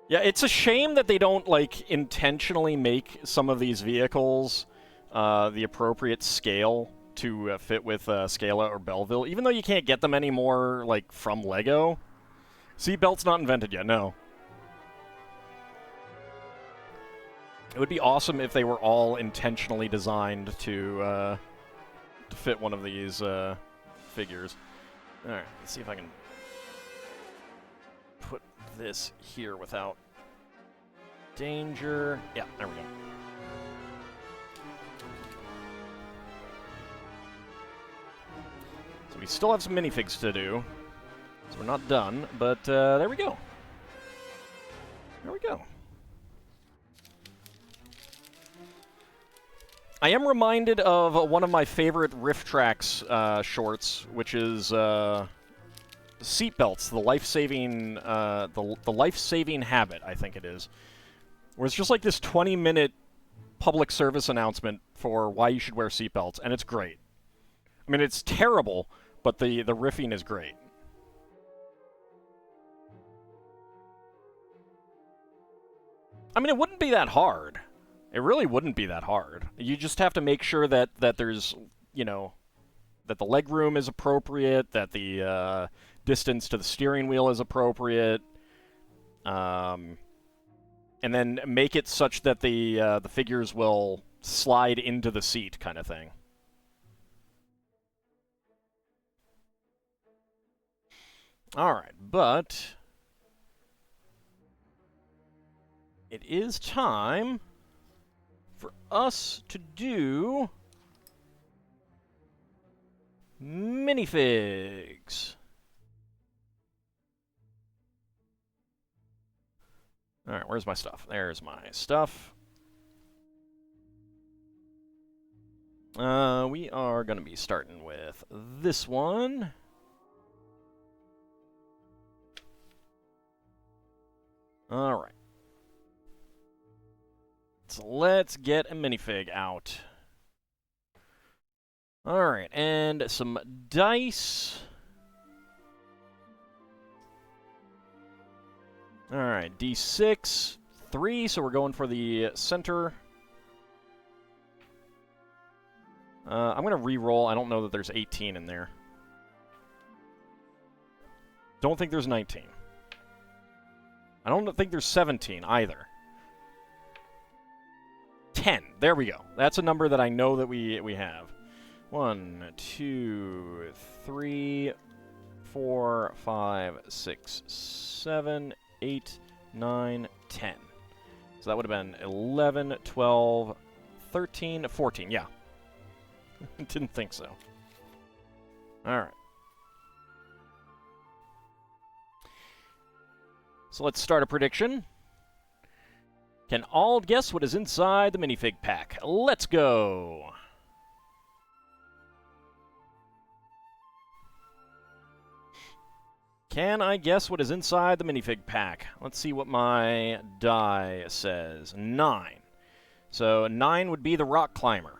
Yeah, it's a shame that they don't, like, intentionally make some of these vehicles the appropriate scale to fit with Scala or Belleville, even though you can't get them anymore, like, from LEGO. Seatbelt's not invented yet, no. It would be awesome if they were all intentionally designed to fit one of these figures. Alright, let's see if I can put this here without danger. Yeah, there we go. So we still have some minifigs to do. So we're not done, but there we go. There we go. I am reminded of one of my favorite Riff Tracks shorts, which is Seatbelts, the life-saving the life-saving habit, I think it is, where it's just like this 20-minute public service announcement for why you should wear seatbelts, and it's great. I mean, it's terrible, but the riffing is great. I mean, it wouldn't be that hard. It really wouldn't be that hard. You just have to make sure that there's, you know, that the leg room is appropriate, that the distance to the steering wheel is appropriate, and then make it such that the figures will slide into the seat, kind of thing. All right, but it is time for us to do minifigs. All right, where's my stuff? There's my stuff. We are going to be starting with this one. All right. So let's get a minifig out. All right, and some dice. All right, D6, 3, so we're going for the center. I'm going to re-roll. I don't know that there's 18 in there. Don't think there's 19. I don't think there's 17 either. 10. There we go. That's a number that I know that we have. 1, 2, 3, 4, 5, 6, 7, 8, 9, 10. So that would have been 11, 12, 13, 14. Yeah. Didn't think so. All right. So let's start a prediction. Can all guess what is inside the minifig pack? Let's go! Can I guess what is inside the minifig pack? Let's see what my die says. 9. So 9 would be the rock climber.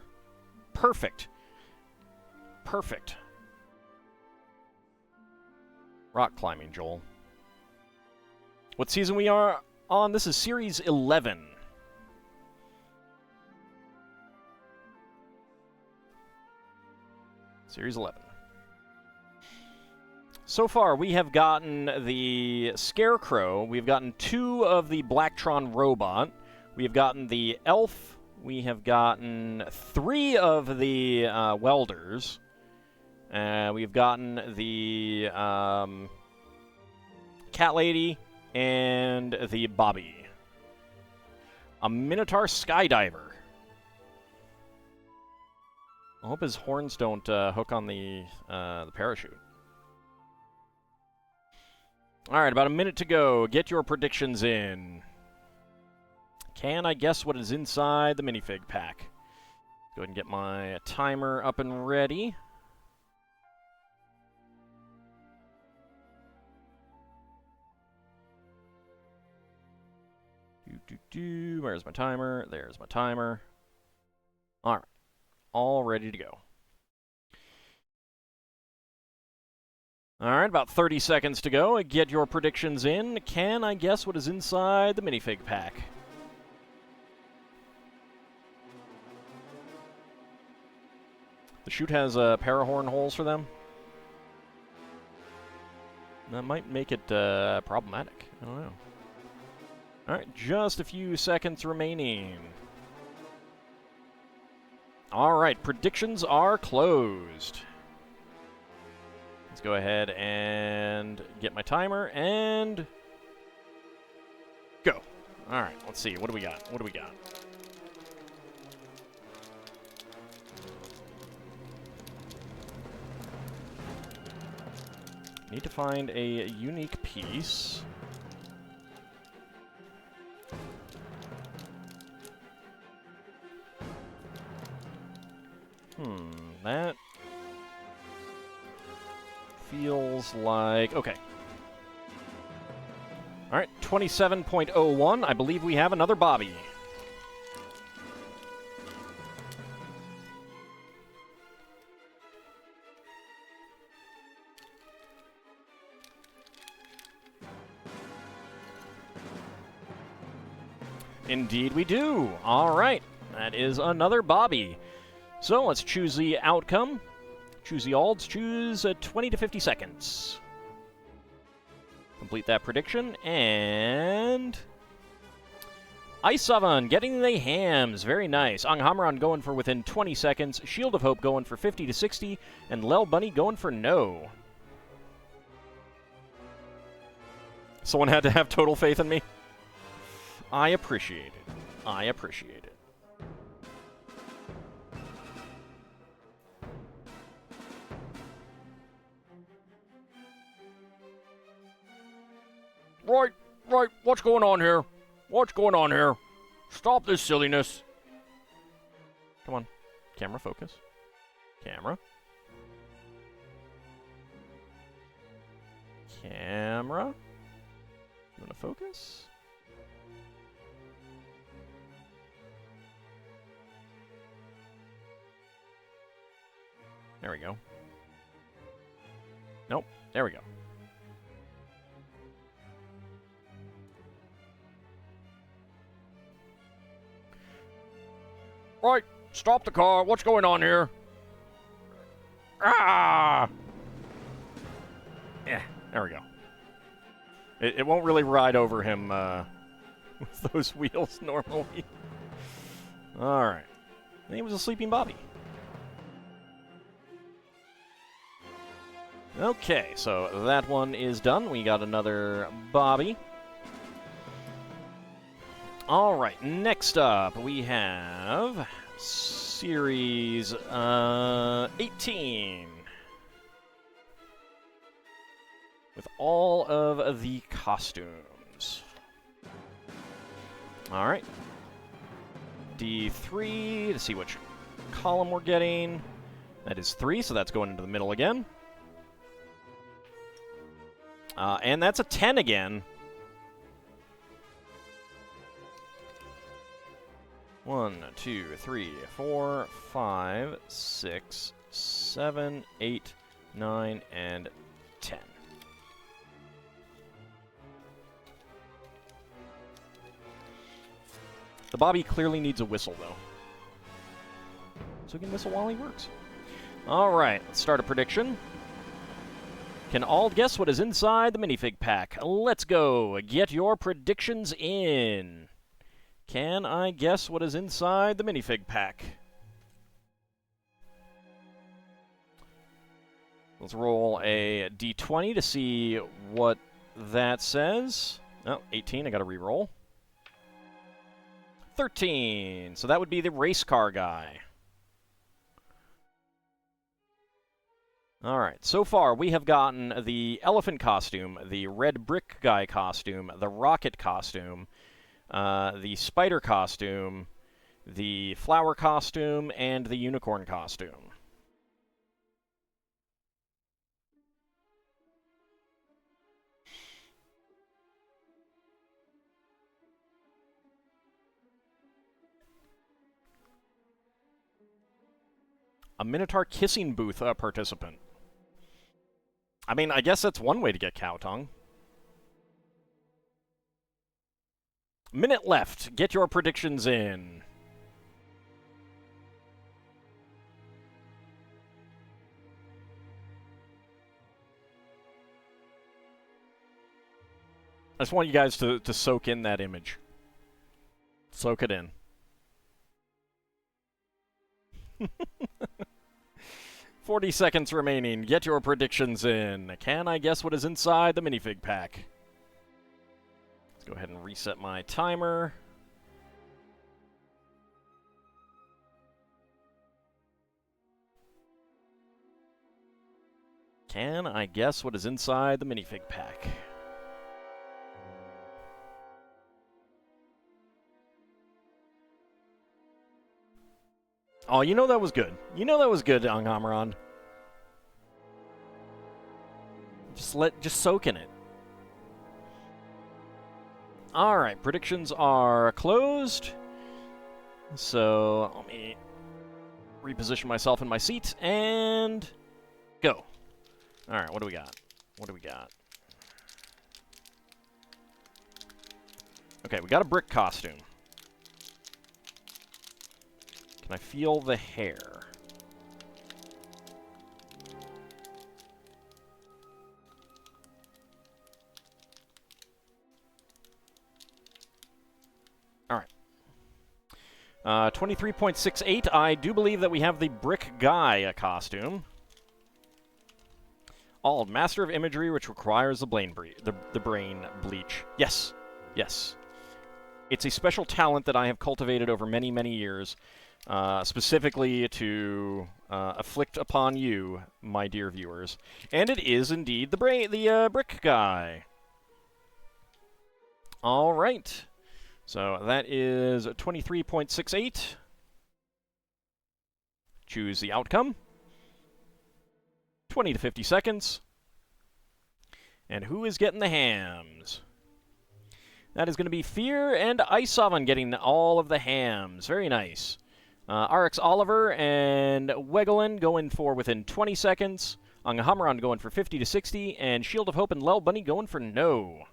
Perfect. Perfect. Rock climbing, Joel. What season we are on? This is Series 11. Series 11. So far, we have gotten the Scarecrow. We've gotten 2 of the Blacktron robot. We've gotten the Elf. We have gotten 3 of the Welders. We've gotten the Cat Lady and the Bobby. A Minotaur Skydiver. I hope his horns don't hook on the parachute. Alright, about a minute to go. Get your predictions in. Can I guess what is inside the minifig pack? Go ahead and get my timer up and ready. Where's my timer? There's my timer. Alright. All ready to go. Alright, about 30 seconds to go. Get your predictions in. Can I guess what is inside the minifig pack? The chute has parahorn holes for them. That might make it problematic. I don't know. Alright, just a few seconds remaining. Alright, predictions are closed. Let's go ahead and get my timer and go. Alright, let's see. What do we got? What do we got? Need to find a unique piece. That feels like... Okay. Alright, 27.01. I believe we have another Bobby. Indeed we do. Alright, that is another Bobby. So let's choose the outcome. Choose the Alds. Choose 20 to 50 seconds. Complete that prediction. And... Ice Oven getting the hams. Very nice. Anghamron going for within 20 seconds. Shield of Hope going for 50 to 60. And Lel Bunny going for no. Someone had to have total faith in me. I appreciate it. I appreciate it. Right, what's going on here? What's going on here? Stop this silliness. Come on, camera focus. Camera. Camera. You wanna focus? There we go. Nope, there we go. Right, stop the car. What's going on here? Ah! Yeah, there we go. It won't really ride over him with those wheels normally. Alright. I think it was a sleeping Bobby. Okay, so that one is done. We got another Bobby. Alright, next up we have Series 18. With all of the costumes. Alright. D3 to see which column we're getting. That is 3, so that's going into the middle again. And that's a 10 again. 1, 2, 3, 4, 5, 6, 7, 8, 9, and 10. The Bobby clearly needs a whistle, though. So he can whistle while he works. Alright, let's start a prediction. Can all guess what is inside the minifig pack? Let's go. Get your predictions in. Can I guess what is inside the minifig pack? Let's roll a d20 to see what that says. Oh, 18, I gotta re-roll. 13. So that would be the race car guy. All right, so far we have gotten the elephant costume, the red brick guy costume, the rocket costume, the spider costume, the flower costume, and the unicorn costume. A Minotaur kissing booth participant. I mean, I guess that's one way to get cow tongue. Minute left. Get your predictions in. I just want you guys to soak in that image. Soak it in. 40 seconds remaining. Get your predictions in. Can I guess what is inside the minifig pack? Let's go ahead and reset my timer. Can I guess what is inside the minifig pack? Oh, you know that was good. You know that was good, Anghamron. Just soak in it. All right, predictions are closed. So let me reposition myself in my seat and go. All right, what do we got? What do we got? Okay, we got a brick costume. Can I feel the hair? All right. 23.68. I do believe that we have the brick guy costume. Ald, master of imagery, which requires the brain bleach. Yes. Yes. It's a special talent that I have cultivated over many, many years. Specifically to afflict upon you, my dear viewers. And it is indeed the brick guy. All right. So that is 23.68. Choose the outcome. 20 to 50 seconds. And who is getting the hams? That is going to be Fear and Iceoven getting all of the hams. Very nice. RX Oliver and Wegelin going for within 20 seconds. Anghamron going for 50 to 60. And Shield of Hope and Lel Bunny going for no.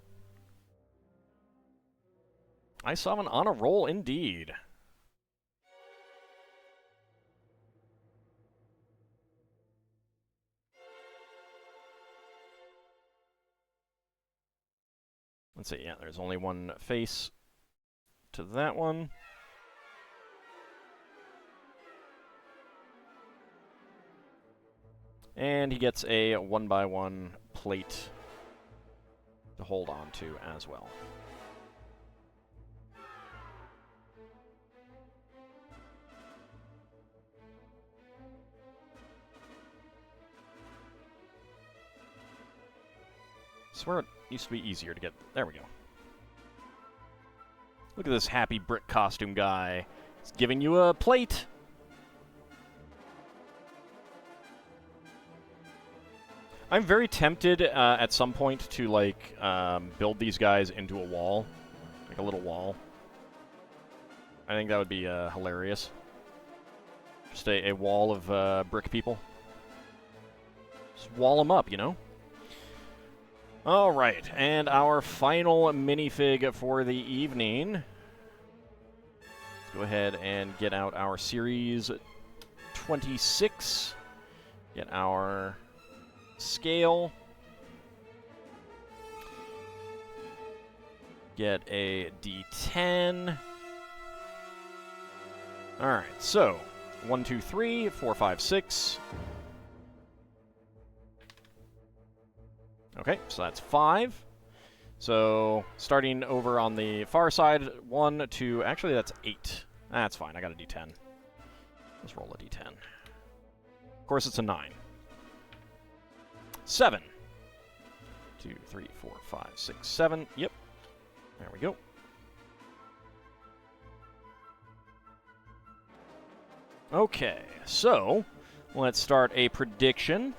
Iceoven on a roll indeed. Let's see, yeah, there's only one face to that one. And he gets a 1x1 plate to hold on to as well. I swear it used to be easier to get... There we go. Look at this happy brick costume guy. He's giving you a plate. I'm very tempted at some point to, like, build these guys into a wall. Like a little wall. I think that would be hilarious. Just a wall of brick people. Just wall them up, you know? All right, and our final minifig for the evening. Let's go ahead and get out our Series 26. Get our scale. Get a D10. All right, so 1, 2, 3, 4, 5, 6. Okay, so that's 5. So, starting over on the far side, 1, 2, actually that's 8. That's fine, I got a d10. Let's roll a d10. Of course, it's a 9. 7. 2, 3, 4, 5, 6, 7. Yep. There we go. Okay, so let's start a prediction.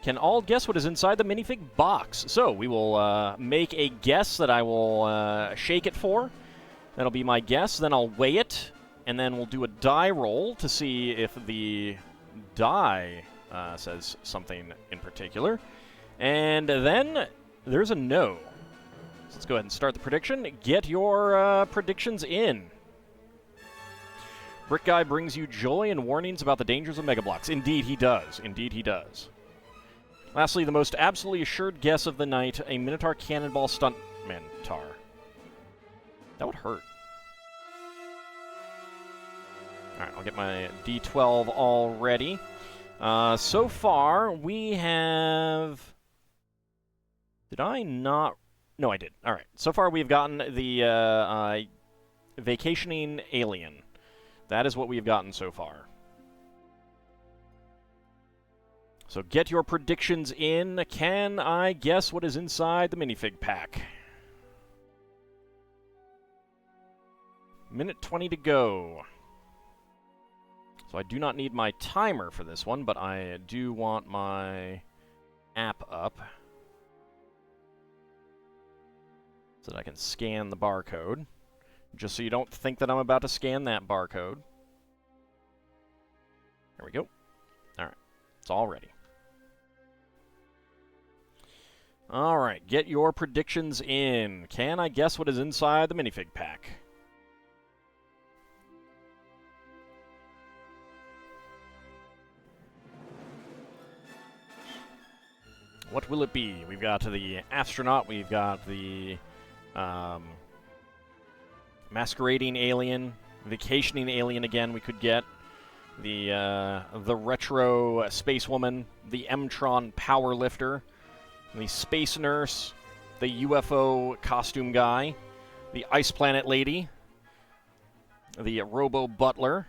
Can all guess what is inside the minifig box? So we will make a guess that I will shake it for. That'll be my guess. Then I'll weigh it, and then we'll do a die roll to see if the die says something in particular. And then there's a no. So let's go ahead and start the prediction. Get your predictions in. Brick Guy brings you joy and warnings about the dangers of Mega Bloks. Indeed, he does. Indeed, he does. Lastly, the most absolutely assured guess of the night, a Minotaur Cannonball Stuntman Tar. That would hurt. Alright, I'll get my D12 all ready. So far, we have... Did I not... No, I did. Alright, so far we've gotten the Vacationing Alien. That is what we've gotten so far. So get your predictions in. Can I guess what is inside the minifig pack? Minute 20 to go. So I do not need my timer for this one, but I do want my app up so that I can scan the barcode. Just so you don't think that I'm about to scan that barcode. There we go. Alright. It's all ready. Alright, get your predictions in. Can I guess what is inside the minifig pack? What will it be? We've got the astronaut, we've got the masquerading alien, vacationing alien again we could get, the retro space woman, the M-Tron power lifter, the space nurse, the UFO costume guy, the ice planet lady, the robo butler,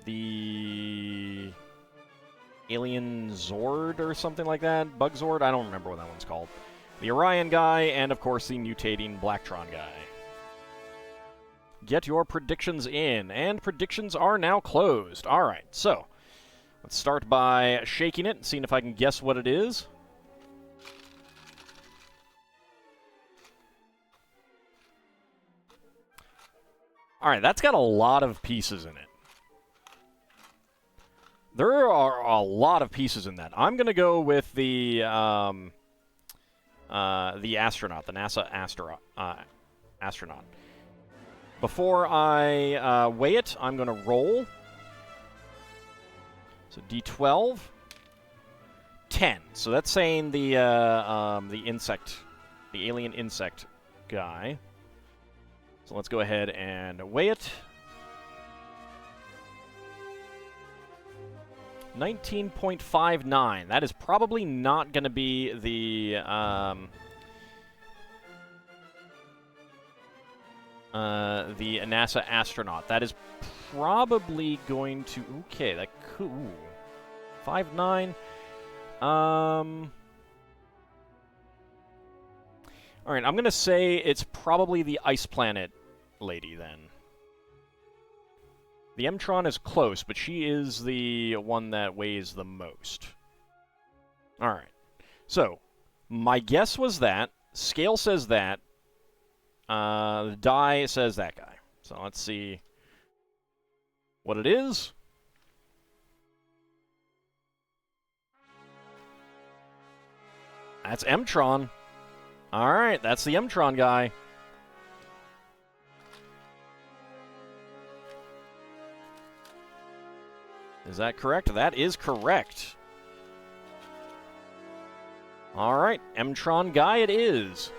the alien Zord or something like that, Bug Zord, I don't remember what that one's called, the Orion guy, and of course the mutating Blacktron guy. Get your predictions in, and predictions are now closed. Alright, so let's start by shaking it and seeing if I can guess what it is. Alright, that's got a lot of pieces in it. There are a lot of pieces in that. I'm going to go with the astronaut, the NASA astronaut. Before I weigh it, I'm going to roll. So D12, 10. So that's saying the insect, the alien insect guy. So let's go ahead and weigh it. 19.59. That is probably not going to be the NASA astronaut. That is probably going to... Okay, that could... 5'9". Alright, I'm going to say it's probably the ice planet lady, then. The M-Tron is close, but she is the one that weighs the most. Alright. So, my guess was that. Scale says that. The die says that guy. So let's see what it is. That's M-Tron. Alright, that's the M-Tron guy. Is that correct? That is correct. Alright, M-Tron guy it is.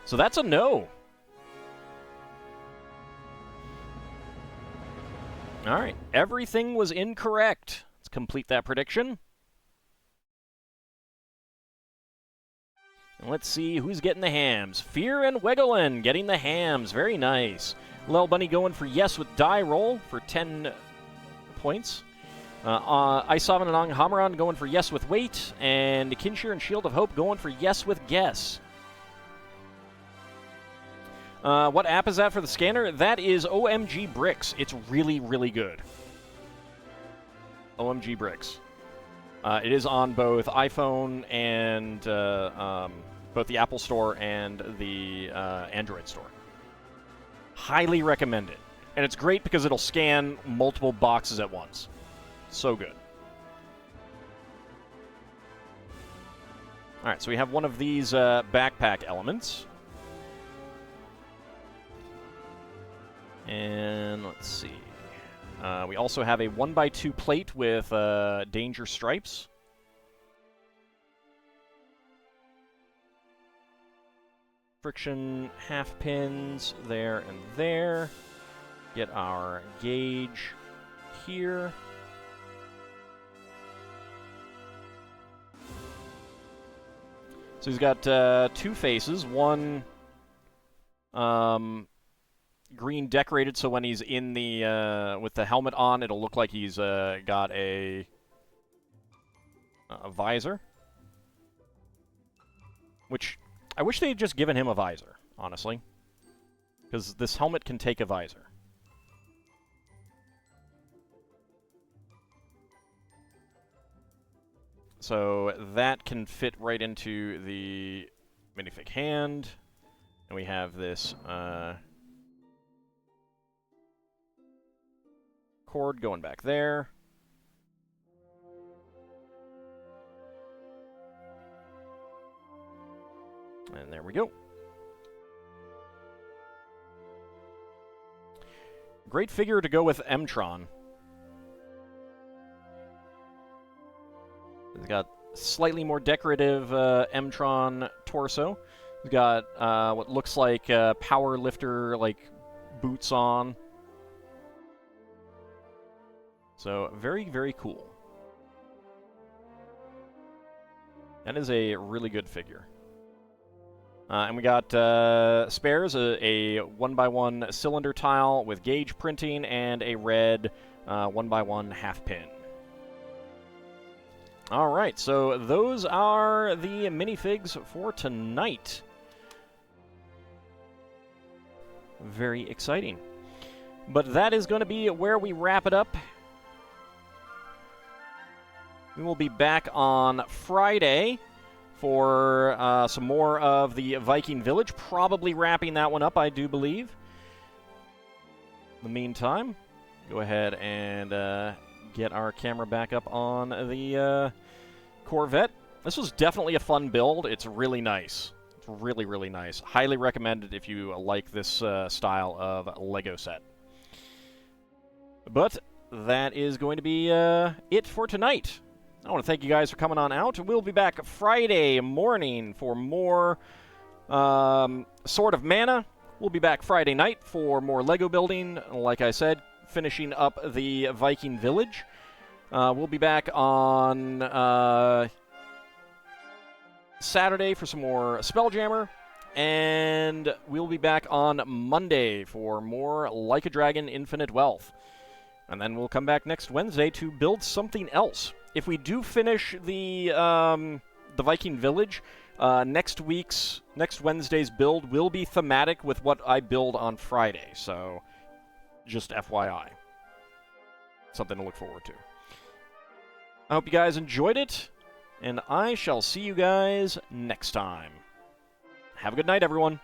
So that's a no. Alright, everything was incorrect. Let's complete that prediction. And let's see who's getting the hams. Fear and Wegelin getting the hams. Very nice. Lel Bunny going for yes with die roll for 10 points. Isavan and Ang Hamaran going for yes with wait. And Kinshir and Shield of Hope going for yes with guess. What app is that for the scanner? That is OMG Bricks. It's really, really good. OMG Bricks. It is on both iPhone and both the Apple Store and the Android Store. Highly recommend it. And it's great because it'll scan multiple boxes at once. So good. Alright, so we have one of these backpack elements. And let's see. We also have a 1x2 plate with danger stripes. Friction half pins there and there. Get our gauge here. So he's got two faces. One green decorated, so when he's in the with the helmet on, it'll look like he's got a visor. Which I wish they had just given him a visor, honestly, because this helmet can take a visor. So that can fit right into the minifig hand, and we have this cord going back there. And there we go. Great figure to go with M-Tron. He's got slightly more decorative M-Tron torso. He's got what looks like power lifter like boots on. So very, very cool. That is a really good figure. And we got spares, a 1x1 cylinder tile with gauge printing, and a red 1x1 half pin. Alright, so those are the minifigs for tonight. Very exciting. But that is going to be where we wrap it up. We will be back on Friday for some more of the Viking Village, probably wrapping that one up, I do believe. In the meantime, go ahead and get our camera back up on the Corvette. This was definitely a fun build. It's really nice. It's really, really nice. Highly recommended if you like this style of Lego set. But that is going to be it for tonight. I want to thank you guys for coming on out. We'll be back Friday morning for more Sword of Mana. We'll be back Friday night for more Lego building. Like I said, finishing up the Viking Village. We'll be back on Saturday for some more Spelljammer. And we'll be back on Monday for more Like a Dragon Infinite Wealth. And then we'll come back next Wednesday to build something else. If we do finish the Viking Village, next Wednesday's build will be thematic with what I build on Friday. So, just FYI. Something to look forward to. I hope you guys enjoyed it, and I shall see you guys next time. Have a good night, everyone.